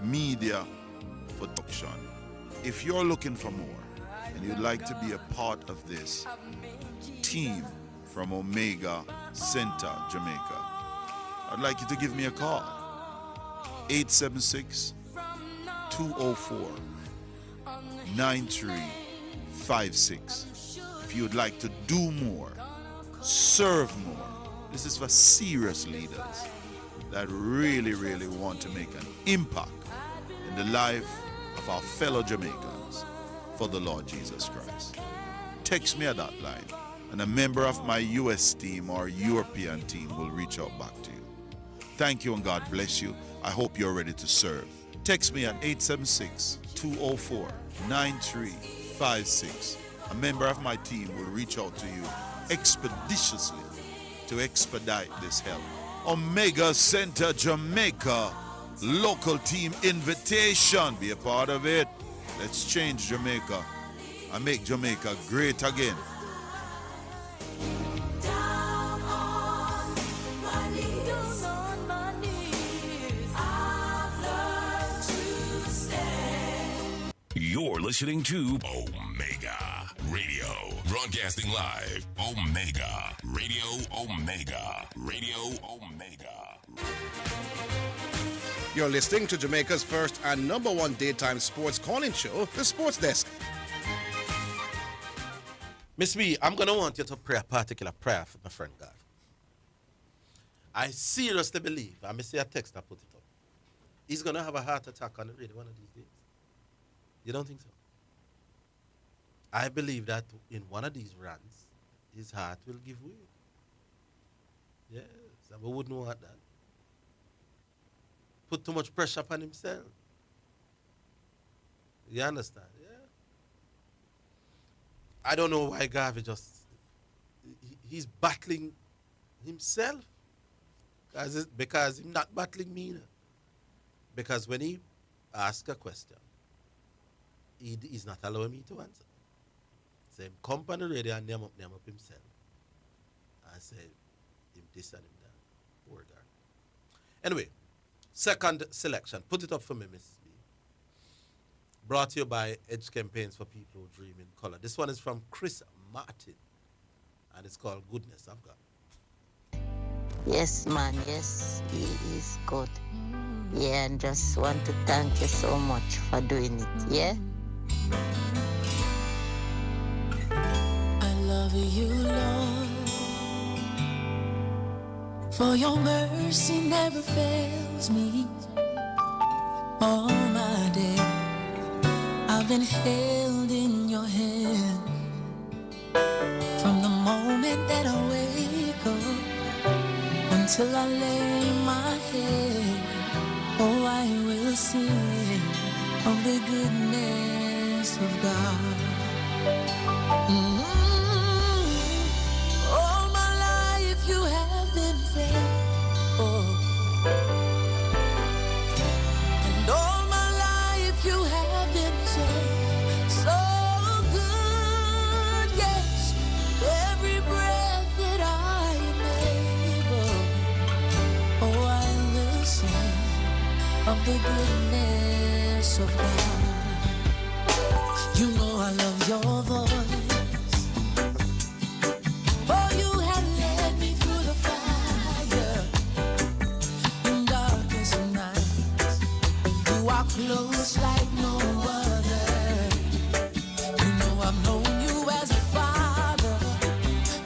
media, production. If you're looking for more and you'd like to be a part of this team from Omega Center, Jamaica, I'd like you to give me a call. 876-204-9356. If you'd like to do more, serve more. This is for serious leaders that really, really want to make an impact in the life of our fellow Jamaicans for the Lord Jesus Christ. Text me at that line, and a member of my US team or European team will reach out back to you. Thank you and God bless you. I hope you're ready to serve. Text me at 876-204-9356. A member of my team will reach out to you expeditiously to expedite this help. Omega Center Jamaica, local team invitation. Be a part of it. Let's change Jamaica and make Jamaica great again. You're listening to Omega Radio, broadcasting live. Omega Radio, Omega Radio, Omega. You're listening to Jamaica's first and number one daytime sports calling show, The Sports Desk. Miss B, I'm going to want you to pray a particular prayer for my friend God. I seriously believe, I may see a text I put it up, he's going to have a heart attack on the radio one of these days. You don't think so? I believe that in one of these runs, his heart will give way. Yes, and we wouldn't want that. Put too much pressure upon himself. You understand? Yeah. I don't know why Garvey he's battling himself. Because he's not battling me. Because when he asks a question, he's not allowing me to answer. So him come on the radio and name up himself. And say him this and him that. Poor guy. Anyway, second selection. Put it up for me, Miss B. Brought to you by Edge Campaigns for People Who Dream in Color. This one is from Chris Martin. And it's called Goodness of God. Yes, man, yes, he is good. Yeah, and just want to thank you so much for doing it, yeah? I love you, Lord, for your mercy never fails me. All my day, I've been held in your hand. From the moment that I wake up until I lay my head, oh, I will sing of the goodness of God. All my life you have been faithful, and all my life you have been so good. Yes, every breath that I am able, oh, I will sing of the goodness of God. You know I love your voice, for you have led me through the fire in darkest nights. You are close like no other. You know I've known you as a father.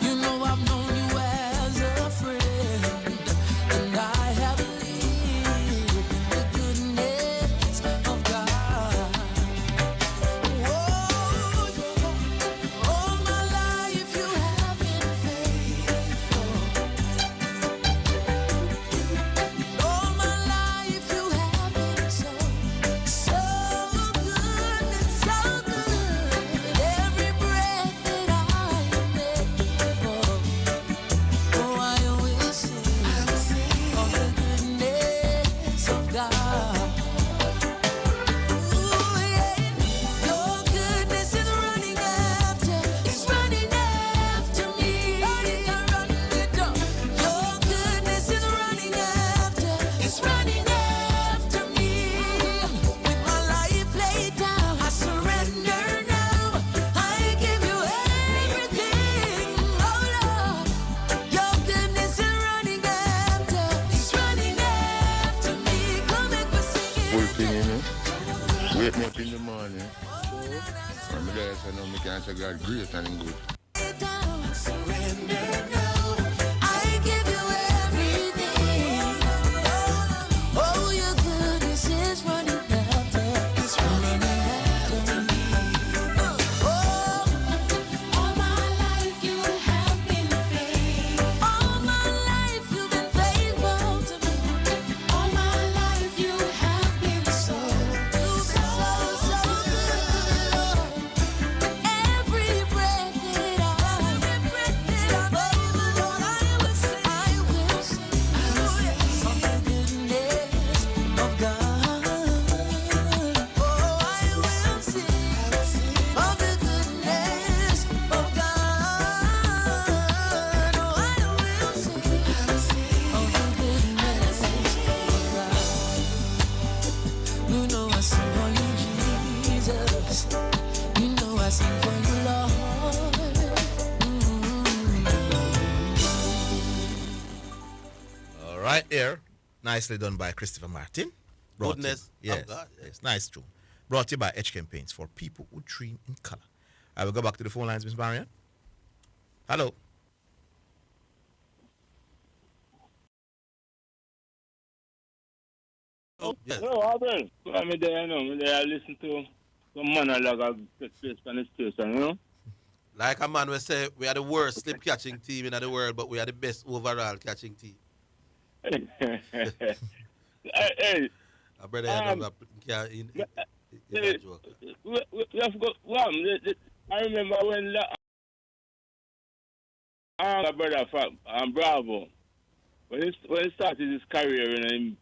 You know I've known you as a friend. And I have lived in the goodness of God. All my life you have been faithful. All my life you have been so good and so good. Every breath that I am able, oh, I will sing of the goodness of God. Ooh, yeah. Your goodness is running after me. Your goodness is running after me. With my life laid down, I surrender now. I give you everything, oh Lord. Your goodness is running after me. Come and go sing it. Full thing, you know. Wake me up in the morning. From there, I know me can't say God great and good. Down, I surrender now. I give you everything. Oh, your goodness is running after me. Oh, all my life you have been faithful. All my life you've been faithful to me. All my life you have been so good. Every breath that I Lord, I will sing of the goodness of God. Oh, I will sing of the goodness of God. Oh, I will sing of the goodness of God. You know I sing for you, Jesus. You know I sing for you, Lord. All right, there. Nicely done by Christopher Martin. Brought Goodness to you, of yes, God, yeah. yes, nice tune. Brought to you by Edge Campaigns for People Who Dream in Color. I will go back to the phone lines, Miss Marian. Hello. Yes. No, Orville. I'm there, you know. I'm there, I listen to some monologue that take place on the station, you know. Like a man will say, we are the worst slip catching team in the world, but we are the best overall catching team. Hey, A brother, I don't care in that joke. we have got one. I remember when my brother Bravo, when he started his career,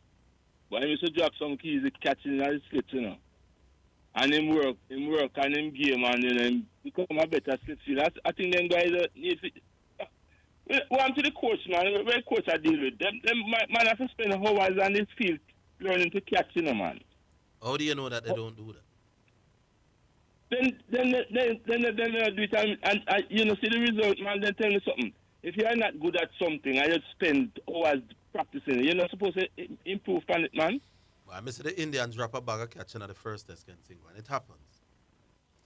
when he used to drop some keys, he catching in the slits, you know. and him work and him game and then him become a better slip field. I think them guys need to. Well, I'm to the coach, man. Where coach I deal with them man have to spend hours on this field learning to catch, man. How do you know that they don't do that? Then they do it and you know, see the result, man. Then tell me something. If you are not good at something and you spend hours practicing it, you're not supposed to improve on it, man. Well, I miss the Indians drop a bag of catching at the first test and thing, man. It happens.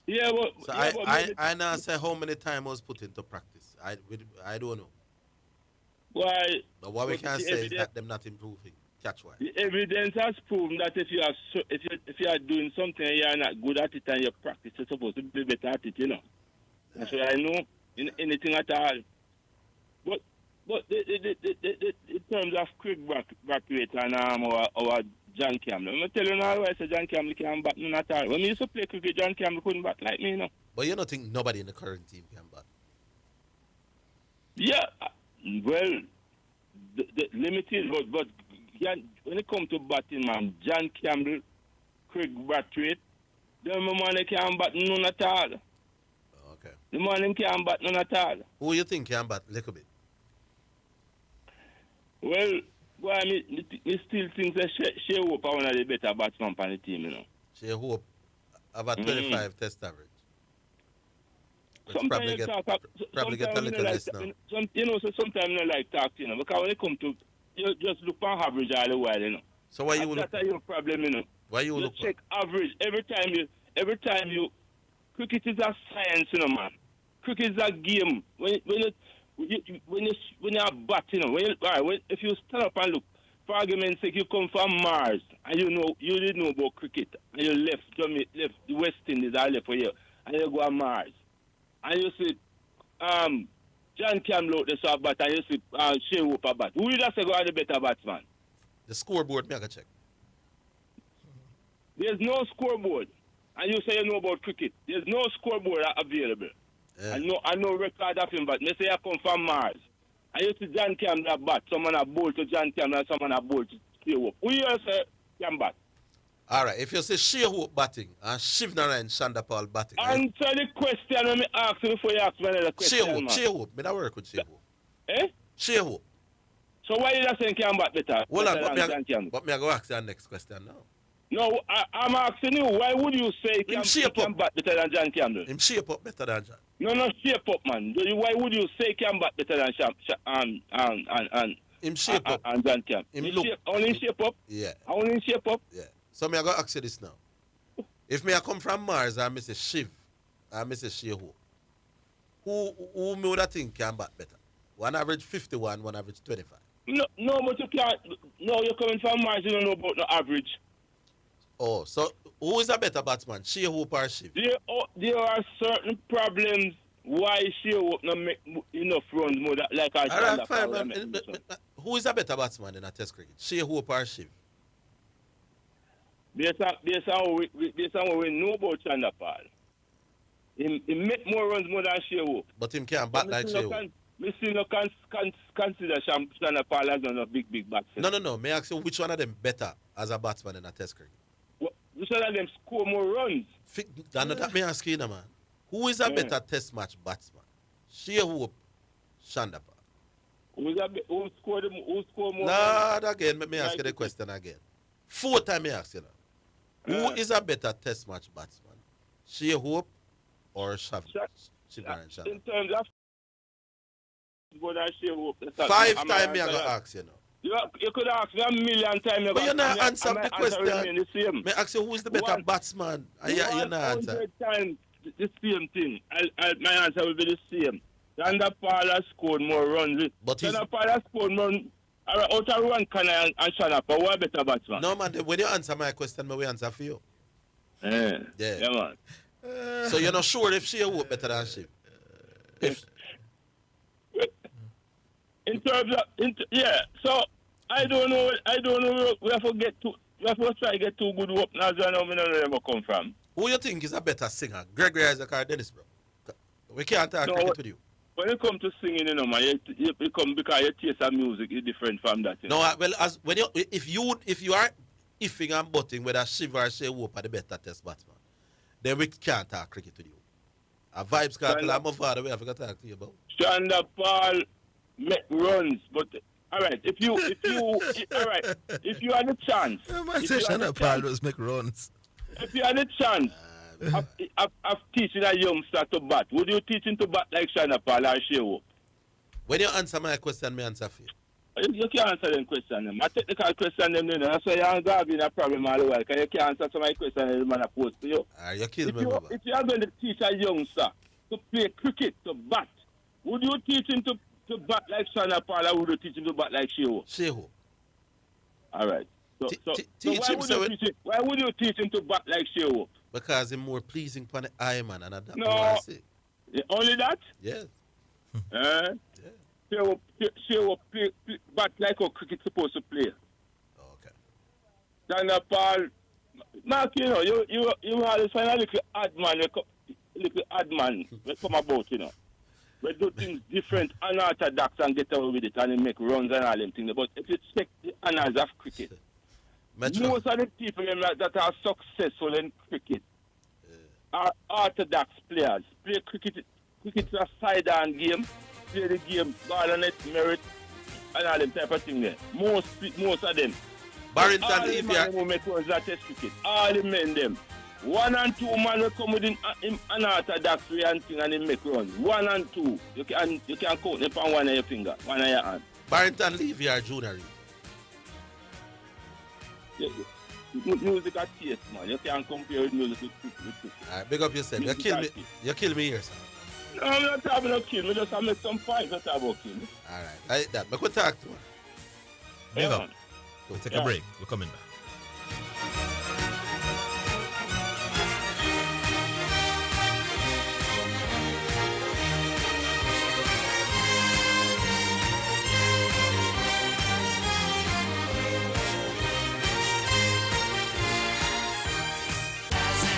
Yeah, but so yeah, I now say how many time I was put into practice. I don't know. Why? But what we can say is that them not improving. Catch wise. The evidence has proven that if you are doing something and you are not good at it and you practice, you're supposed to be better at it, you know. That's what I know. In anything at all. But in terms of Craig Brathwaite and our John Campbell, I'm telling you now, I say John Campbell can't bat none at all. When we used to play cricket, John Campbell couldn't bat like me, you know. But you don't think nobody in the current team can bat? Yeah, well, the limited, but when it comes to batting, man, John Campbell, Craig Brathwaite, them man they can't bat none at all. Okay. The man can't bat none at all. Who you think can bat a little bit? Well, I mean, I still think that Shea Hope are one of the better batsmen on the team, you know. Shea Hope have a 25 test average. Sometimes probably get a little less now. You know, so sometimes I don't like talk, you know, because when it comes to, you just look for average all the while, you know. So why you look? That's your problem, you know. Why you look? Check average every time you. Cricket is a science, you know, man. Cricket is a game. When you are batting, if you stand up and look, for argument's sake, you come from Mars and you didn't know about cricket and you left the West Indies, I left for you, and you go to Mars and you see John Campbell out there so bat and you see Shea Hope a bat. Who you just say go the better batsman? The scoreboard, me I can check. There's no scoreboard, and you say you know about cricket. There's no scoreboard available. Yeah. I know record of him, but me say I come from Mars. I used to John Campbell bat. Someone a bowl to John Campbell, someone a bowl to Shea Hope. Who you say can bat? All right, if you say Shea Hope batting and Shivnarine Chandapal batting. Answer the question when me ask you before you ask me another question. Shea Hope. Me not work with Shea Hope. Eh? Shea Hope. So why you not saying can bat better? Hold on, but me I go ask you the next question now. No, I'm asking you, why would you say can bat better than John Campbell? Him shape up better than John. No, shape up, man. Why would you say can bat better than him shape up and John Campbell? Only shape up? Yeah. Only shape up? Yeah. So me I go ask you this now. If me I come from Mars and me say Shiv and me say Shea Hope, who me would think can bat better? One average 51, one average 25. No, but you can't. No, you're coming from Mars, you don't know about the average. Oh, so who is a better batsman, Shea Hope or Shiv? There are certain problems why Shea Hope not make enough runs more like I said. Who is a better batsman in a test cricket, Shea Hope or Shiv? Based on what we know about Chandapal, he make more runs more than Shea Hope. But him can't bat like Shea Hope. Me still not consider Chandapal as a big batsman. No. May I ask you which one of them better as a batsman in a test cricket? Which one of them score more runs? That may ask you, man. Who is a better test match batsman? Shea Hope, Chandapal. Who score more runs? Again, let me ask you the question again. 4 times I ask you now. Who is a better test match batsman? Shea Hope or Shivnarine Chandapal? In terms of Shea Hope. 5 times I go ask you now. You could ask me a million times. But you're not answering the question. The same. I ask you who is the better batsman. You're not answering. 100 times the same thing. My answer will be the same. Chandapal has scored more runs. Chandapal has scored more out of one can and Chandapal. Who are better batsman? No, man. When you answer my question, I will answer for you. Yeah, man. So you're not sure if Shea Hope better than Shiv? In terms of, so I don't know. We have to try to get too good hope now. I know where they come from. Who you think is a better singer, Gregory Isaac or Dennis, bro? We can't talk cricket with you. When it comes to singing, you know, man, you become because your taste of music is different from that. You know? No, well, as when if you are iffing and butting whether Shiv or Shea Hope are the better test batsman, then we can't talk cricket with you. A vibes can't tell my father we have to talk to you about. Shanda Paul make runs, but all right, if you had a chance, Shanda Paul does make runs. If you had a chance of teaching a youngster to bat, would you teach him to bat like Shanda Paul or Shewo? When you answer my question, me answer for you. You can't answer them questions. My technical question them then. That's why you're going to be in a problem all the while. Because you can't answer some of my questions that man pose to you. You kill me, Baba. If you are going to teach a youngster to play cricket, to bat, would you teach him to bat like Shanda Paul or would you teach him to bat like Shewo? Shewo. All right. So why would you teach him to bat like Shewo? Because it's more pleasing for the eye, man. And that's no. what I say. Only that? Yes. Shewo play bat like how cricket supposed to play. Okay. Shanda Paul, Mark, you know, you always find a little odd man come about, you know. We do things different, unorthodox and get away with it and make runs and all them things. But if you check the annals of cricket, most of the people that are successful in cricket are orthodox players. Play cricket is a sidearm game. Play the game, ball on it, merit, and all them type of thing there. Most of them. Barrington, all the men who make runs that test cricket. All the men them. 1 and 2 man will come within an orthodox way and thing and they make runs. 1 and 2. You can count them on one of your finger, one of your hand. Barrington, leave your junior. Music at taste, man. You can't compare with music with cricket. Alright, big up yourself. You kill me here, sir. No, I'm not talking about kill me. Just make some points. Not about kill me. Alright, like that. But we talk to him. Big up. We'll take a break. We're coming back.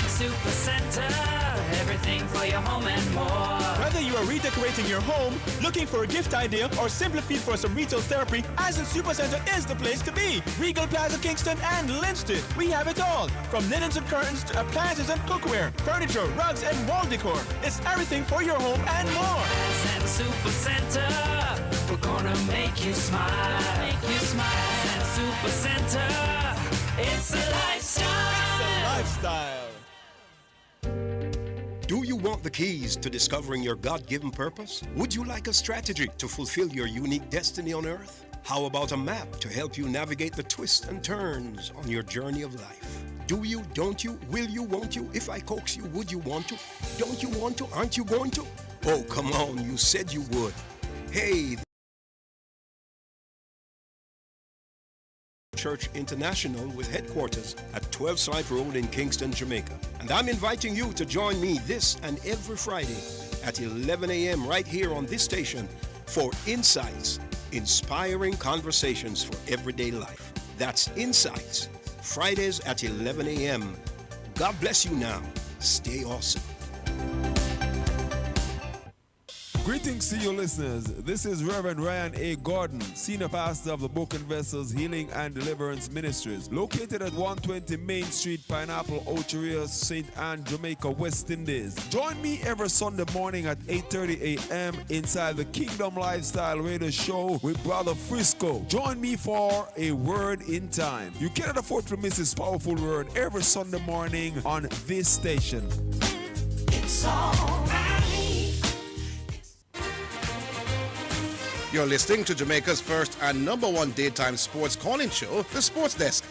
Super Center, everything for your home and more. Whether you are redecorating your home, looking for a gift idea, or simply feel for some retail therapy, Asden Supercenter is the place to be. Regal Plaza Kingston and Linston. We have it all. From linens and curtains to appliances and cookware, furniture, rugs, and wall decor. It's everything for your home and more. Asden Supercenter, we're gonna make you smile. Make you smile. Asden Supercenter, it's a lifestyle. It's a lifestyle. Do you want the keys to discovering your God-given purpose? Would you like a strategy to fulfill your unique destiny on earth? How about a map to help you navigate the twists and turns on your journey of life? Do you, don't you, will you, won't you? If I coax you, would you want to? Don't you want to? Aren't you going to? Oh, come on, you said you would. Hey, Church International with headquarters at 12 Slide Road in Kingston, Jamaica. And I'm inviting you to join me this and every Friday at 11 a.m. right here on this station for Insights, inspiring conversations for everyday life. That's Insights, Fridays at 11 a.m. God bless you now. Stay awesome. Greetings to you listeners. This is Reverend Ryan A. Gordon, Senior Pastor of the Book and Vessels Healing and Deliverance Ministries, located at 120 Main Street, Pineapple, Ocheria, St. Anne, Jamaica, West Indies. Join me every Sunday morning at 8:30 a.m. inside the Kingdom Lifestyle Radio Show with Brother Frisco. Join me for a Word in Time. You cannot afford to miss this powerful word every Sunday morning on this station. It's all right. You're listening to Jamaica's first and number one daytime sports calling show, The Sports Desk.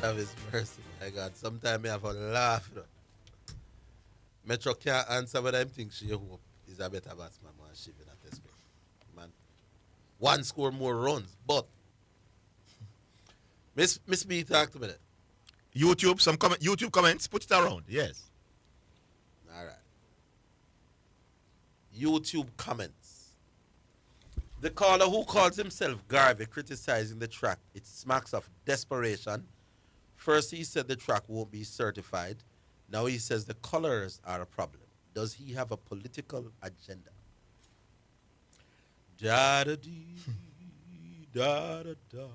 Have his mercy, my God. Sometimes I have a laugh. Metro can't answer what I'm thinking she hope is a better batsman man she in a test game. Man. One score more runs, but Miss B talk to me there. YouTube, YouTube comments, put it around, yes. All right. YouTube comments. The caller who calls himself Garvey criticizing the track, it smacks of desperation. First he said the track won't be certified. Now he says the colors are a problem. Does he have a political agenda? Da-da-dee, da, da, da.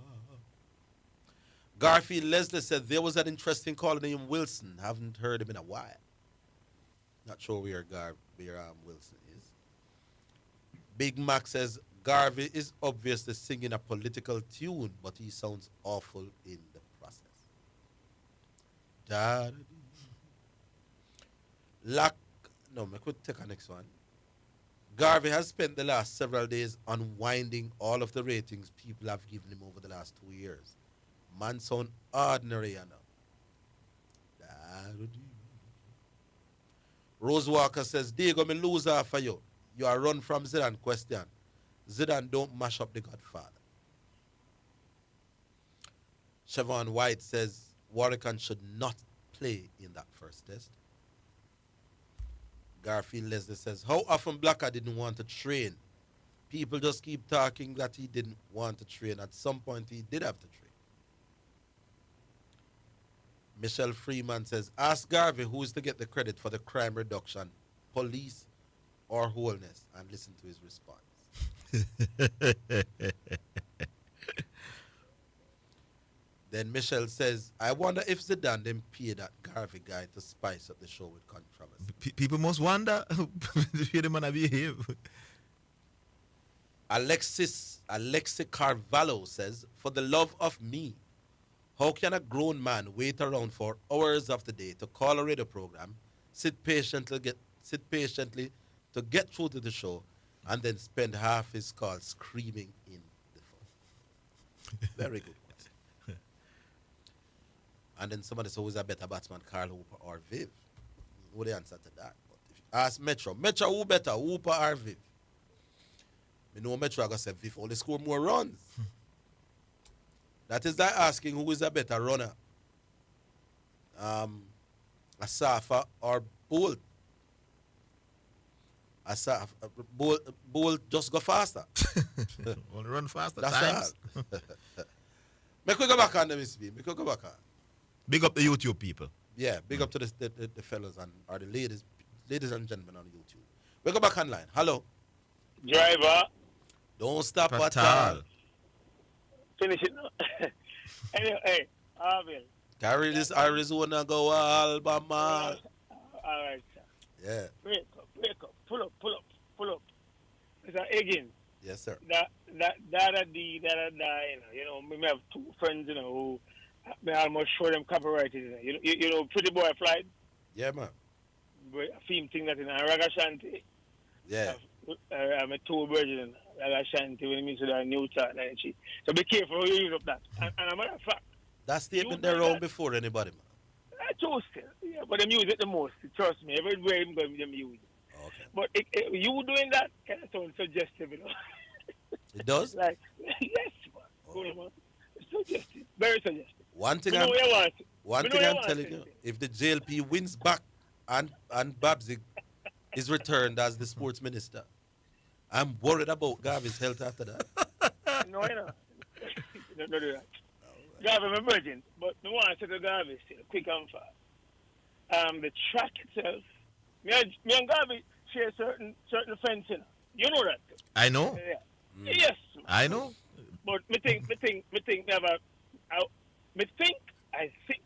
Garfield Leslie said there was an interesting caller named Wilson. Haven't heard him in a while. Not sure where Wilson is. Big Mac says Garvey is obviously singing a political tune, but he sounds awful in the process. Da, da, da. I could take a next one. Garvey has spent the last several days unwinding all of the ratings people have given him over the last 2 years. Man sound ordinary, you know. Rose Walker says, Diego, me lose half for you. You are run from Zidane question. Zidane don't mash up the Godfather. Siobhan White says, Warwick should not play in that first test. Garfield Leslie says, how often Blacker didn't want to train? People just keep talking that he didn't want to train. At some point, he did have to train. Michelle Freeman says, ask Garvey who is to get the credit for the crime reduction, police or wholeness, and listen to his response. Then Michelle says, I wonder if Zidane didn't pay that Garvey guy to spice up the show with controversy. People must wonder how the man behave. Alexi Carvalho says, for the love of me, how can a grown man wait around for hours of the day to call a radio program, sit patiently to get through to the show, and then spend half his call screaming in the phone? Very good. And then somebody says, who is a better batsman, Carl Hooper or Viv? Who the answer to that? But if you ask Metro, who better, Hooper or Viv? I know Metro, I got to say Viv only score more runs. That is like asking who is a better runner, Asafa or Bolt. Bolt just go faster. Want to run faster. That's times. all. Make we go back on them, Miss B. Make we go back on. Big up the YouTube people. Yeah, big up to the fellas or the ladies and gentlemen on YouTube. We go back online. Hello. Driver. Don't stop at all. Finish it now. Anyway, hey, Orville. Carry this Arizona, go Alabama. All right, sir. Yeah. Break up. Pull up. Mr. Higgins. Yes, sir. That, you know, we have two friends, you know, who I almost show them copyrighted. You know, Pretty Boy Flight. Yeah, man. A theme thing that in Raga Shanti. Yeah. I'm a two virgin Raga Shanti when it means to that new chart. So be careful how you use up that. And a matter of fact, that statement there wrong before anybody, man. I chose it. Yeah, but them use it the most. Trust me. Everywhere I'm going, them use it. Okay. But you doing that kind of sounds suggestive, you know. It does? Like, yes, man. Cool, man. It's suggestive. Very suggestive. One thing I'm telling you, if the JLP wins back and Babsy is returned as the sports minister, I'm worried about Garvey's health after that. No, you know. Don't do that. Garvey, I'm a virgin, but the one I said to Garvey still, quick and fast. The track itself, me and Garvey share certain fencing. You know that. I know. Yeah. Yes. I know. But I think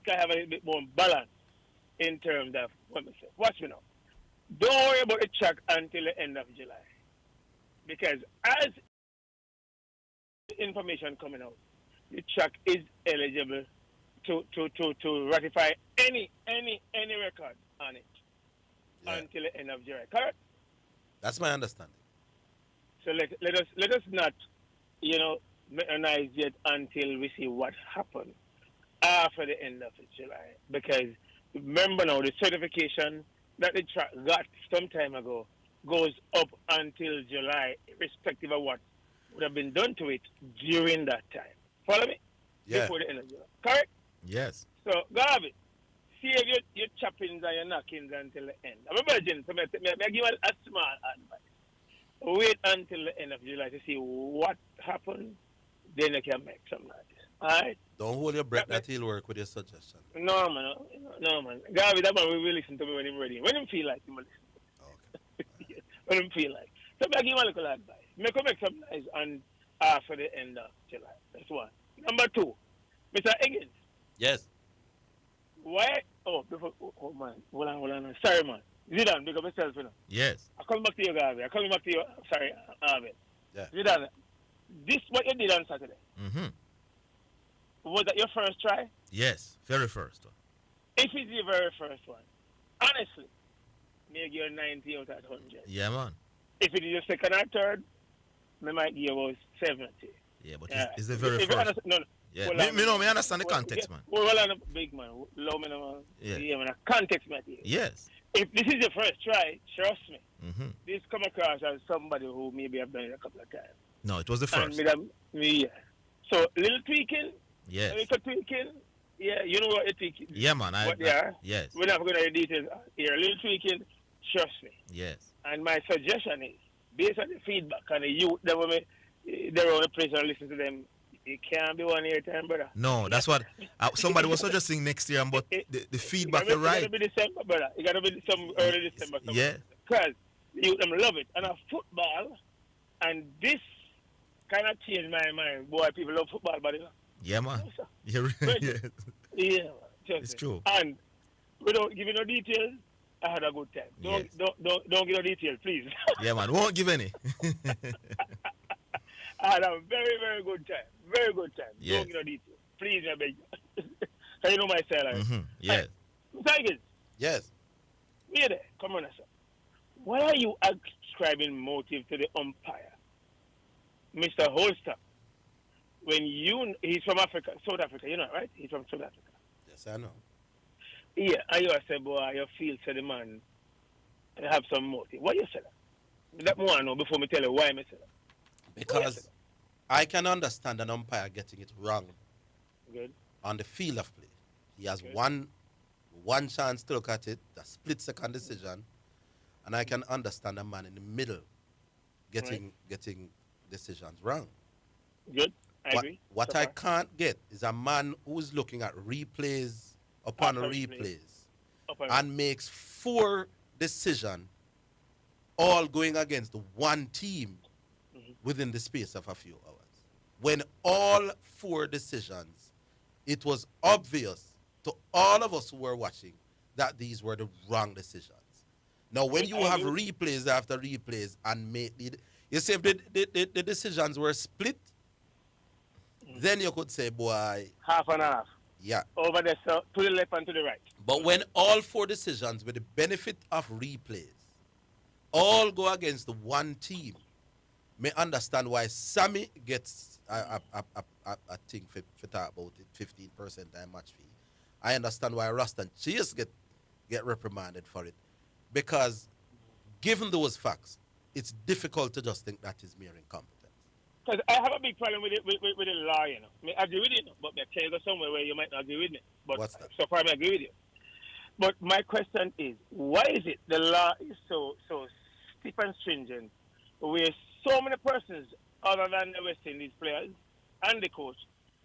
I have a little bit more balance in terms of what I say. Watch me now. Don't worry about the track until the end of July. Because as information coming out, the track is eligible to ratify any record on it until the end of July. Correct? That's my understanding. So let us not, you know, organize yet until we see what happens after the end of July. Because remember now, the certification that the track got some time ago goes up until July, irrespective of what would have been done to it during that time. Follow me? Yeah. Before the end of July. Correct? Yes. So, Garvey, save your choppings and your knockings until the end. I'm a virgin, so I give you a small advice. Wait until the end of July to see what happens, then you can make some noise. Alright? Don't hold your breath, that he'll work with your suggestion. No, man. Garvey, that man will listen to me when he's ready. When he feel like, he will listen to me. When he feel like. So I give him a little advice. Make some noise and after the end of July. That's one. Number two, Mr. Higgins. Yes. Why? Oh man. Hold on. Sorry, man. Zidane, because myself, you know. Yes. I come back to you, Garvey. I come back to you. Sorry, Arvin. Yeah. Zidane, this what you did on Saturday. Mm-hmm. Was that your first try? Yes, very first one. If it's your very first one, honestly, may give you 90 out of 100. Yeah, man. If it is your second or third, I might give you about 70. Yeah, but it's the very first. No. Yeah, me understand the context, man. Well, I'm a big man. Love me, man. Yeah. Man. Context, man. Yes. If this is your first try, trust me, Mm-hmm. this come across as somebody who maybe have done it a couple of times. No, it was the first. Yeah. So, little tweaking. Yes. Little tweaking. Yeah, you know what you're tweaking. Yeah, man. Yes. We're not going to the details here. A little tweaking, trust me. Yes. And my suggestion is, based on the feedback and the youth that when they're on the place and listen to them, it can't be 1 year time, brother. No, that's what somebody was suggesting next year, but the feedback is right. It got to be December, brother. It got to be some early December. Yeah. Because you them love it. And football, and this kind of changed my mind. Boy, people love football, but you know. Yeah, man. Yeah, it's true. And without giving no details, I had a good time. Don't give no details, please. Yeah, man. Won't give any. I had a very, very good time. Very good time. Yes. Don't give no details. Please, I beg you. So you know my style. Mm-hmm. Yes. Tigers. Yes. Here there. Come on, sir. Why are you ascribing motive to the umpire? Mr. Holster, when he's from Africa, South Africa, you know, right? He's from South Africa. Yes, I know. Yeah, and you say, boy, you feel, say the man have some motive. Why you say that? That more I know before me tell you why I say that. Because I can understand an umpire getting it wrong. Good. On the field of play. He has one chance to look at it, a split-second decision, and I can understand a man in the middle getting decisions wrong. Good. I agree. What I can't get is a man who's looking at replays upon replays and makes 4 decisions all going against one team within the space of a few hours. When all 4 decisions, it was obvious to all of us who were watching that these were the wrong decisions. Now, when you have replays after replays and you say if the decisions were split, then you could say, boy... Half and half. Yeah. Over there, so to the left and to the right. But when all 4 decisions, with the benefit of replays, all go against the one team, may understand why Sammy gets a thing for talk about it, 15% time match fee. I understand why Ruston Chase get reprimanded for it. Because given those facts, it's difficult to just think that is mere incompetence. Because I have a big problem with the law, you know. I agree with you, but I tell you somewhere where you might not agree with me. But what's that? So far, I agree with you. But my question is, why is it the law is so stiff and stringent, where so many persons other than the West Indies players and the coach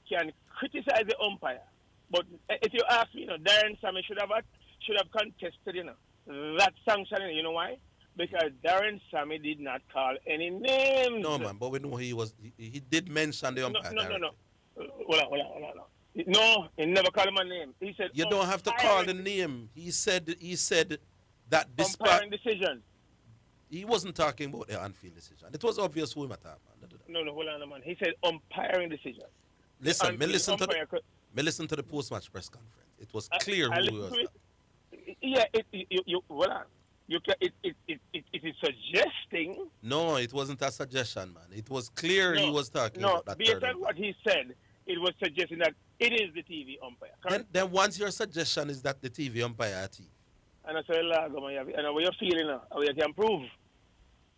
can criticize the umpire? But if you ask me, you know, Darren Sammy should have contested, you know, that sanction. You know why? Because Darren Sammy did not call any names. No, man, but we know he did mention the umpire. No. Hold on. No, he never called him a name. He said you don't have to call the name. He said that umpiring decision. He wasn't talking about the on-field decision. It was obvious who him at that, man. No, hold on, man. He said umpiring decision. Listen, me listen to the post-match press conference. It was clear who he was. Yeah, hold on. It is suggesting. No, it wasn't a suggestion, man. It was clear he was talking about that. Based on what he said, it was suggesting that it is the TV umpire. Then once your suggestion is that the TV umpire is and I said, and what you're feeling now, how you can prove.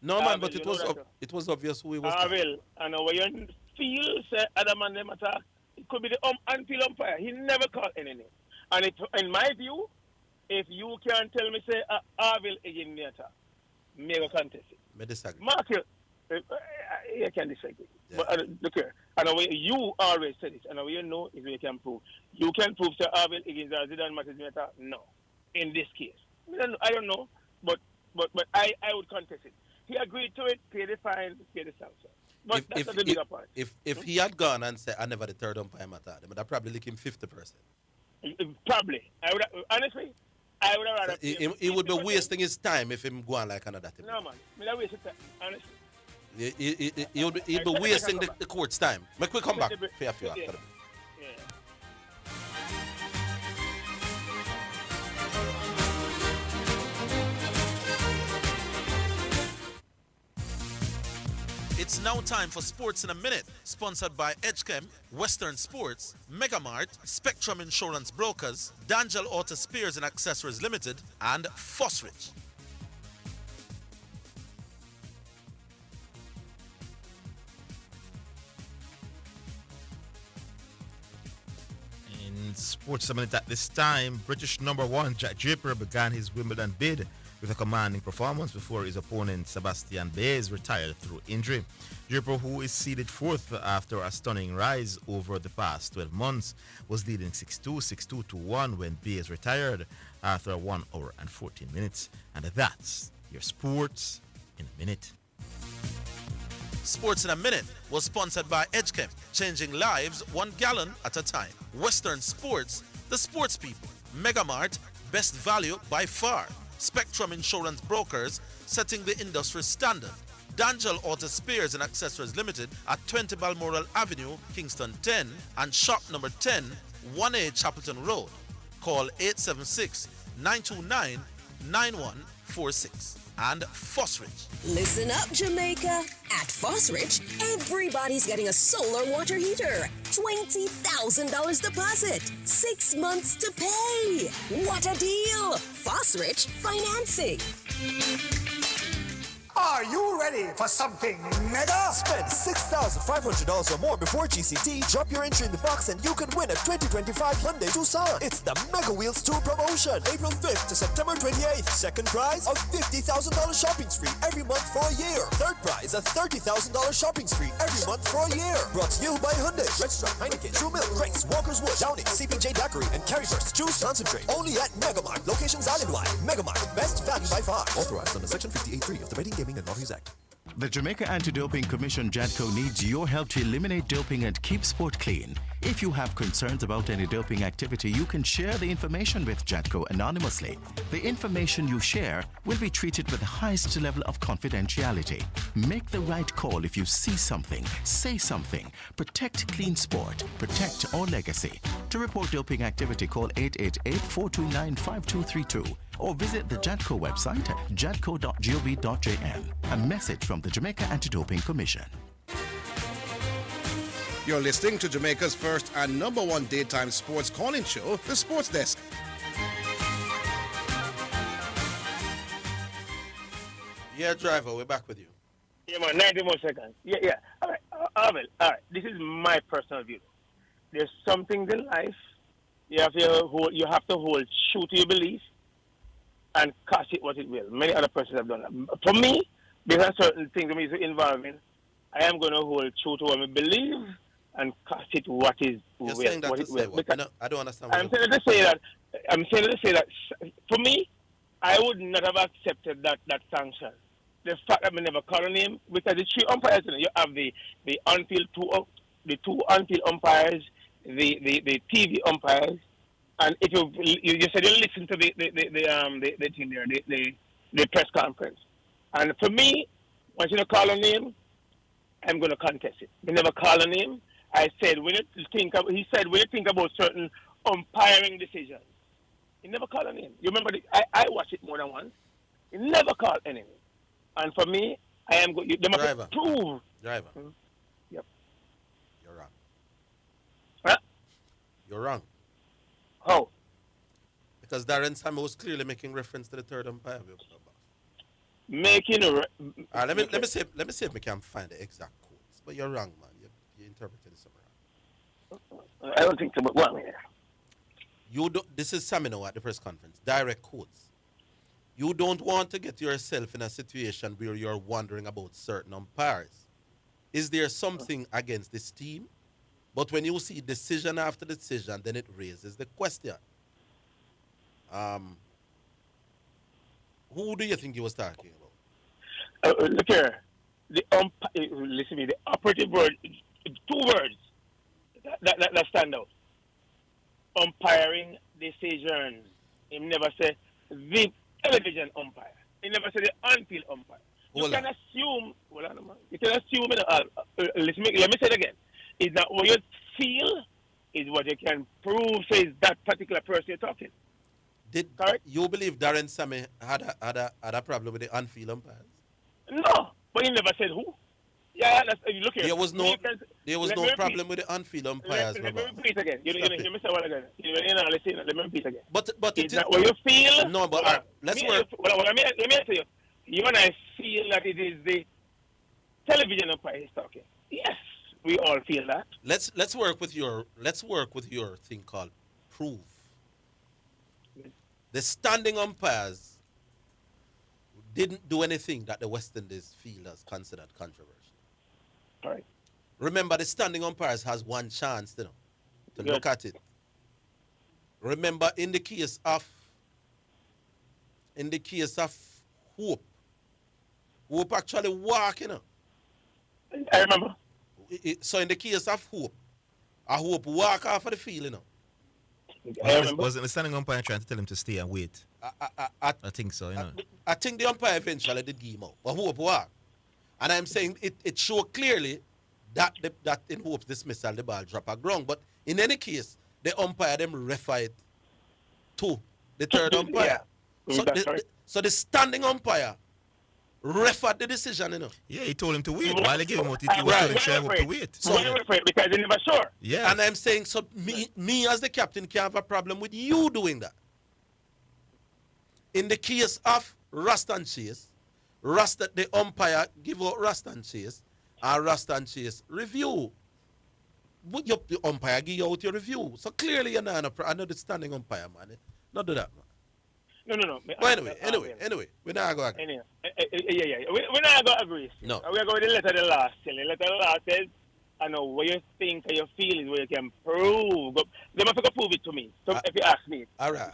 No, man, but it was obvious who he was. Orville, and what you feel, say, Adam and them attack, it could be the on-field umpire. He never called any name. And in my view, if you can't tell me, say, Orville again, me go contest it. Me disagree. Mark, you can disagree. Yeah. But look here, and the way you always said it, and the way you know is you can prove. You can prove, say, Orville against Zidane matches matter? No. In this case. I don't know, but I would contest it. He agreed to it, pay the fine, pay the sanction. But that's not the bigger part. If he had gone and said, I never the third umpire matter, then I'd probably lick him 50%. Probably. Honestly, I would have rather. He would be wasting his time if him go on like another team. No, man. I don't waste his time, honestly. He'd be wasting the court's time. Make we come back for a few after them. It's now time for Sports in a Minute, sponsored by Edgechem, Western Sports, Megamart, Spectrum Insurance Brokers, Dangel Auto Spares and Accessories Limited, and Fosrich. In Sports in a Minute at this time, British number one Jack Draper began his Wimbledon bid with a commanding performance before his opponent Sebastian Baez retired through injury. Draper, who is seeded fourth after a stunning rise over the past 12 months, was leading 6-2, 6-2 to 1 when Baez retired after 1 hour and 14 minutes. And that's your Sports in a Minute. Sports in a Minute was sponsored by Edgechem, changing lives 1 gallon at a time. Western Sports, the sports people. Megamart, best value by far. Spectrum Insurance Brokers, setting the industry standard. Dangel Auto Spares and Accessories Limited at 20 Balmoral Avenue, Kingston 10, and shop number 10, 1A Chapelton Road. Call 876-929-9146. And Fosrich. Listen up, Jamaica. At Fosrich, everybody's getting a solar water heater. $20,000 deposit. 6 months to pay. What a deal. Fosrich Financing. Are you ready for something mega? Spend $6,500 or more before GCT, drop your entry in the box and you can win a 2025 Hyundai Tucson. It's the Mega Wheels 2 promotion, April 5th to September 28th. Second prize, a $50,000 shopping spree every month for a year. Third prize, a $30,000 shopping spree every month for a year. Brought to you by Hyundai, Red Stripe, Heineken, True Milk, Grace, Walker's Wood, Downing, CPJ Daiquiri, and Carryburst. Choose Concentrate. Only at Megamart. Locations island-wide. Megamart, best value by far. Authorized under Section 58.3 of the Betting, Gaming, and Lotteries Act. The Jamaica Anti-Doping Commission JADCO needs your help to eliminate doping and keep sport clean. If you have concerns about any doping activity, you can share the information with JADCO anonymously. The information you share will be treated with the highest level of confidentiality. Make the right call if you see something, say something. Protect clean sport. Protect our legacy. To report doping activity, call 888-429-5232 or visit the JADCO website at jadco.gov.jm. A message from the Jamaica Anti-Doping Commission. You're listening to Jamaica's first and number one daytime sports calling show, The Sports Desk. Yeah, driver, we're back with you. Yeah, man, 90 more seconds. Yeah. All right, Orville, all right. This is my personal view. There's some things in life you have to hold true to your belief and cast it what it will. Many other persons have done that. For me, there are certain things that are involving. I am going to hold true to what I believe and cast it what is You're will. saying that what to it say will. what? No, I don't understand. I'm saying to say that for me, I would not have accepted that sanction. The fact that we never call on him, because the 3 umpires, you have the on-field the 2 on-field umpires, the TV umpires, and if you said you listen to the thing there, the press conference, and for me, once you call on him, I'm going to contest it. We never call on him. I said when you think about certain umpiring decisions, he never called on him. You remember I watched it more than once. He never called anything. And for me, I am going. They must prove. Driver. Yep. You're wrong. Huh? You're wrong. How? Because Darren Samuel was clearly making reference to the third umpire. Making a. Let me see if we can find the exact quotes. But you're wrong, man. You interpreted it somewhere wrong. I don't think so. But one minute. This is Samino at the press conference. Direct quotes. You don't want to get yourself in a situation where you're wondering about certain umpires. Is there something against this team? But when you see decision after decision, then it raises the question. Who do you think he was talking about? Look here. listen to me, the operative word, 2 words that stand out. Umpiring decisions. He never said the television umpire. He never said the on-field umpire. You can assume, you can assume, let me say it again. It's not what you feel, is what you can prove says that particular person you're talking. Correct? You believe Darren Sammy had a problem with the on-field umpires? No, but he never said who. Yeah, look here. There was no problem with the on-field umpires. Let me repeat again. You hear me say what again? Listen, let me repeat again. But it's not what you feel. No, but let's work. Let me answer you. You and I feel that it is the television umpire is talking. Yes, we all feel that. Let's work with your thing called proof. The standing umpires didn't do anything that the West Indies feel is considered controversial. Right. Remember, the standing umpires has one chance, to look at it. Remember, in the case of Hope actually walk, I remember. So in the case of Hope walk off of the field, Wasn't the standing umpire trying to tell him to stay and wait? I think so, I think the umpire eventually did give him out, but Hope walk. And I'm saying it showed clearly that in Hope's dismissal, the ball drop a ground. But in any case, the umpire them refer it to the third umpire. So the standing umpire referred the decision, Yeah, he told him to wait. While he gave him what he was telling Hope to wait. So because he never sure. Yeah. And I'm saying, so me as the captain can have a problem with you doing that. In the case of Rust and Chase, the umpire give out Rust and Chase, and Rust and Chase review. But the umpire give out your review. So clearly you're not the standing umpire, man. Not do that, man. No. But anyway, we're not going to agree. Yeah. We're not going to agree. No. We're going to the letter of the law still. The letter of the law says, I know what you think or you feel is what you can prove. They must prove it to me. So if you ask me. All right.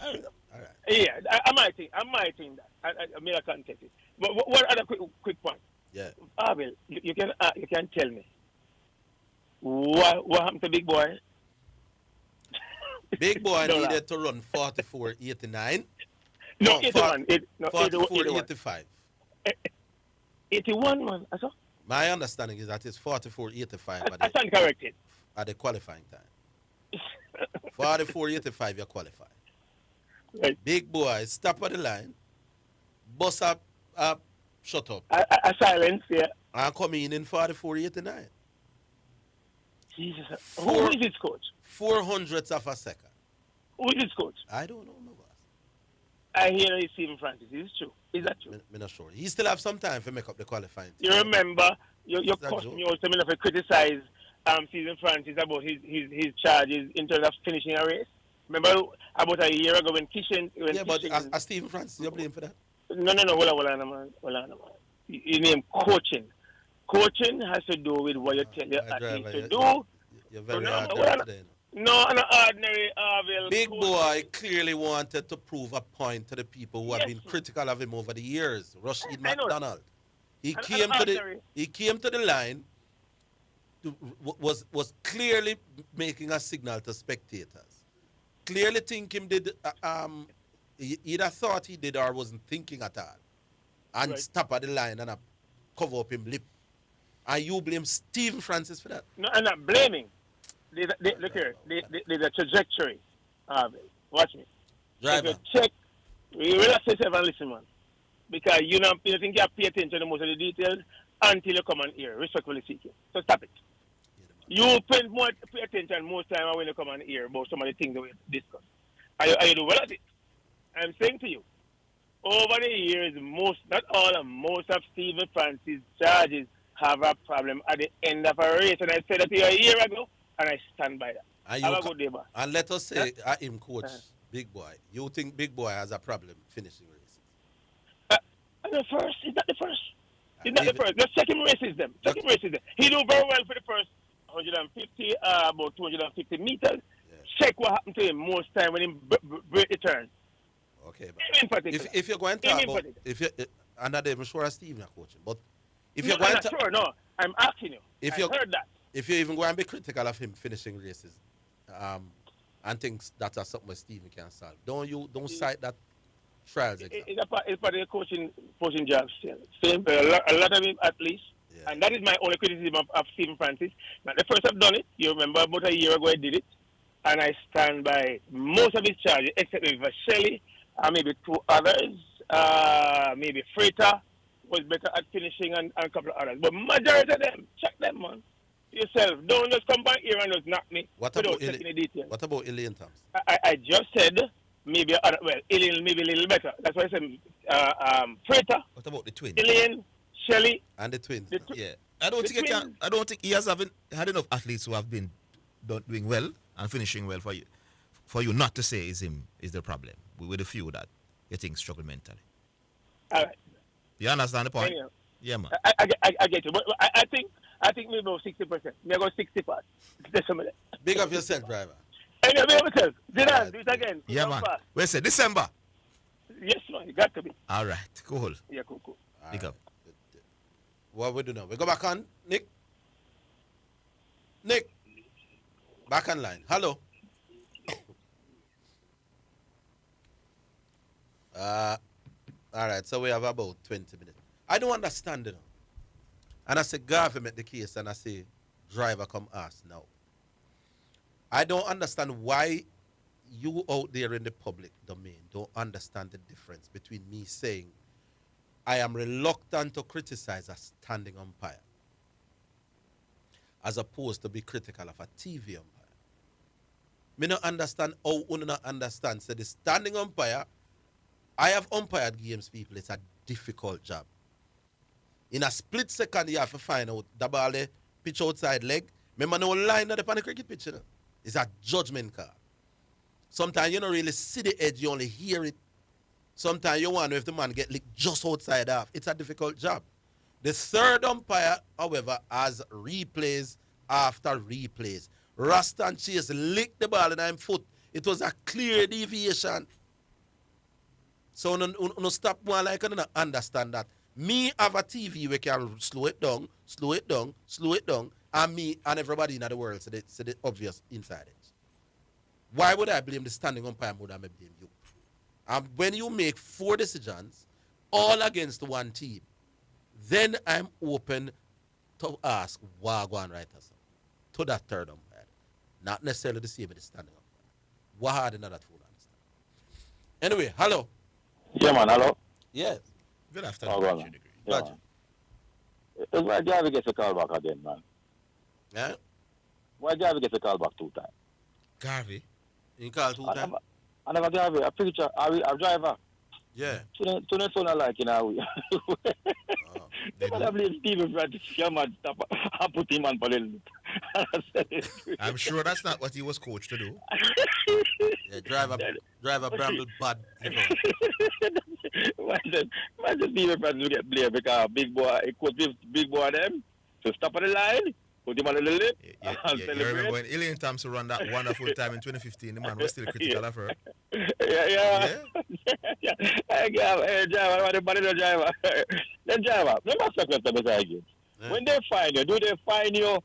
Yeah, I might think that. I mean, I can't take it. But what other quick point? Yeah. Orville, you can tell me what happened to Big Boy? Big Boy needed to run 44.89. No, 81. 44.85. 81, man. I saw. My understanding is that it's 44.85. I stand corrected. At the qualifying time. 44.85, you qualify. Right. Big Boy, stop at the line. Bus up, shut up. A silence, yeah. And come in 44.89. Jesus. Who is his coach? 400ths of a second. Who is his coach? I don't know, no boss. I hear it's Stephen Francis. Is it true? Is that true? I'm not sure. He still have some time to make up the qualifying. You remember, your coach me also to criticize Stephen Francis about his charges in terms of finishing a race. Remember about a year ago when Kishan... but as Stephen Francis, you're blamed for that? No. Hold on, man. You name coaching. Coaching has to do with what you tell your athletes to do. You're very hard today. No, an ordinary Orville. Big Boy clearly wanted to prove a point to the people who have been critical of him over the years. Rashid McDonald. He came to the line, was clearly making a signal to spectators. Clearly think him did, he either thought he did or wasn't thinking at all. And stop at the line and cover up him lip. And you blame Stephen Francis for that? No, I'm not blaming. Look here, there's a trajectory. Watch me. Driver. If you check, relax yourself and listen, man. Because you think you have to pay attention to most of the details until you come on here, respectfully speaking. So stop it. You pay attention most time when you come on here about some of the things that we discuss. Are you do well at it? I'm saying to you, over the years, most of Stephen Francis' charges have a problem at the end of a race. And I said that to you a year ago, and I stand by that. Have a good day, man. And let us say, him coach Big Boy. You think Big Boy has a problem finishing races? The first. It's not the first. It's not the first. The second race is them. He do very well for the first 150, about 250 meters. Yeah. Check what happened to him most time when he break the turn. Okay, but if you're going to talk about, I'm not even sure Steve not coaching, but If no, you're going I'm not sure, no. I'm asking you. If I you heard that. If you even go and be critical of him finishing races, and things that are something Stephen can solve, don't cite that trials exam. It's part of the coaching job still. Same, a lot of him at least. Yeah. And that is my only criticism of Stephen Francis. Now, the first I've done it, you remember about a year ago I did it, and I stand by most of his charges, except maybe for Shelley, and maybe two others, maybe Freighter was better at finishing and a couple of others. But majority of them, check them, man. Yourself. Don't just come back here and just knock me without checking the details. What about Ilian Thompson? I just said maybe, Ilian maybe a little better. That's why I said Freighter. What about the twins? Ilian, Shelley. And the twins. Yeah. I don't think he has had enough athletes who have been doing well and finishing well for you not to say is the problem. With a few that you think struggle mentally. All right. You understand the point? Yeah, man. I get you. But I think maybe about 60%. Maybe about 60%. Big up yourself, driver. And big up yourself. Zidane, do it again. Yeah, man. Where's it? December? Yes, man. You got to be. All right. Cool. Yeah, cool. Big up. What we do now? We go back on Nick. Nick, back on line. Hello. All right. So we have about 20 minutes. I don't understand it. And I say Garvey make the case, and I say driver come ask now. I don't understand why you out there in the public domain don't understand the difference between me saying I am reluctant to criticize a standing umpire as opposed to be critical of a TV umpire. Me not understand how you not understand. So the standing umpire, I have umpired games, people. It's a difficult job. In a split second, you have to find out the ball pitch outside leg. Remember, no line at the cricket pitch. You know? It's a judgment call. Sometimes you don't really see the edge, you only hear it. Sometimes you wonder if the man get licked just outside half. It's a difficult job. The third umpire, however, has replays after replays. Rastan Chase licked the ball in his foot. It was a clear deviation. So no stop one like I don't understand that. Me have a TV we can slow it down, and me and everybody in the world see the obvious inside it. Why would I blame the standing umpire more than I blame you? And when you make 4 decisions, all against one team, then I'm open to ask Wagwan writers to that third umpire. Not necessarily the same with the standing umpire. What hard in that fool understand? Anyway, hello. Yeah, man, hello. Yes. Good afternoon. Oh, well, yeah. It's why Garvey gets a call back again, man. Yeah? Why Garvey gets a call back 2 times? Garvey? You call 2 times? I never Garvey, a picture, a driver. Yeah. To the son like, you know. I blame Stephen Francis, come and stop and put him on for a little bit. I'm sure that's not what he was coached to do. Yeah, driver Bramble bad. Why does Stephen Francis get blamed because big boy, it could be big boy them to stop on the line, put him on the lip. You remember when Ilian Thompson run that wonderful time in 2015, the man was still critical of her. Yeah. Hey, driver, what about the driver? The driver, let me ask you a question, Mr. Higgins. When they find you, do they find you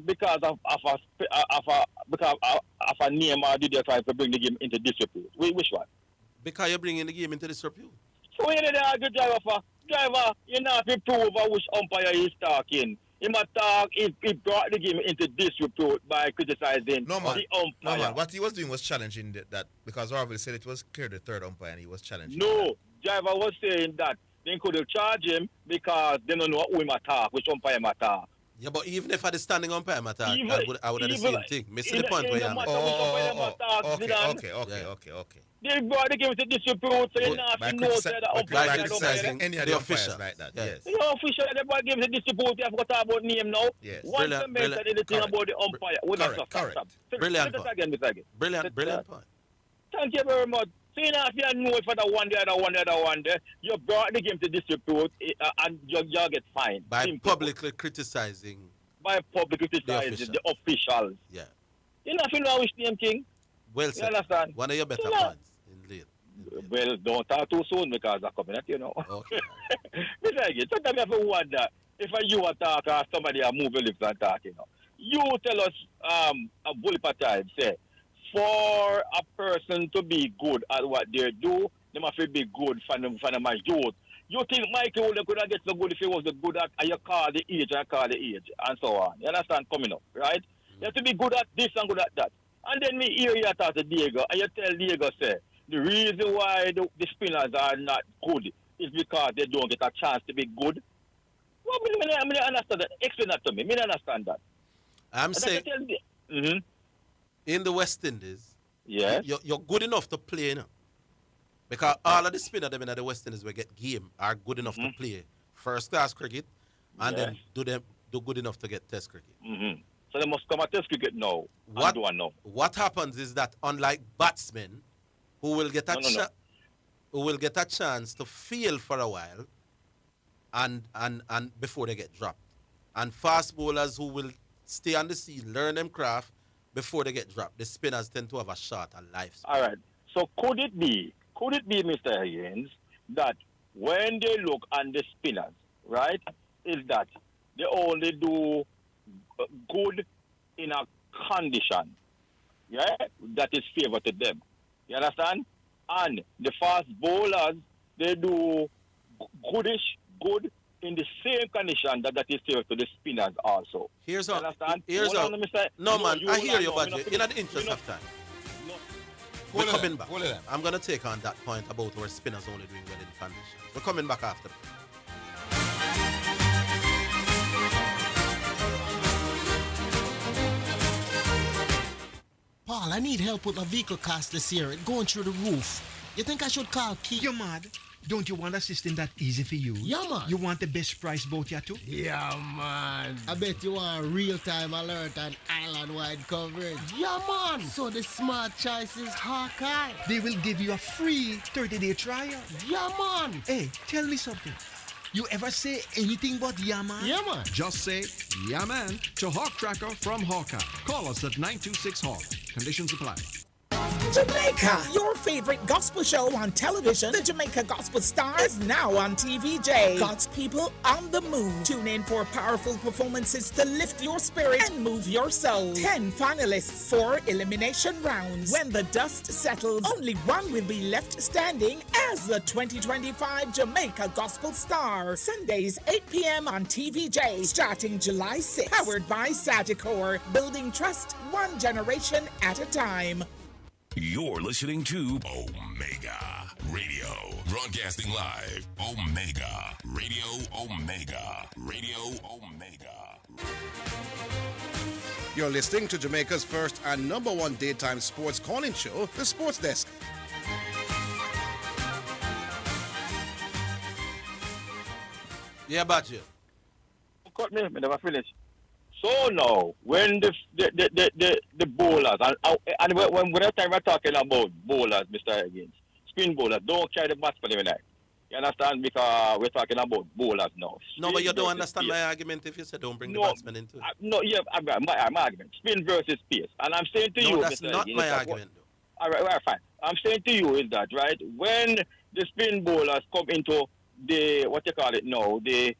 because of a name, or do they try to bring the game into disrepute? Which one? Because you're bringing the game into disrepute. So when you argue driver for driver, you not to prove which umpire he's talking. He must talk. He brought the game into disrepute by criticizing the umpire. No, man. What he was doing was challenging that because Orville said it was clear the third umpire and he was challenging. No, driver was saying that they could charge him because they don't know who him attack, which umpire him attack. Yeah, but even if I had a standing umpire attack, I would have the same thing. Missing the point where you Okay. They brought the game to disrepute, so you not know that the umpire criticizing any of the officials like that. Yes. The official, they brought game to disrepute. You have to talk about name now. Yes. Once you mention anything about the umpire, correct. Brilliant point. Thank you very much. So you know, if you know it for the one, the other one, you brought the game to disrepute and you get fined. By publicly criticizing the officials. Yeah. You know, if you know which name, King. Well said. You understand? One of your better points in late. Well, don't talk too soon because I'm coming at you know. Okay. Mr. Higgins, sometimes I have to wonder if you are talking or somebody are moving lips and talking. You know. You tell us a bully time say for a person to be good at what they do, they must be good for my youth. You think Michael would could have get so good if he was good at you call the age and so on. You understand coming up, right? You have to be good at this and good at that. And then me hear you talk to Diego and you tell Diego say the reason why the spinners are not good is because they don't get a chance to be good. Well, I understand that. Explain that to me. I understand that. I'm saying in the West Indies, you're good enough to play, you know? Because all of the spinners them in the West Indies will get game are good enough to play first class cricket and then do good enough to get test cricket. So they must come at test cricket now. What happens is that unlike batsmen who will get a chance to fail for a while and before they get dropped. And fast bowlers who will stay on the scene, learn them craft before they get dropped. The spinners tend to have a shorter lifespan. All right. So could it be, Mr. Higgins, that when they look at the spinners, right, is that they only do good in a condition, that is favor to them. You understand? And the fast bowlers, they do good in the same condition that is favor to the spinners also. Here's how. Understand? No, man, I hear you, but in the interest of time. We're coming back. I'm going to take on that point about where spinners only doing well in conditions. We're coming back after that. Paul, I need help with my vehicle cost this year. It's going through the roof. You think I should call Keith? You're mad. Don't you want a system that easy for you? Yeah, man. You want the best price boat you too? Yeah, man. I bet you want real-time alert and island-wide coverage. Yeah, man. So the smart choice is Hawkeye. They will give you a free 30-day trial. Yeah, man. Hey, tell me something. You ever say anything but yeah, man? Yeah, man. Just say yeah, man to Hawk Tracker from Hawkeye. Call us at 926 Hawk. Conditions apply. Jamaica, your favorite gospel show on television, the Jamaica Gospel Star, is now on TVJ. God's people on the move. Tune in for powerful performances to lift your spirit and move your soul. 10 finalists, 4 elimination rounds. When the dust settles, only one will be left standing as the 2025 Jamaica Gospel Star. Sundays, 8 p.m. on TVJ, starting July 6th. Powered by Sagicor, building trust one generation at a time. You're listening to Omega Radio. Broadcasting live. Omega Radio. Omega Radio. Omega. You're listening to Jamaica's first and number one daytime sports calling show, The Sports Desk. Yeah, Badger. Cut me, I never finished. So now, when the bowlers, and when I time we're talking about bowlers, Mr. Higgins, spin bowlers, don't carry the batsman every night. You understand? Because we're talking about bowlers now. No, but you don't understand my argument if you say don't bring the batsman into it. My argument. Spin versus pace. And I'm saying to you, that's Mr. not Higgins, my argument. All right, fine. I'm saying to you is that, right, when the spin bowlers come into the, what you call it now, the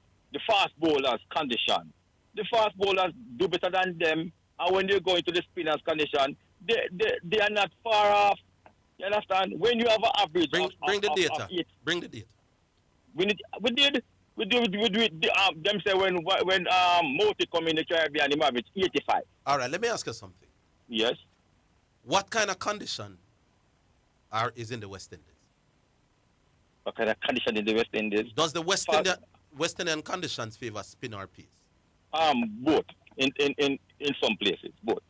fast bowlers condition, the fast bowlers do better than them, and when they go into the spinners condition, they are not far off. You understand? When you have an average bring the data. Bring the data. We did them say when Moti come in the Caribbean, the average 85. All right, let me ask you something. Yes. What kind of condition is in the West Indies? What kind of condition in the West Indies? Does the West Indian conditions favor spin or pace? Both. In some places, both.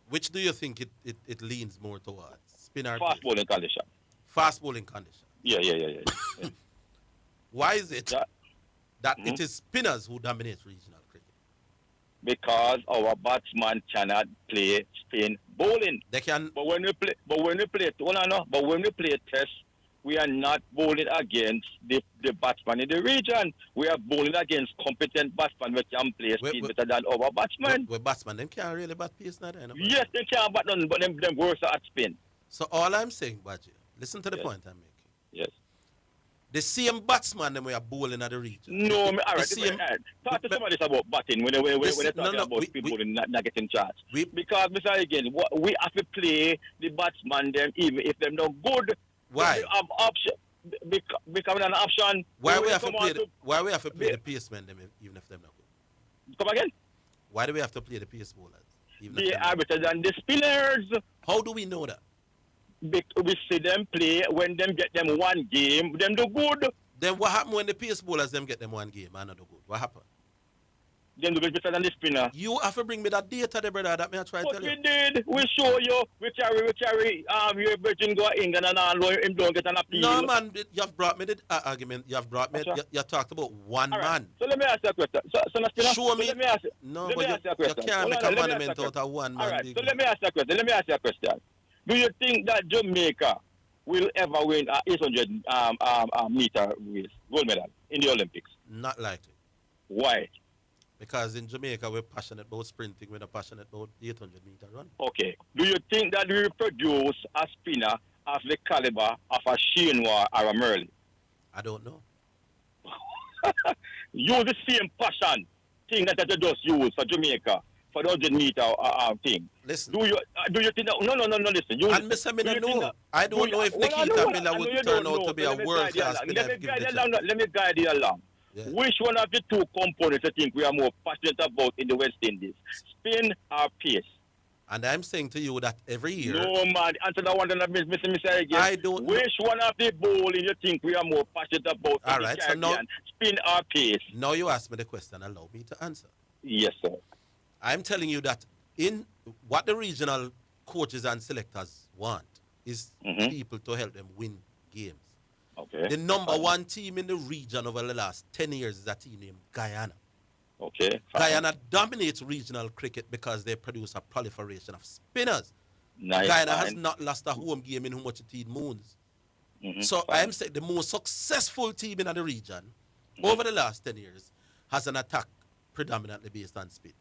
Which do you think it leans more towards? Spin or fast bowling condition. Fast bowling condition. Yeah. Why is it that it is spinners who dominate regional cricket? Because our batsmen cannot play spin bowling. They can. But when we play test, we are not bowling against the batsman in the region. We are bowling against competent batsmen which can play speed better than our batsmen. Well, batsmen, them can't really bat pace now. Yes, they can, but them worse at spin. So all I'm saying, Badger, Listen to the point I'm making. Yes. The same batsman them we are bowling at the region. No, all right. same, talk to somebody about batting when they talk about people not getting charged. Because, Mr. Again, we have to play the batsman them even if they're not good. Why? They have option, becoming an option. Why we have to play the pacemen them even if they're not good? Come again? Why do we have to play the pace bowlers? They are better than the spinners. How do we know that? We see them play when them get them one game, them do good. Then what happened when the pace bowlers them get them one game and not do good? What happened? Them do better than the spinner. You have to bring me that data there, brother. That me I try to tell you. We did. We show you. We carry. Your virgin go England and all. Him don't get an appeal. No man, you have brought me the argument. You have brought me. You talked about one man. So let me ask you a question. So show me. Let me ask you. No, let but me ask you a question. You can't make a monument out of one man. All right. So let me ask you a question. Let me ask you a question. Do you think that Jamaica will ever win an 800 meter race gold medal in the Olympics? Not likely. Why? Because in Jamaica we're passionate about sprinting, we're not passionate about the 800 meter run. Okay. Do you think that we will produce a spinner of the caliber of a Shenwa or a Merlin? I don't know. Use the same passion thing that you just use for Jamaica for the 100 meter thing. Listen. Do you think that? No, listen. You, and Mr. Mina, no. I don't know if Nikita Miller would turn out to be a world class spinner. Let me guide you along. Yeah. Which one of the two components you think we are more passionate about in the West Indies? Spin or pace? And I'm saying to you that every year... No, man. Answer that one, Mr. Again. I don't know. Which one of the bowling you think we are more passionate about all in right, the Caribbean? So now, spin or pace? Now you ask me the question. Allow me to answer. Yes, sir. I'm telling you that in what the regional coaches and selectors want is people to help them win games. Okay. The number one team in the region over the last 10 years is a team named Guyana. Okay. Guyana dominates regional cricket because they produce a proliferation of spinners. Nice. Guyana has not lost a home game in how much it moons. So I'm saying the most successful team in the region over the last 10 years has an attack predominantly based on spin.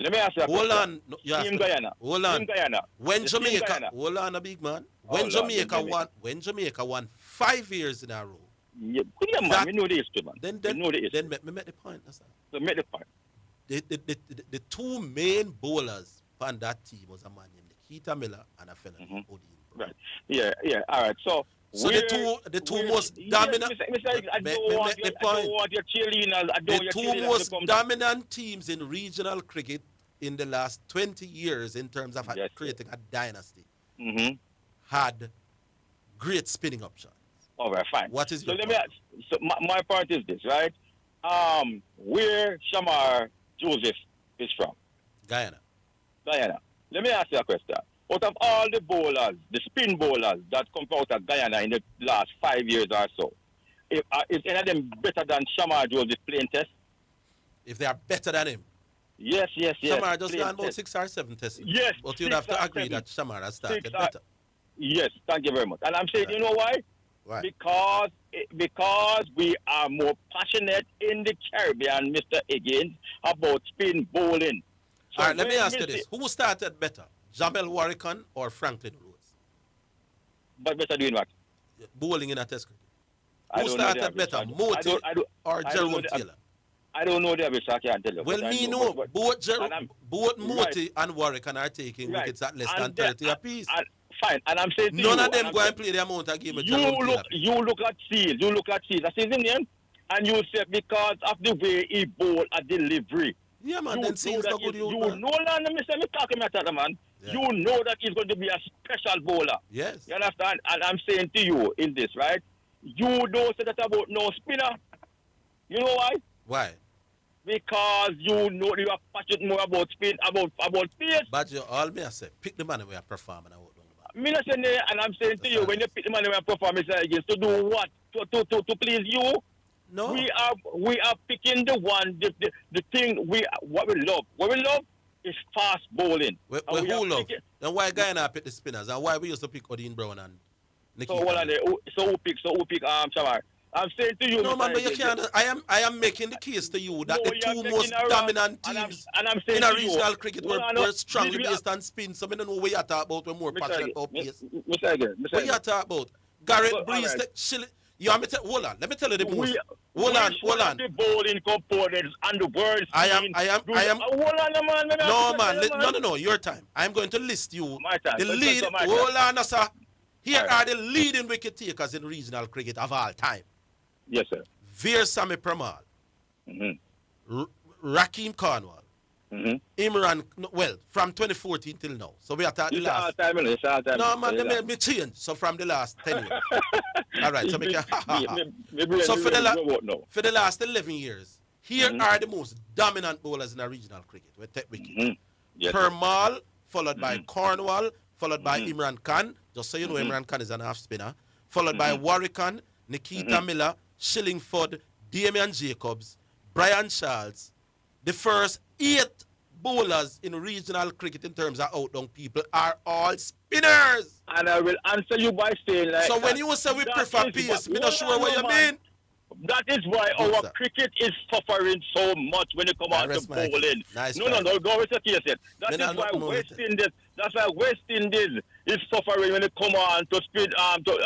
Let me ask you a question. Hold on. Team Guyana. Hold on. Team Guyana. When Jamaica, Guyana. hold on a big man. When Jamaica won 5 years in a row. Yeah, man, we know the history, man. Then me make the point. That's so make the point. The two main bowlers on that team was a man named Nikita Miller and a fellow named Odin. Right. Yeah. All right. So the two most dominant. I don't want your cheerleaders. The two most dominant teams in regional cricket in the last 20 years in terms of creating a dynasty had great spinning options. All right, fine. What is your point? Let me ask, so my point is this, right? Where Shamar Joseph is from? Guyana. Let me ask you a question. Out of all the bowlers, the spin bowlers that come out of Guyana in the last 5 years or so, is any of them better than Shamar Joseph playing test? If they are better than him? Yes. Shamar just done about 6 or 7 tests. Yes. But you'd have to agree that Shamar has started better. Yes, thank you very much. And I'm saying, you know why? Why? Because we are more passionate in the Caribbean, Mr. Higgins, about spin bowling. So all right, let me ask you this. Who started better, Jamel Warrican or Franklin Rose? But better doing what? Bowling in a test cricket. Who started better, Moti or Jerome Taylor? I don't know the average, so I can't tell you. Well, me know. Both Moti and Warrican are taking wickets at less than 30 apiece. Fine, and I'm saying none of them go and play the amount of game. You look at Seals. I see him name, and you say because of the way he bowl a delivery. Yeah, man. Then Seals not good. You know, me talking about that, man. Yeah. You know that he's going to be a special bowler. Yes. You understand? And I'm saying to you in this, right? You don't say that about no spinner. You know why? Why? Because you know you are passionate more about spin, about pace. But you all me I say, pick the man we are performing. Me not saying that, and I'm saying to you, when you pick the man we are performing, to do what? To please you? No. We are picking the one, the thing what we love. What we love is fast bowling. Who love? Then why Guyana pick the spinners, and why we used to pick Odin Brown and Nikita? So who pick Shamar? I'm saying to you, no man, but you can't. I am making the case to you that the two most dominant teams in a regional cricket were strongly based on spin. So I don't know what you talk about. We're more passionate about pace. Mr. What you talk about? Garrett But, Breeze, all right. you want me to hold on? Let me tell you the most. Hold we on. The bowling components and the words. I am. Hold on, man. No, man. No. Your time. I'm going to list you. My time. The So- lead. so my Hold time. on, sir. Here All are right. the leading wicket takers in regional cricket of all time. Yes, sir. Veer Sami Pramal, Rakeem Cornwall, Imran. Well, from 2014 till now. So we are talking It's last. all time. It's all time. No, man, they made me change. So from the last 10 years. All right, so make it. So for the last 11 years, here are the most dominant bowlers in the regional cricket. We take wicket. Yes, Permal, followed by Cornwall, followed by Imran Khan. Just so you know, Imran Khan is an half spinner. Followed by Warwick, Nikita Miller, Shillingford, Damian Jacobs, Brian Charles. The first 8 bowlers in regional cricket in terms of outdown people are all spinners. And I will answer you by saying like so that. when you say we prefer pace, I'm not sure what you mean. That is why our cricket is suffering so much when it comes out to bowling. Nice no, it's a case yet. That is why West Indies. That's why West Indies is suffering when it comes on to speed bowling.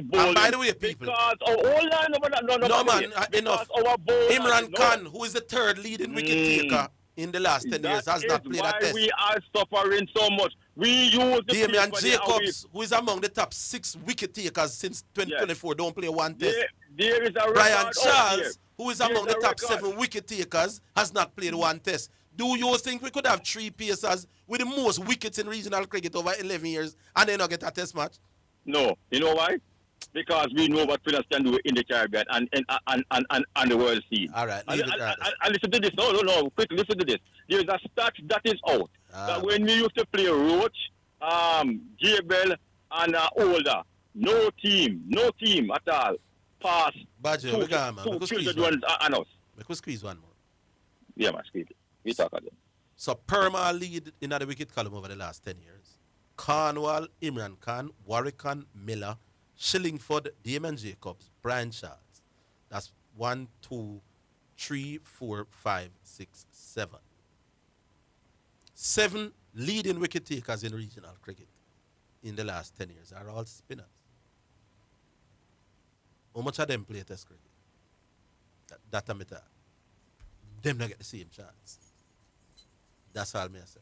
And by the way, people. Because hold on, no man, enough. Imran no. Khan, who is the third leading wicket taker in the last 10 years, has not played a test. We are suffering so much. We use the Damian Jacobs, who is among the top 6 wicket takers since 2024, don't play one test. There is a Brian Charles, who is among the top 7 wicket takers, has not played one test. Do you think we could have 3 pacers with the most wickets in regional cricket over 11 years and they not get a test match? No. You know why? Because we know what players can do in the Caribbean and the world scene. All right, and listen to this. No. Quick, listen to this. There is a stat that is out that when we used to play Roach, Gabriel, and Older, no team at all passed Badger, two we got, man. filtered ones and us. We could squeeze one more. Yeah, man, squeeze it. We talk again. So Perma lead in the wicket column over the last 10 years. Cornwall, Imran Khan, Warwick Khan, Miller, Shillingford, Damian Jacobs, Brian Charles. That's 1, 2, 3, 4, 5, 6, 7. 7 leading wicket takers in regional cricket in the last 10 years are all spinners. How much of them play test cricket? That I'm at. Them not get the same chance. That's all me I say.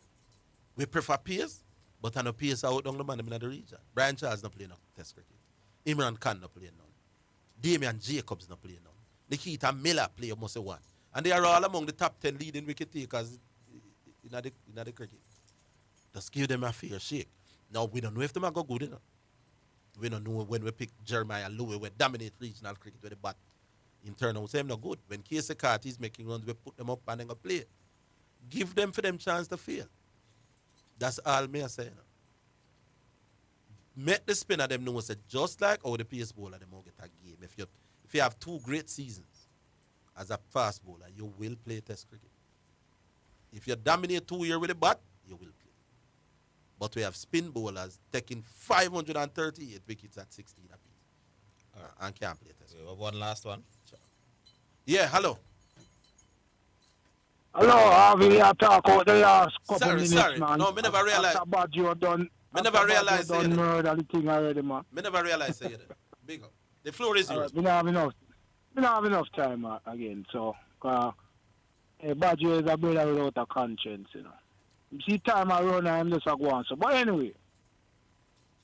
We prefer pace, but I know pace out on the man in the region. Brian Charles not playing no test cricket. Imran Khan not playing none. Damian Jacobs not playing none. Nikita Miller play almost say one. And they are all among the top 10 leading wicket takers in the cricket. Just give them a fair shake. Now we don't know if them are go good enough. We don't know when we pick Jeremiah Louis, we dominate regional cricket with the bat. In turnout, say him not good. When Casey Carty is making runs, we put them up and then go play. Give them for them chance to fail. That's all me I say. Make the spinner them know say just like how the pace bowler them will get a game. If you have 2 great seasons as a fast bowler, you will play test cricket. If you dominate 2 years with the bat, you will play. But we have spin bowlers taking 538 wickets at 16 apiece. And can't play test. One last one. Sure. Yeah, hello. Hello, Harvey. I talk about the last couple minutes, sorry. man. No, me never realize. After bad you done. Me never realize. You done murder the thing already, man. Me never realize say that. Big up. The floor is yours. We don't have enough time again. So, Badger is a brother without a conscience, you know. You see time I run, I'm just a go on. So, but anyway,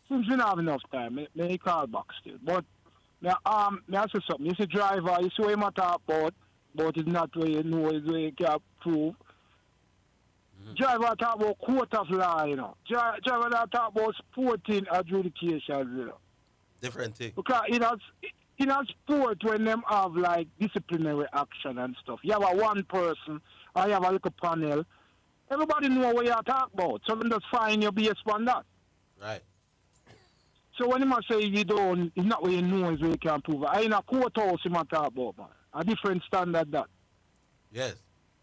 since we don't have enough time, me call back still. But me ask you something. You see driver, you see what him talk about, but it's not where you know, it's where you can prove. Driver talk about court of law, you know. Driver talk about sporting adjudications, you know. Different thing. Because in a sport, when them have like disciplinary action and stuff, you have a one person or you have a little panel, everybody know what you talk about. So then just find your base on that. Right. So when you say you don't, it's not what you know is where you can prove it. I in a courthouse you talk about, man. A different standard that. Yes.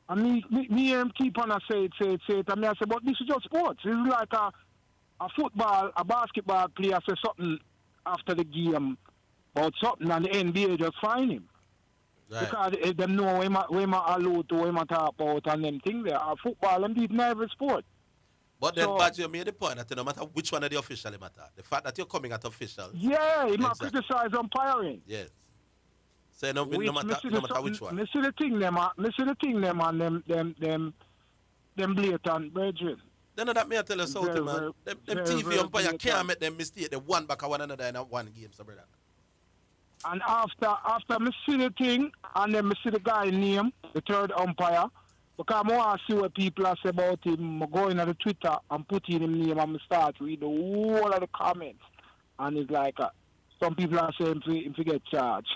And me hear him keep on say it. And me I say, but this is just sports. This is like a football, a basketball player say something after the game about something and the NBA just find him. Right. Because them know where I allude to, where I talk about and them thing there. Football, them do it in every sport. But then, So- Badger, you made the point that no matter which one of the officials matter, the fact that you're coming at officials. Yeah, he might Exactly. criticize umpiring. Yes. So no Which, matter which one. Me see the thing them and them blatant brethren. Then that me I tell you something, man. Them very, TV very umpire blatant. can't make them mistake. They one back of one another in a one game, so brother. And after me see the thing, and then me see the guy name, the third umpire, because I want to see what people are say about him. I go into the Twitter and put in his name and I start read the whole of the comments. And it's like, some people are saying him to get charged.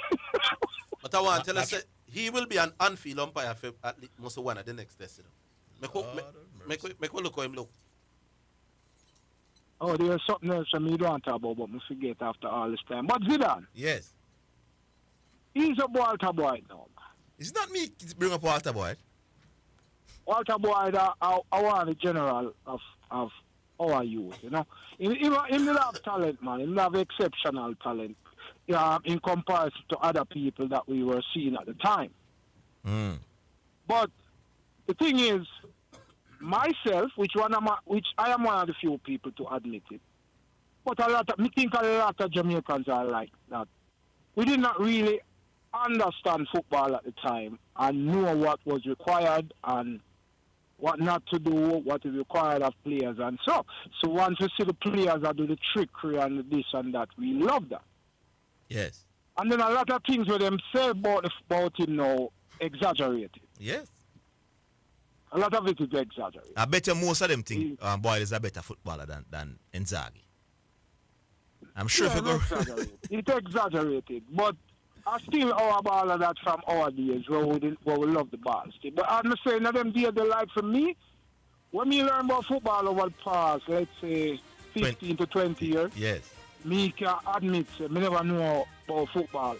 But I want to tell you, he will be an on-field umpire for at least most of one of the next test. You know. Make we look how him look. Oh, there's something else that me don't talk about, but I forget after all this time. But Zidane, Yes. he's a Walter Boyd now. It's not me to bring up Walter Boyd. Walter Boyd, I want the general of our youth, you know. He have talent, man. He have exceptional talent in comparison to other people that we were seeing at the time. But the thing is, myself, which I am one of the few people to admit it, but I think a lot of Jamaicans are like that. We did not really understand football at the time and know what was required and what not to do, what is required of players and so. So once we see the players that do the trickery and this and that, we love that. Yes. And then a lot of things where them say about him now exaggerated. Yes. A lot of it is exaggerated. I bet you most of them think Boyd is a better footballer than Inzaghi. I'm sure if you go... It's exaggerated, but I still our baller that from our days where we love the ball still. But I'm saying that them days they like for me, when me learn about football over the past, let's say 15 to 20 years, Yes. me can admit me never know about football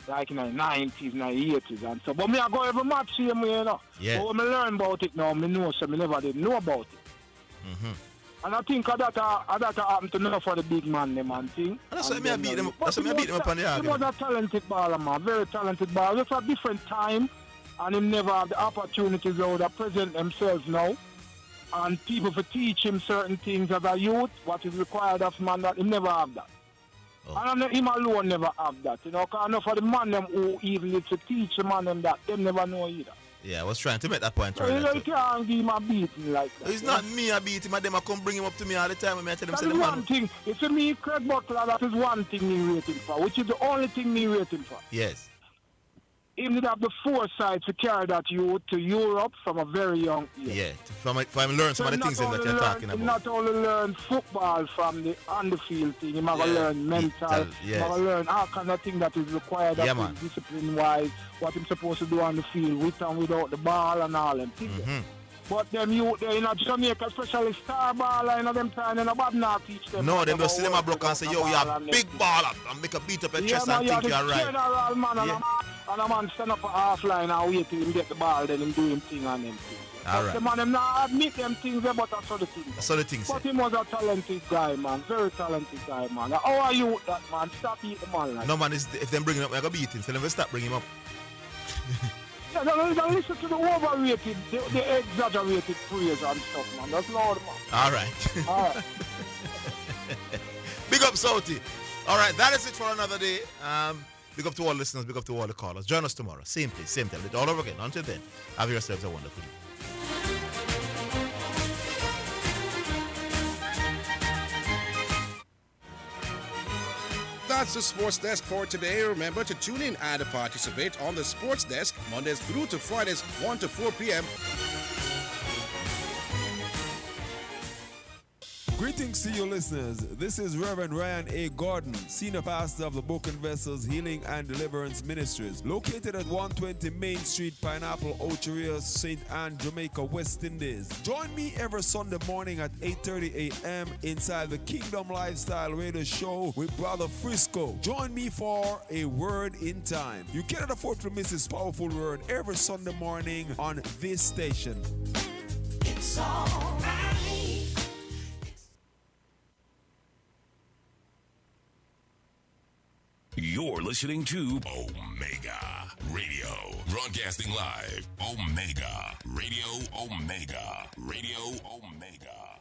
like in the 90s, in the 80s and so. But me I go every match same way, you know. Yeah. But when I learn about it now, me know so me never did know about it. Mm-hmm. And I think that happened to know for the big man, them and thing. That's why I beat them. That's why I beat them up on the He was argument. a talented baller, man. Very talented baller. Just a different time, and he never have the opportunities how to present themselves now. And people to teach him certain things as a youth, what is required of man, that he never have that. And him alone never have that, you know. Because I know for the man them who even to teach the man them that, them never know either. Yeah, I was trying to make that point. So you can't give him a beating like that. It's not me I beat him, and them I come bring him up to me all the time and I tell them, That say is the one man. thing. You see me, Craig Butler, that is one thing me rate him for, which is the only thing me rate him for. Yes. He did have the foresight to carry that youth to Europe from a very young age. Yeah, for him learn some of the things that you're talking He about. not only learn football from the on the field thing, he might learn mental, he yes. might learn all kind of things that is required of him discipline wise, what he's supposed to do on the field with and without the ball and all them things. But them youth there in Jamaica, especially star baller, you know them time, and nobody not teach them. No, them just see them a broke and say, yo, you're a big baller, and make a beat up your chest and think you're right. General man, and a man stand up a half line and wait till him get the ball, then him do him thing and them things. All But right. the man him not admit them things, but that's all the things. That's all the things. But he was a talented guy, man. Very talented guy, man. How are you, that man? Stop eating the man like No, man, if them bring him up, I'm going to beat him. So them will stop bringing him up. Yeah, don't listen to the overrated, the exaggerated praise and stuff, man. That's loud, man. All right. All right. Big up, Sauti. All right, that is it for another day. Big up to all listeners, big up to all the callers. Join us tomorrow. Same place, same time. All over again. Until then, have yourselves a wonderful day. That's the Sports Desk for today. Remember to tune in and participate on the Sports Desk Mondays through to Fridays, 1 to 4 p.m. Greetings to you listeners. This is Reverend Ryan A. Gordon, Senior Pastor of the Broken Vessels Healing and Deliverance Ministries, located at 120 Main Street, Pineapple, Ocheria, St. Anne, Jamaica, West Indies. Join me every Sunday morning at 8:30 a.m. inside the Kingdom Lifestyle Radio Show with Brother Frisco. Join me for a Word in Time. You cannot afford to miss this powerful word every Sunday morning on this station. It's all right. You're listening to Omega Radio, broadcasting live. Omega Radio, Omega Radio, Omega.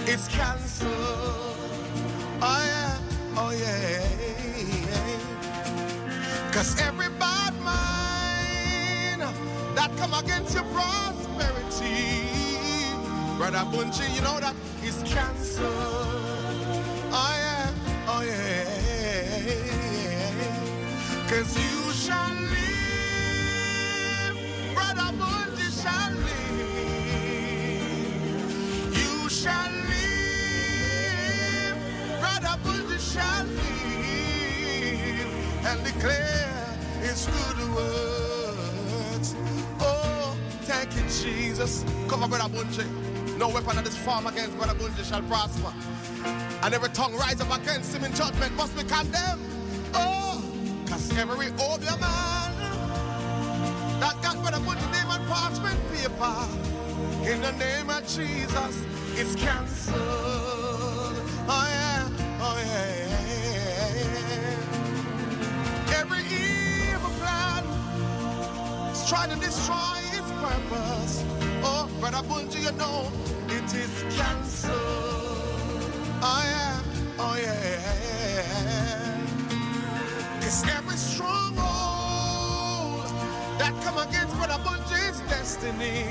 It's cancelled. Oh yeah, oh yeah. Cause every bad mind that come against your prosperity, Brother Bunji, you know that is cancelled. Oh yeah, oh yeah. Cause you shall live, Brother Bunji shall live. You shall live, Brother Bunji shall live, and declare his good words. Oh, thank you, Jesus. Come on, Brother Bunji. No weapon that is formed against Brother Bunji shall prosper. And every tongue rise up against him in judgment must be condemned. Oh, cause every Orville man that got Brother Bunji name on parchment paper, in the name of Jesus, it's cancelled. Oh yeah, oh yeah. Every evil plan is trying to destroy his purpose. Oh, Brother Bunji, you know, it is cancelled. Oh yeah, oh yeah. It's every stronghold that come against Brother Bunji's destiny.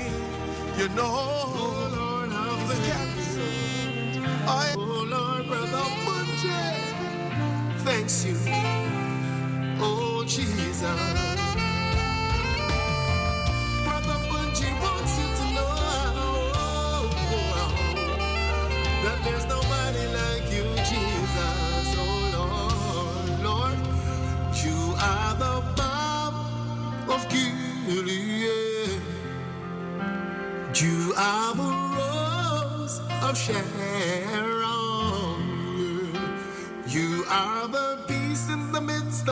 You know, oh Lord, it's cancelled. Oh Lord, Brother Bunji, thanks you. Oh Jesus. Brother Bunji wants you to know that there's nobody like you, Jesus. Oh Lord, Lord, you are the balm of Gilead. You are the rose of Sharon. You are the